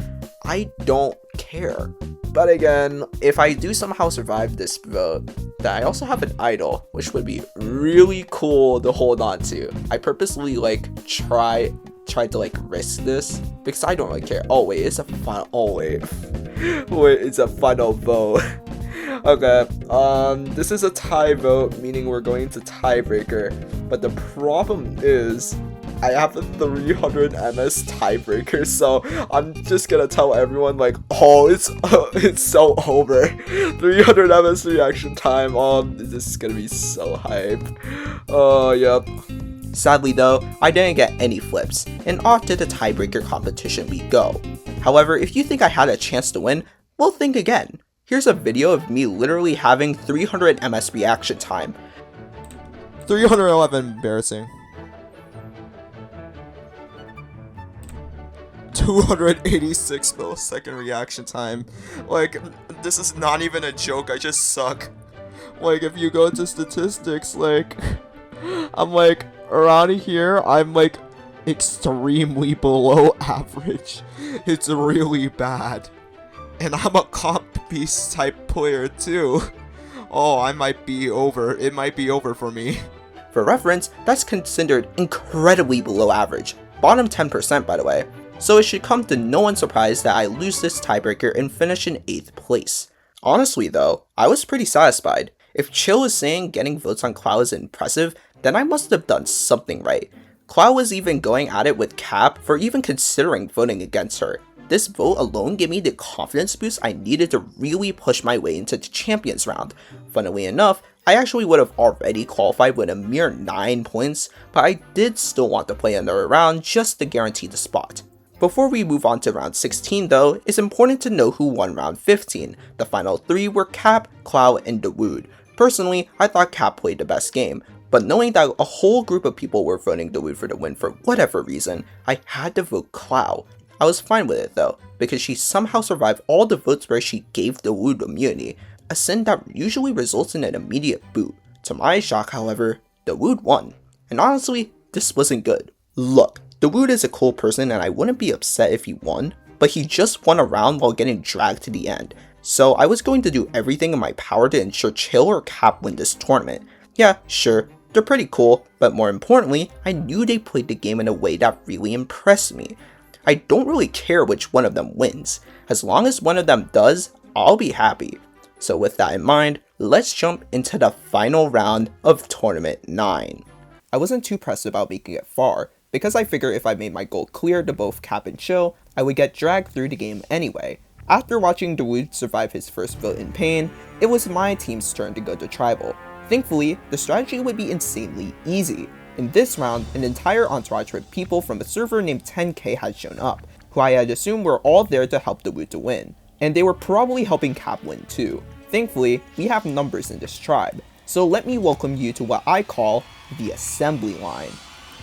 I don't care. But again, if I do somehow survive this vote, then I also have an idol, which would be really cool to hold on to. I purposely like try tried to like risk this because I don't really care. Oh wait, it's a final. Oh wait, wait, it's a final vote. Okay, this is a tie vote, meaning we're going to tiebreaker. But the problem is, I have a 300 MS tiebreaker, so I'm just gonna tell everyone like, oh, it's so over. 300 MS reaction time. This is gonna be so hype. Oh, yep. Sadly though, I didn't get any flips, and off to the tiebreaker competition we go. However, if you think I had a chance to win, well, think again. Here's a video of me literally having 300 MS reaction time. 311, embarrassing. 286 millisecond reaction time. Like, this is not even a joke, I just suck. Like, if you go to statistics, like, I'm like, around here, I'm like, extremely below average. It's really bad. And I'm a comp beast type player too. Oh, I might be over. It might be over for me. For reference, that's considered incredibly below average. Bottom 10% by the way. So it should come to no one's surprise that I lose this tiebreaker and finish in 8th place. Honestly though, I was pretty satisfied. If Chill is saying getting votes on Cloud is impressive, then I must have done something right. Cloud was even going at it with Cap for even considering voting against her. This vote alone gave me the confidence boost I needed to really push my way into the Champions round. Funnily enough, I actually would have already qualified with a mere 9 points, but I did still want to play another round just to guarantee the spot. Before we move on to round 16 though, it's important to know who won round 15. The final 3 were Cap, Cloud, and Dawood. Personally, I thought Cap played the best game, but knowing that a whole group of people were voting Dawood for the win for whatever reason, I had to vote Cloud. I was fine with it though, because she somehow survived all the votes where she gave Dawood immunity, a sin that usually results in an immediate boot. To my shock, however, Dawood won. And honestly, this wasn't good. Look, Dawood is a cool person and I wouldn't be upset if he won, but he just won a round while getting dragged to the end. So I was going to do everything in my power to ensure Chill or Cap win this tournament. Yeah, sure, they're pretty cool, but more importantly, I knew they played the game in a way that really impressed me. I don't really care which one of them wins. As long as one of them does, I'll be happy. So with that in mind, let's jump into the final round of Tournament 9. I wasn't too pressed about making it far, because I figured if I made my goal clear to both Cap and Chill, I would get dragged through the game anyway. After watching Dawood survive his first vote in pain, it was my team's turn to go to Tribal. Thankfully, the strategy would be insanely easy. In this round, an entire entourage with people from a server named 10K had shown up, who I had assumed were all there to help Dawood to win. And they were probably helping Cap win too. Thankfully, we have numbers in this tribe, so let me welcome you to what I call the assembly line.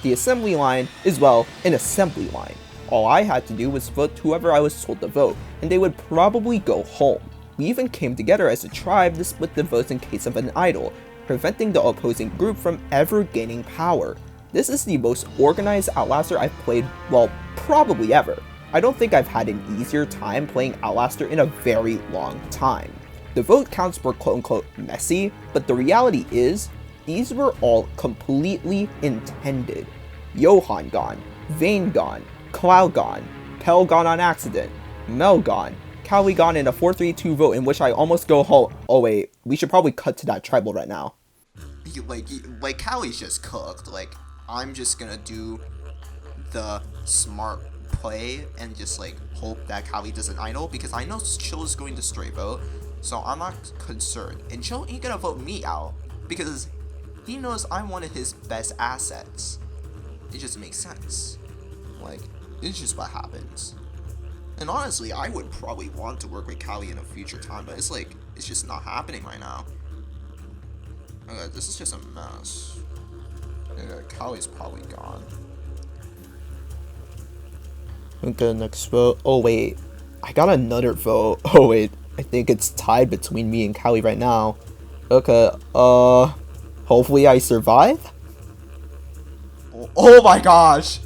The assembly line is, well, an assembly line. All I had to do was vote whoever I was told to vote, and they would probably go home. We even came together as a tribe to split the votes in case of an idol, preventing the opposing group from ever gaining power. This is the most organized Outlaster I've played, well, probably ever. I don't think I've had an easier time playing Outlaster in a very long time. The vote counts were quote-unquote messy, but the reality is, these were all completely intended. Johan gone, Vayne gone, Cloud gone, Pell gone on accident, Mel gone, Callie gone in a 4-3-2 vote in which I almost go home. Oh wait, we should probably cut to that tribal right now. Like Callie's just cooked. Like, I'm just gonna do the smart play and just like hope that Callie doesn't idle, because I know Chill is going to stray vote, so I'm not concerned. And Chill ain't gonna vote me out because he knows I'm one of his best assets. It just makes sense. Like, it's just what happens. And honestly, I would probably want to work with Callie in a future time, but it's like, it's just not happening right now. Okay, this is just a mess. Yeah, Callie's probably gone. Okay, next vote. Oh wait, I got another vote. Oh wait, I think it's tied between me and Callie right now. Okay, hopefully I survive? Oh my gosh!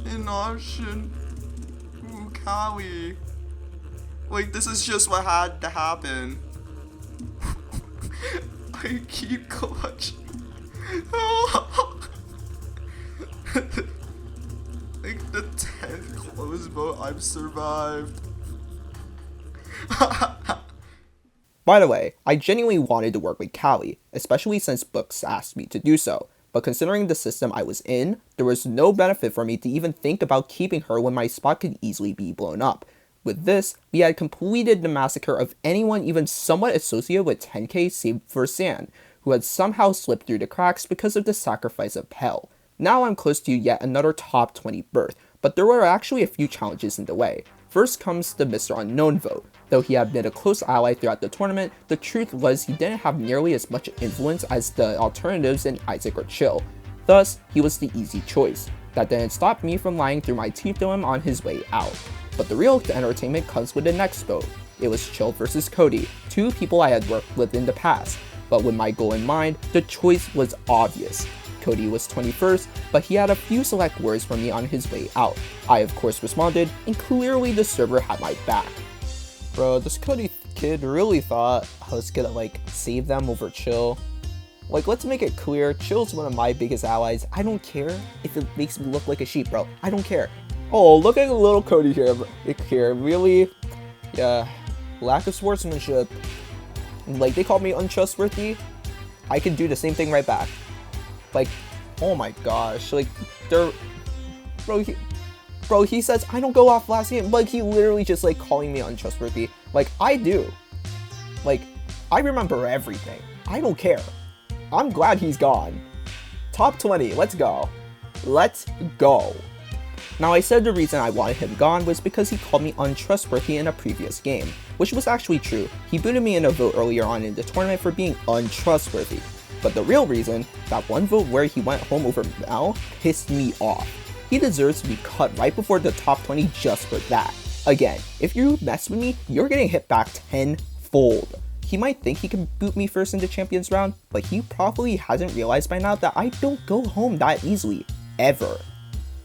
An option. Ooh, Callie. Like, this is just what had to happen. I keep clutching. Like the 10th close vote, I've survived. By the way, I genuinely wanted to work with Callie, especially since books asked me to do so, but considering the system I was in, there was no benefit for me to even think about keeping her when my spot could easily be blown up. With this, we had completed the massacre of anyone even somewhat associated with 10k save for San, who had somehow slipped through the cracks because of the sacrifice of Hell. Now I'm close to yet another top 20 berth, but there were actually a few challenges in the way. First comes the Mr. Unknown vote. Though he had been a close ally throughout the tournament, the truth was he didn't have nearly as much influence as the alternatives in Isaac or Chill. Thus, he was the easy choice. That didn't stop me from lying through my teeth to him on his way out. But the real entertainment comes with the next vote. It was Chill versus Cody, two people I had worked with in the past. But with my goal in mind, the choice was obvious. Cody was 21st, but he had a few select words for me on his way out. I of course responded, and clearly the server had my back. Bro, this Cody kid really thought I was gonna like save them over Chill. Like, let's make it clear, Chill's one of my biggest allies. I don't care if it makes me look like a sheep, bro. I don't care. Oh, look at the little Cody here. Really? Yeah, lack of sportsmanship. Like, they called me untrustworthy. I could do the same thing right back. Like, oh my gosh, like, they're, bro, he says, I don't go off last game, like, he literally just, like, calling me untrustworthy. Like, I do. Like, I remember everything. I don't care. I'm glad he's gone. Top 20, let's go. Let's go. Now, I said the reason I wanted him gone was because he called me untrustworthy in a previous game, which was actually true. He booted me in a vote earlier on in the tournament for being untrustworthy. But the real reason, that one vote where he went home over Mel, pissed me off. He deserves to be cut right before the top 20 just for that. Again, if you mess with me, you're getting hit back tenfold. He might think he can boot me first in the Champions round, but he probably hasn't realized by now that I don't go home that easily, ever.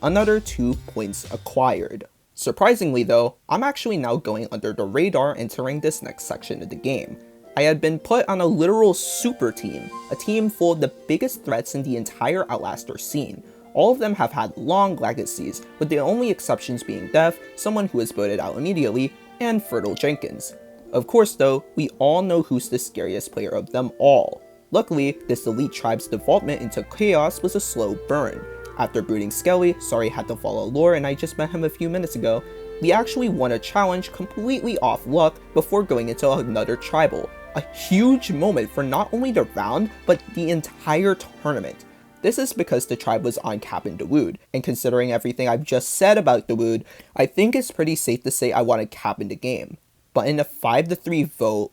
Another 2 points acquired. Surprisingly though, I'm actually now going under the radar entering this next section of the game. I had been put on a literal super team, a team full of the biggest threats in the entire Outlaster scene. All of them have had long legacies, with the only exceptions being Def, someone who was voted out immediately, and Fertile Jenkins. Of course though, we all know who's the scariest player of them all. Luckily, this elite tribe's development into chaos was a slow burn. After booting Skelly, sorry had to follow lore and I just met him a few minutes ago, we actually won a challenge completely off luck before going into another tribal. A huge moment for not only the round, but the entire tournament. This is because the tribe was on Cap and Dawood, and considering everything I've just said about Dawood, I think it's pretty safe to say I wanted Cap in the game. But in a 5-3 vote,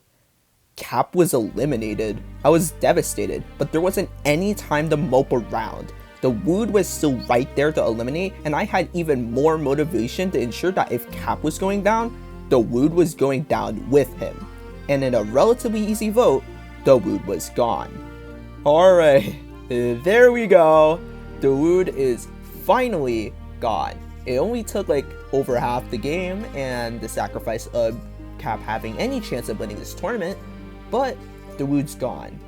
Cap was eliminated. I was devastated, but there wasn't any time to mope around. The Wood was still right there to eliminate, and I had even more motivation to ensure that if Cap was going down, the Wood was going down with him. And in a relatively easy vote, the Wood was gone. Alright, there we go. The Wood is finally gone. It only took like over half the game and the sacrifice of Cap having any chance of winning this tournament, but the Wood's gone.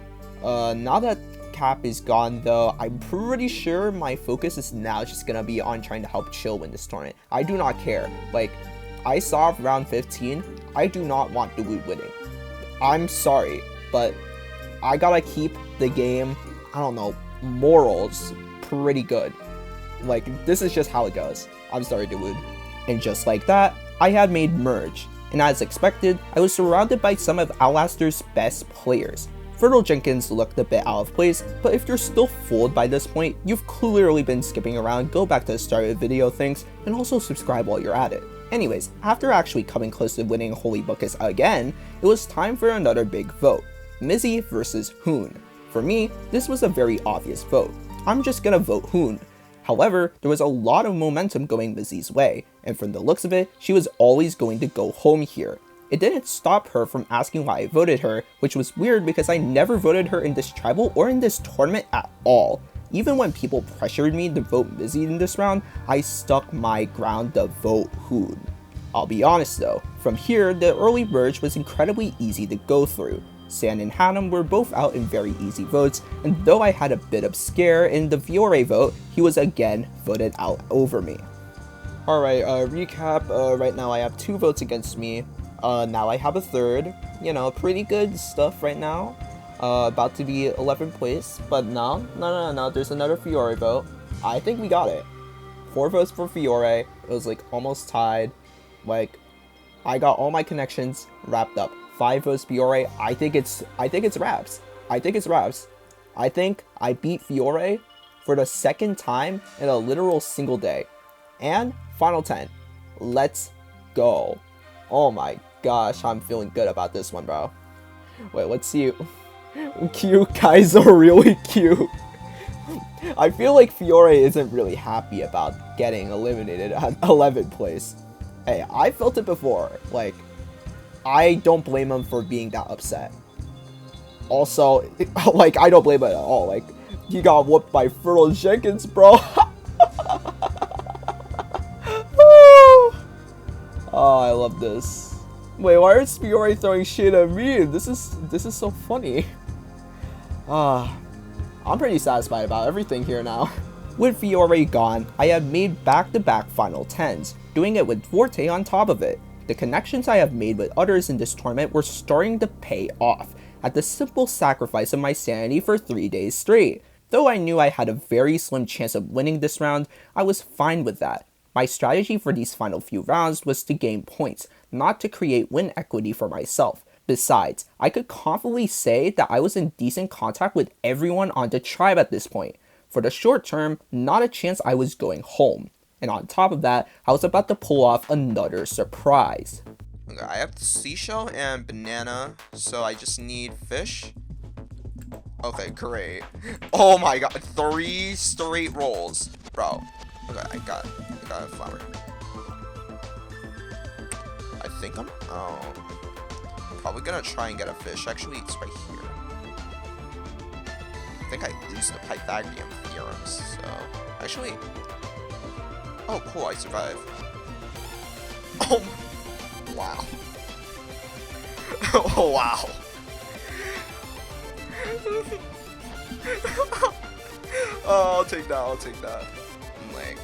Now that Cap is gone though, I'm pretty sure my focus is now just gonna be on trying to help Chill win this tournament. I do not care. Like, I saw round 15, I do not want the Wood winning. I'm sorry, but I gotta keep the game, I don't know, morals pretty good. Like, this is just how it goes. I'm sorry, Dawood. And just like that, I had made Merge. And as expected, I was surrounded by some of Outlaster's best players. Fertile Jenkins looked a bit out of place, but if you're still fooled by this point, you've clearly been skipping around, go back to the start of the video, thanks, and also subscribe while you're at it. Anyways, after actually coming close to winning Holy Buckets again, it was time for another big vote. Mizzy versus Hoon. For me, this was a very obvious vote. I'm just gonna vote Hoon. However, there was a lot of momentum going Mizzy's way, and from the looks of it, she was always going to go home here. It didn't stop her from asking why I voted her, which was weird because I never voted her in this tribal or in this tournament at all. Even when people pressured me to vote Mizzy in this round, I stuck my ground to vote Hoon. I'll be honest though, from here, the early merge was incredibly easy to go through. San and Hannum were both out in very easy votes, and though I had a bit of scare in the Viore vote, he was again voted out over me. Alright, recap. Right now I have 2 votes against me. Now I have a 3rd. You know, pretty good stuff right now. About to be 11th place. But no. There's another Fiore vote. I think we got it. 4 votes for Fiore. It was like almost tied. Like, I got all my connections wrapped up. 5 votes Fiore. I think it's Raps. I think I beat Fiore for the 2nd time in a literal single day. And final 10. Let's go. Oh my gosh, I'm feeling good about this one, bro. Wait, let's see. Cute guys are really cute. I feel like Fiore isn't really happy about getting eliminated at 11th place. Hey, I felt it before. Like, I don't blame him for being that upset. Also, like, I don't blame him at all. Like, he got whooped by Fertile Jenkins, bro. Oh, I love this. Wait, why is Fiore throwing shit at me? This is so funny. I'm pretty satisfied about everything here now. With Fiore gone, I have made back-to-back final 10s, doing it with Forte on top of it. The connections I have made with others in this tournament were starting to pay off, at the simple sacrifice of my sanity for 3 days straight. Though I knew I had a very slim chance of winning this round, I was fine with that. My strategy for these final few rounds was to gain points, not to create win equity for myself. Besides, I could confidently say that I was in decent contact with everyone on the tribe at this point. For the short term, not a chance I was going home. And on top of that, I was about to pull off another surprise. Okay, I have seashell and banana, so I just need fish. Okay, great. Oh my god, 3 straight rolls. Bro, okay, I got a flower. I think I'm probably gonna try and get a fish. Actually, it's right here. I think I used the Pythagorean theorems, so actually. Oh, cool! I survived. Oh, wow. Oh wow. Oh, I'll take that. I'm like,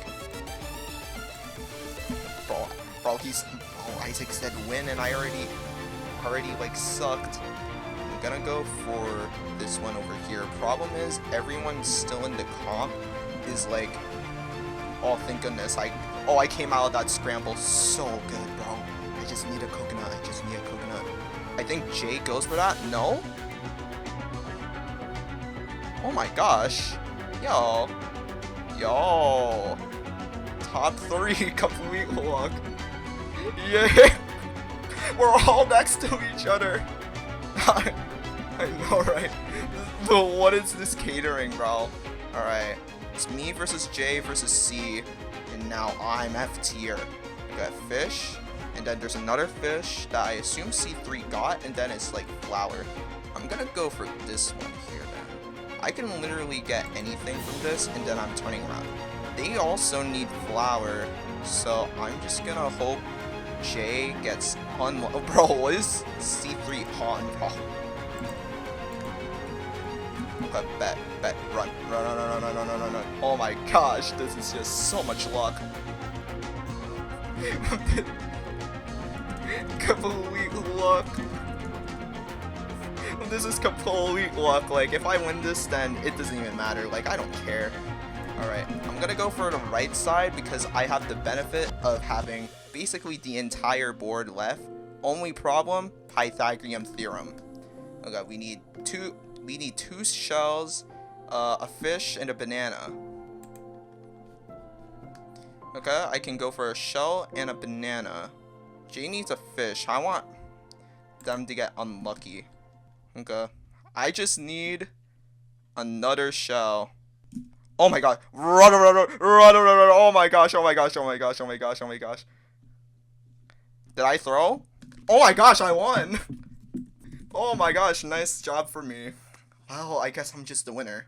bro, Isaac said win, and I already like sucked. I'm gonna go for this one over here. Problem is, everyone's still in the comp is like, oh thank goodness, I came out of that scramble so good, bro. I just need a coconut. I think Jay goes for that. No? Oh my gosh. Yo. Top 3 complete luck. Yeah. We're all next to each other. I know, right? What is this catering, bro? Alright. It's me versus J versus C. And now I'm F tier. I got fish. And then there's another fish that I assume C3 got. And then it's like flour. I'm gonna go for this one here then. I can literally get anything from this. And then I'm turning around. They also need flour. So I'm just gonna hope J gets unlocked. Bro, what is C3 on, bro? Okay, bet, run. Oh my gosh, this is just so much luck. Complete luck. This is complete luck. Like, if I win this, then it doesn't even matter. Like, I don't care. Alright, I'm gonna go for the right side because I have the benefit of having basically the entire board left. Only problem, Pythagorean theorem. Okay, we need two shells, a fish, and a banana. Okay, I can go for a shell and a banana. Jay needs a fish. I want them to get unlucky. Okay, I just need another shell. Oh my god. Run. Oh my gosh. Did I throw? Oh my gosh, I won. Oh my gosh, nice job for me. Well, I guess I'm just the winner.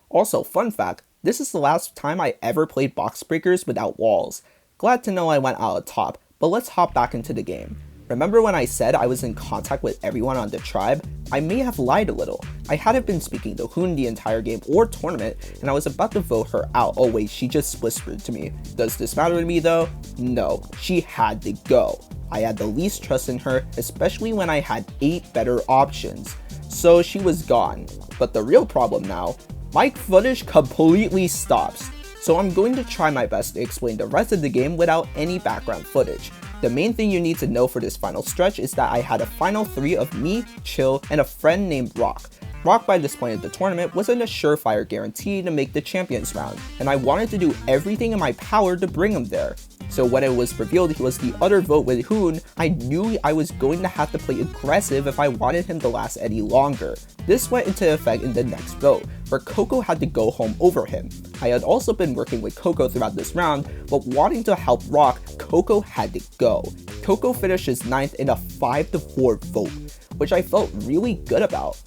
Also, fun fact, this is the last time I ever played box breakers without walls. Glad to know I went out on top, but let's hop back into the game. Remember when I said I was in contact with everyone on the tribe? I may have lied a little. I hadn't been speaking to Hoon the entire game or tournament, and I was about to vote her out. Oh wait, she just whispered to me. Does this matter to me though? No, she had to go. I had the least trust in her, especially when I had 8 better options. So she was gone. But the real problem now, my footage completely stops. So I'm going to try my best to explain the rest of the game without any background footage. The main thing you need to know for this final stretch is that I had a final 3 of me, Chill, and a friend named Rock. Rock by this point of the tournament wasn't a surefire guarantee to make the champions round, and I wanted to do everything in my power to bring him there. So when it was revealed he was the other vote with Hoon, I knew I was going to have to play aggressive if I wanted him to last any longer. This went into effect in the next vote, where Coco had to go home over him. I had also been working with Coco throughout this round, but wanting to help Rock, Coco had to go. Coco finished his 9th in a 5-4 vote, which I felt really good about.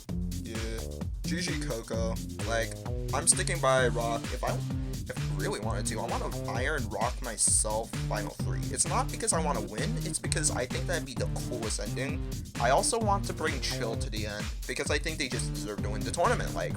Yeah, GG Coco. Like, I'm sticking by Rock. If I really wanted to, I want to Iron Rock myself final 3. It's not because I want to win, it's because I think that'd be the coolest ending. I also want to bring Chill to the end, because I think they just deserve to win the tournament. Like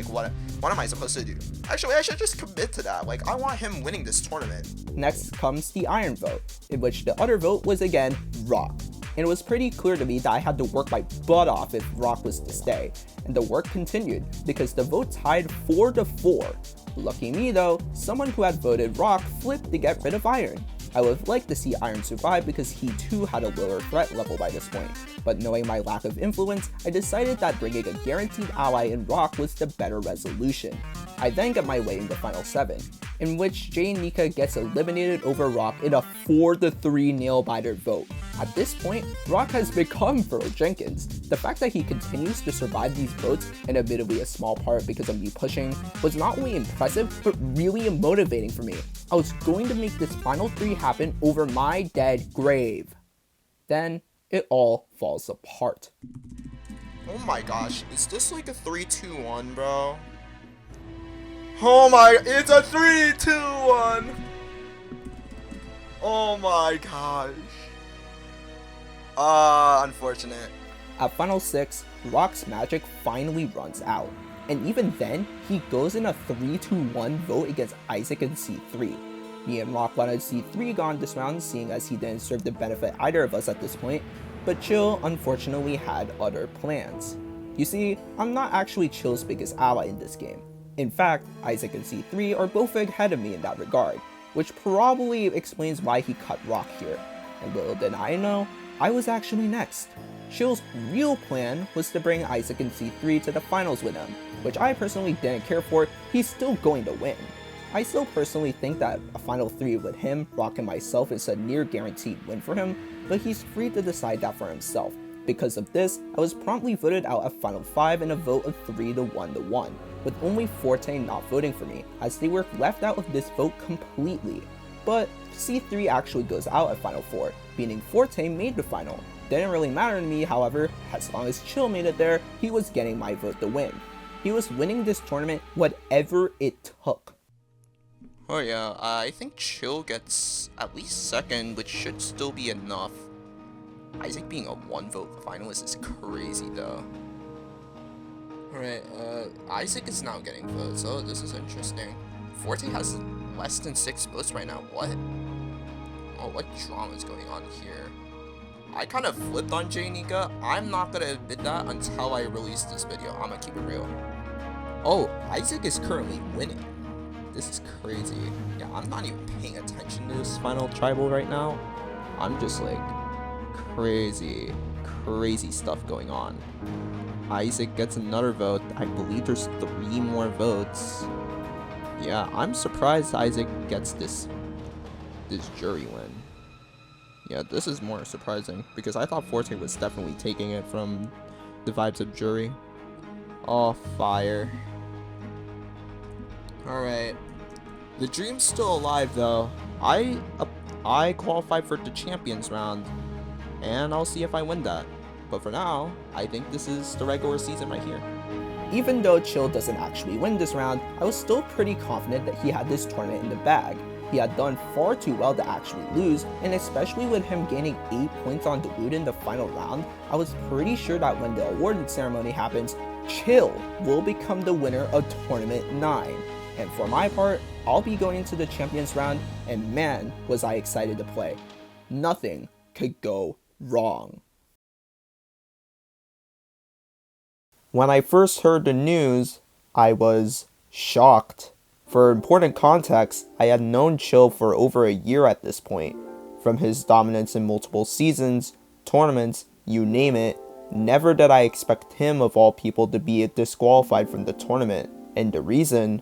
what am I supposed to do? Actually, I should just commit to that. Like, I want him winning this tournament. Next comes the Iron vote, in which the other vote was again Rock. And it was pretty clear to me that I had to work my butt off if Rock was to stay, and the work continued because the vote tied 4-4. Lucky me though, someone who had voted Rock flipped to get rid of Iron. I would have liked to see Iron survive because he too had a lower threat level by this point, but knowing my lack of influence, I decided that bringing a guaranteed ally in Rock was the better resolution. I then get my way into Final 7, in which Jay Nika gets eliminated over Rock in a 4-3 nail-biter vote. At this point, Rock has become Furl Jenkins. The fact that he continues to survive these votes, and admittedly a small part because of me pushing, was not only impressive, but really motivating for me. I was going to make this final 3 happen over my dead grave. Then, it all falls apart. Oh my gosh, is this like a 3-2-1, bro? Oh my, it's a 3-2-1! Oh my gosh. Unfortunate. At Final 6, Rock's magic finally runs out, and even then, he goes in a 3-1 vote against Isaac in C3. Me and Rock wanted C3 gone this round, seeing as he didn't serve to benefit either of us at this point, but Chill unfortunately had other plans. You see, I'm not actually Chill's biggest ally in this game. In fact, Isaac and C3 are both ahead of me in that regard, which probably explains why he cut Rock here. And little did I know, I was actually next. Chill's real plan was to bring Isaac and C3 to the finals with him, which I personally didn't care for. He's still going to win. I still personally think that a final 3 with him, Rock, and myself is a near guaranteed win for him, but he's free to decide that for himself. Because of this, I was promptly voted out at Final 5 in a vote of 3-1-1, with only Forte not voting for me, as they were left out of this vote completely. But C3 actually goes out at Final 4, meaning Forte made the final. Didn't really matter to me, however, as long as Chill made it there, he was getting my vote to win. He was winning this tournament whatever it took. Oh yeah, I think Chill gets at least 2nd, which should still be enough. Isaac being a 1-vote finalist is crazy though. Alright, Isaac is now getting votes, so this is interesting. Forte has less than 6 votes right now, what? Oh, what drama is going on here? I kind of flipped on Jay Nika. I'm not gonna admit that until I release this video, I'm gonna keep it real. Oh, Isaac is currently winning. This is crazy. Yeah, I'm not even paying attention to this final tribal right now. I'm just like, crazy stuff going on. Isaac gets another vote. I believe there's 3 more votes. Yeah, I'm surprised Isaac gets this jury win. Yeah, this is more surprising because I thought Forte was definitely taking it from the vibes of jury. Oh, fire. Alright. The dream's still alive though. I qualified for the champions round, and I'll see if I win that. But for now, I think this is the regular season right here. Even though Chill doesn't actually win this round, I was still pretty confident that he had this tournament in the bag. He had done far too well to actually lose, and especially with him gaining 8 points on Dawood in the final round, I was pretty sure that when the awarding ceremony happens, Chill will become the winner of Tournament 9. And for my part, I'll be going into the Champions round, and man, was I excited to play. Nothing could go wrong. When I first heard the news, I was shocked. For important context, I had known Chill for over a year at this point. From his dominance in multiple seasons, tournaments, you name it, never did I expect him of all people to be disqualified from the tournament. And the reason?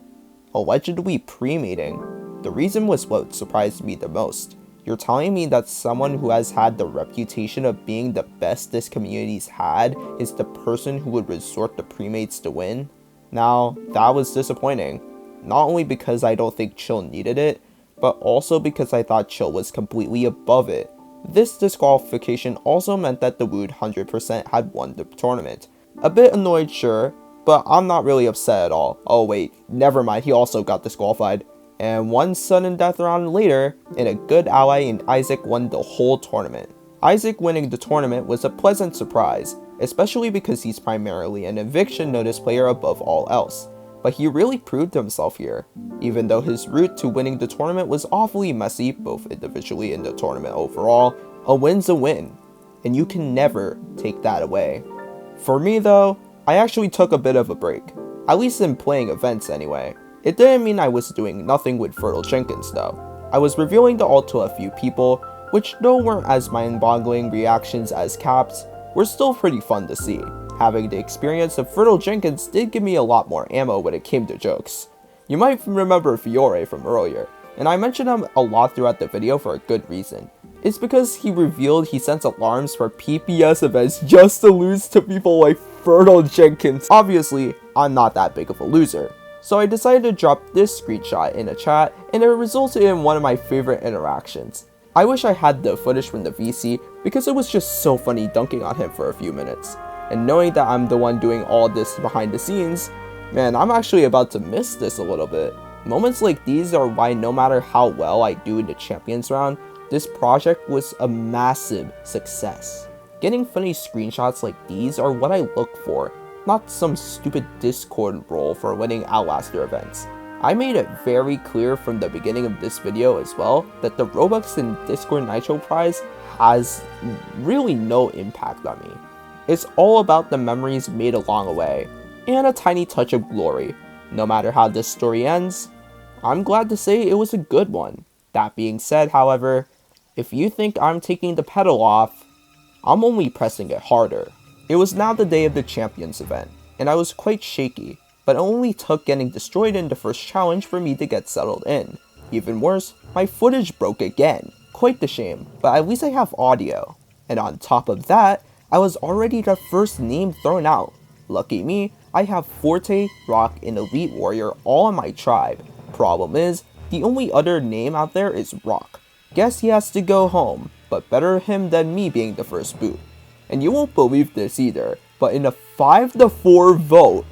Allegedly pre-mating. The reason was what surprised me the most. You're telling me that someone who has had the reputation of being the best this community's had is the person who would resort to pre-mates to win? Now, that was disappointing. Not only because I don't think Chill needed it, but also because I thought Chill was completely above it. This disqualification also meant that Dawood 100% had won the tournament. A bit annoyed, sure, but I'm not really upset at all. Oh wait, never mind, he also got disqualified. And one sudden death round later, and a good ally in Isaac won the whole tournament. Isaac winning the tournament was a pleasant surprise, especially because he's primarily an eviction notice player above all else. But he really proved himself here, even though his route to winning the tournament was awfully messy, both individually and the tournament overall. A win's a win, and you can never take that away. For me though, I actually took a bit of a break, at least in playing events anyway. It didn't mean I was doing nothing with Fertile Jenkins though. I was revealing the ult to a few people, which though weren't as mind-boggling reactions as Caps, were still pretty fun to see. Having the experience of Fertile Jenkins did give me a lot more ammo when it came to jokes. You might remember Fiore from earlier, and I mentioned him a lot throughout the video for a good reason. It's because he revealed he sends alarms for PPS events just to lose to people like Fertile Jenkins. Obviously, I'm not that big of a loser, so I decided to drop this screenshot in a chat, and it resulted in one of my favorite interactions. I wish I had the footage from the VC because it was just so funny dunking on him for a few minutes. And knowing that I'm the one doing all this behind the scenes, man, I'm actually about to miss this a little bit. Moments like these are why no matter how well I do in the Champions round, this project was a massive success. Getting funny screenshots like these are what I look for, not some stupid Discord role for winning Outlaster events. I made it very clear from the beginning of this video as well that the Robux and Discord Nitro prize has really no impact on me. It's all about the memories made along the way, and a tiny touch of glory. No matter how this story ends, I'm glad to say it was a good one. That being said, however, if you think I'm taking the pedal off, I'm only pressing it harder. It was now the day of the Champions event, and I was quite shaky, but it only took getting destroyed in the first challenge for me to get settled in. Even worse, my footage broke again. Quite the shame, but at least I have audio. And on top of that, I was already the first name thrown out. Lucky me, I have Forte, Rock, and Elite Warrior all in my tribe. Problem is, the only other name out there is Rock. Guess he has to go home, but better him than me being the first boot. And you won't believe this either, but in a 5-4 vote,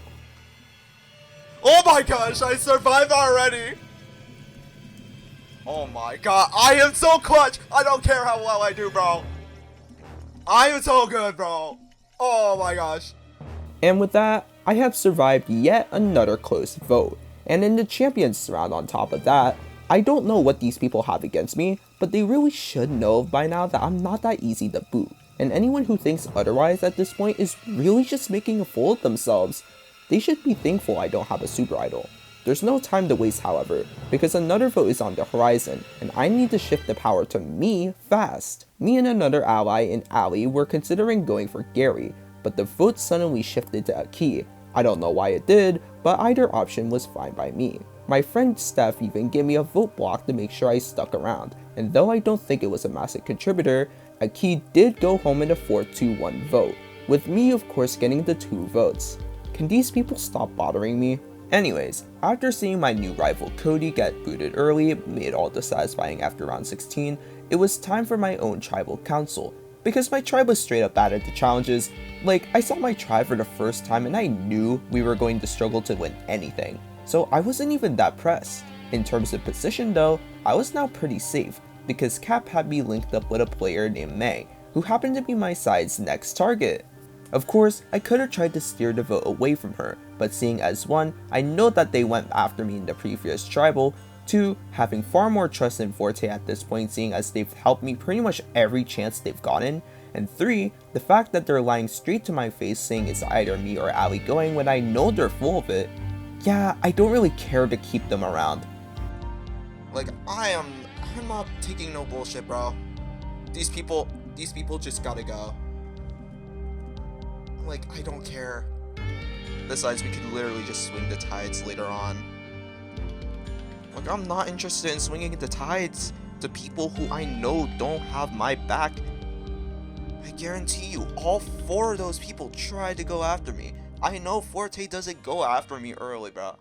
Oh my gosh, I survived already! Oh my god, I am so clutch! I don't care how well I do, bro! I am so good, bro! Oh my gosh. and with that, I have survived yet another close vote. And in the Champions round on top of that, I don't know what these people have against me, but they really should know by now that I'm not that easy to boot. And anyone who thinks otherwise at this point is really just making a fool of themselves. They should be thankful I don't have a super idol. There's no time to waste, however, because another vote is on the horizon, and I need to shift the power to me fast. Me and another ally in Ali were considering going for Gary, but the vote suddenly shifted to Aki. I don't know why it did, but either option was fine by me. My friend Steph even gave me a vote block to make sure I stuck around, and though I don't think it was a massive contributor, Aki did go home in a 4-2-1 vote, with me of course getting the 2 votes. Can these people stop bothering me? Anyways, after seeing my new rival Cody get booted early, made all dissatisfying after round 16, it was time for my own tribal council. Because my tribe was straight up bad at the challenges. Like, I saw my tribe for the first time and I knew we were going to struggle to win anything. So I wasn't even that pressed. In terms of position though, I was now pretty safe, because Cap had me linked up with a player named May, who happened to be my side's next target. Of course, I could have tried to steer the vote away from her, but seeing as 1, I know that they went after me in the previous tribal, 2, having far more trust in Forte at this point seeing as they've helped me pretty much every chance they've gotten, and 3, the fact that they're lying straight to my face saying it's either me or Ali going when I know they're full of it. Yeah, I don't really care to keep them around. Like, I'm not taking no bullshit, bro. These people just gotta go. Like, I don't care. Besides, we could literally just swing the tides later on. Like, I'm not interested in swinging the tides to people who I know don't have my back. I guarantee you, all 4 of those people tried to go after me. I know Forte doesn't go after me early, bro.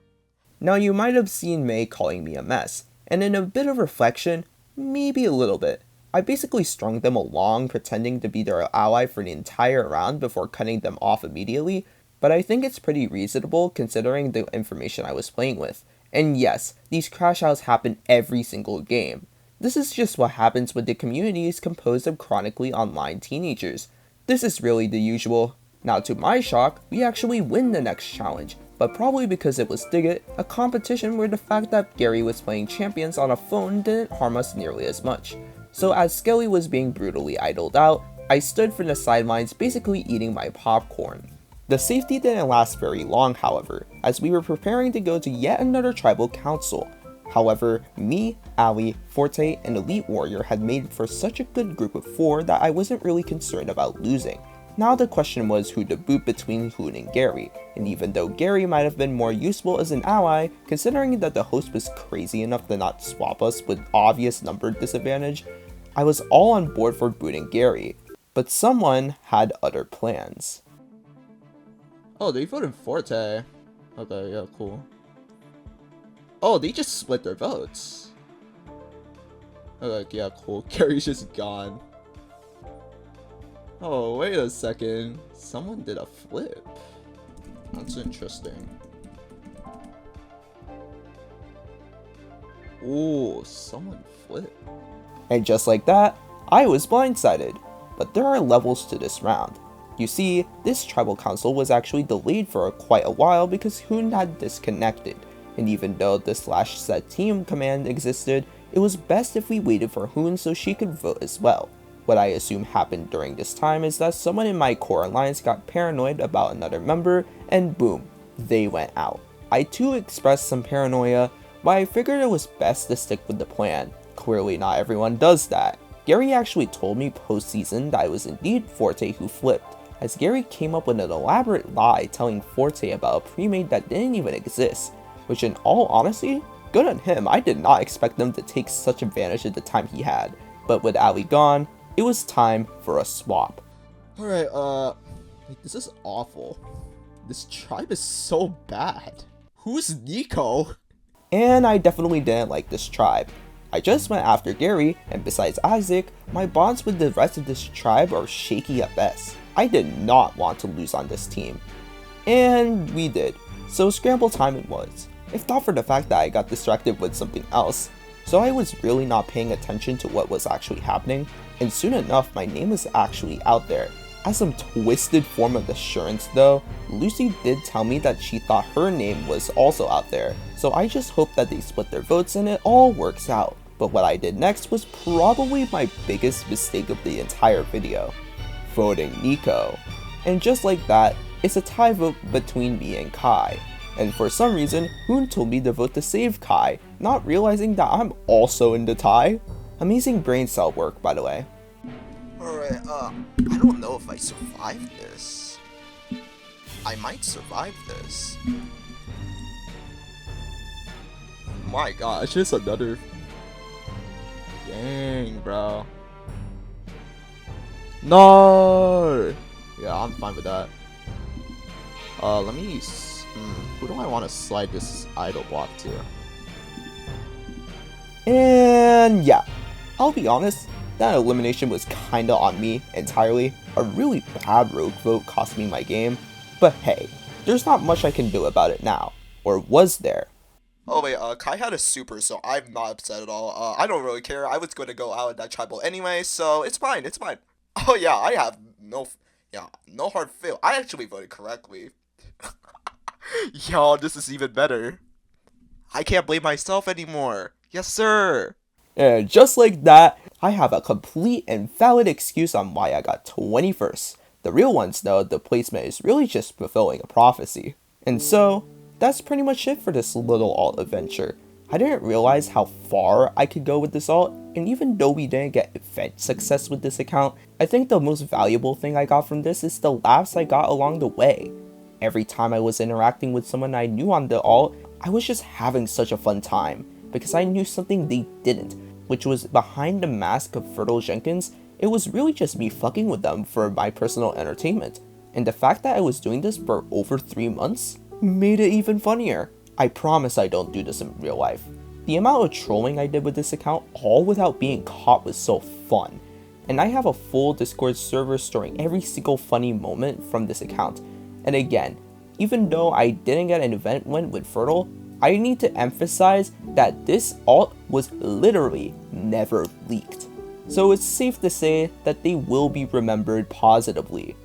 Now you might have seen May calling me a mess, and in a bit of reflection, maybe a little bit, I basically strung them along pretending to be their ally for an entire round before cutting them off immediately, but I think it's pretty reasonable considering the information I was playing with. And yes, these crash outs happen every single game. This is just what happens when the community is composed of chronically online teenagers. This is really the usual. Now to my shock, we actually win the next challenge, but probably because it was Digit, a competition where the fact that Gary was playing champions on a phone didn't harm us nearly as much. So as Skelly was being brutally idled out, I stood from the sidelines basically eating my popcorn. The safety didn't last very long however, as we were preparing to go to yet another tribal council. However, me, Ali, Forte, and Elite Warrior had made for such a good group of 4 that I wasn't really concerned about losing. Now the question was who to boot between Hoon and Gary, and even though Gary might have been more useful as an ally, considering that the host was crazy enough to not swap us with obvious number disadvantage, I was all on board for booting Gary, but someone had other plans. Oh, they voted Forte. Okay, yeah, cool. Oh, they just split their votes. Okay, yeah, cool. Gary's just gone. Oh, wait a second. Someone did a flip. That's interesting. Ooh, someone flipped. And just like that, I was blindsided. But there are levels to this round. You see, this tribal council was actually delayed for quite a while because Hoon had disconnected, and even though the /set team command existed, it was best if we waited for Hoon so she could vote as well. What I assume happened during this time is that someone in my core alliance got paranoid about another member, and boom, they went out. I too expressed some paranoia, but I figured it was best to stick with the plan. Clearly not everyone does that. Gary actually told me post-season that it was indeed Forte who flipped, as Gary came up with an elaborate lie telling Forte about a pre-made that didn't even exist, which in all honesty, good on him. I did not expect them to take such advantage of the time he had, but with Ali gone, it was time for a swap. Alright, like, this is awful. This tribe is so bad. Who's Nico? And I definitely didn't like this tribe. I just went after Gary, and besides Isaac, my bonds with the rest of this tribe are shaky at best. I did not want to lose on this team. And we did, so scramble time it was, if not for the fact that I got distracted with something else. So I was really not paying attention to what was actually happening, and soon enough my name was actually out there. As some twisted form of assurance though, Lucy did tell me that she thought her name was also out there, so I just hope that they split their votes and it all works out. But what I did next was probably my biggest mistake of the entire video. Voting Nico. And just like that, it's a tie vote between me and Kai. And for some reason, Hoon told me to vote to save Kai, not realizing that I'm also in the tie. Amazing brain cell work, by the way. Alright, I don't know if I survived this. I might survive this. My gosh, it's another... Dang, bro. No! Yeah, I'm fine with that. Let me... who do I want to slide this idle block to? And yeah, I'll be honest, that elimination was kinda on me entirely. A really bad rogue vote cost me my game, but hey, there's not much I can do about it now. Or was there? Oh wait, Kai had a super, so I'm not upset at all. I don't really care. I was going to go out in that tribal anyway, so it's fine, it's fine. Oh yeah, I have no hard fail. I actually voted correctly. Yo, this is even better. I can't blame myself anymore. Yes, sir. And just like that, I have a complete and valid excuse on why I got 21st. The real ones though, the placement is really just fulfilling a prophecy. And so, that's pretty much it for this little alt adventure. I didn't realize how far I could go with this alt, and even though we didn't get event success with this account, I think the most valuable thing I got from this is the laughs I got along the way. Every time I was interacting with someone I knew on the alt, I was just having such a fun time, because I knew something they didn't, which was behind the mask of Fertile Jenkins, it was really just me fucking with them for my personal entertainment. And the fact that I was doing this for over 3 months made it even funnier. I promise I don't do this in real life. The amount of trolling I did with this account all without being caught was so fun. And I have a full Discord server storing every single funny moment from this account. And again, even though I didn't get an event win with Fertile, I need to emphasize that this alt was literally never leaked. So it's safe to say that they will be remembered positively.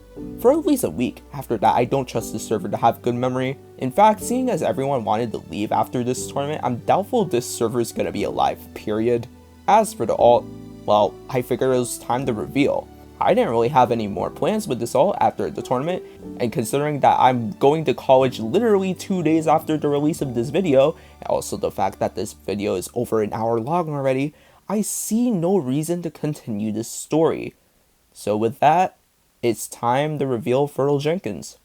For at least a week after that, I don't trust the server to have good memory. In fact, seeing as everyone wanted to leave after this tournament, I'm doubtful this server is gonna be alive, period. As for the alt, well, I figured it was time to reveal. I didn't really have any more plans with this alt after the tournament, and considering that I'm going to college literally 2 days after the release of this video, and also the fact that this video is over an hour long already, I see no reason to continue this story. So with that, it's time to reveal Fertile Jenkins.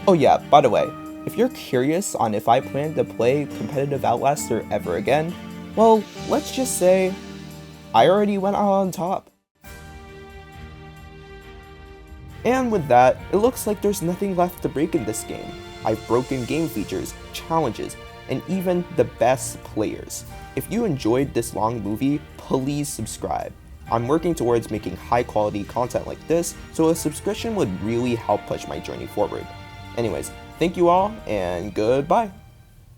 Oh yeah, by the way, if you're curious on if I plan to play competitive Outlaster ever again, well, let's just say, I already went out on top. And with that, it looks like there's nothing left to break in this game. I've broken game features, challenges, and even the best players. If you enjoyed this long movie, please subscribe. I'm working towards making high quality content like this, so a subscription would really help push my journey forward. Anyways, thank you all, and goodbye!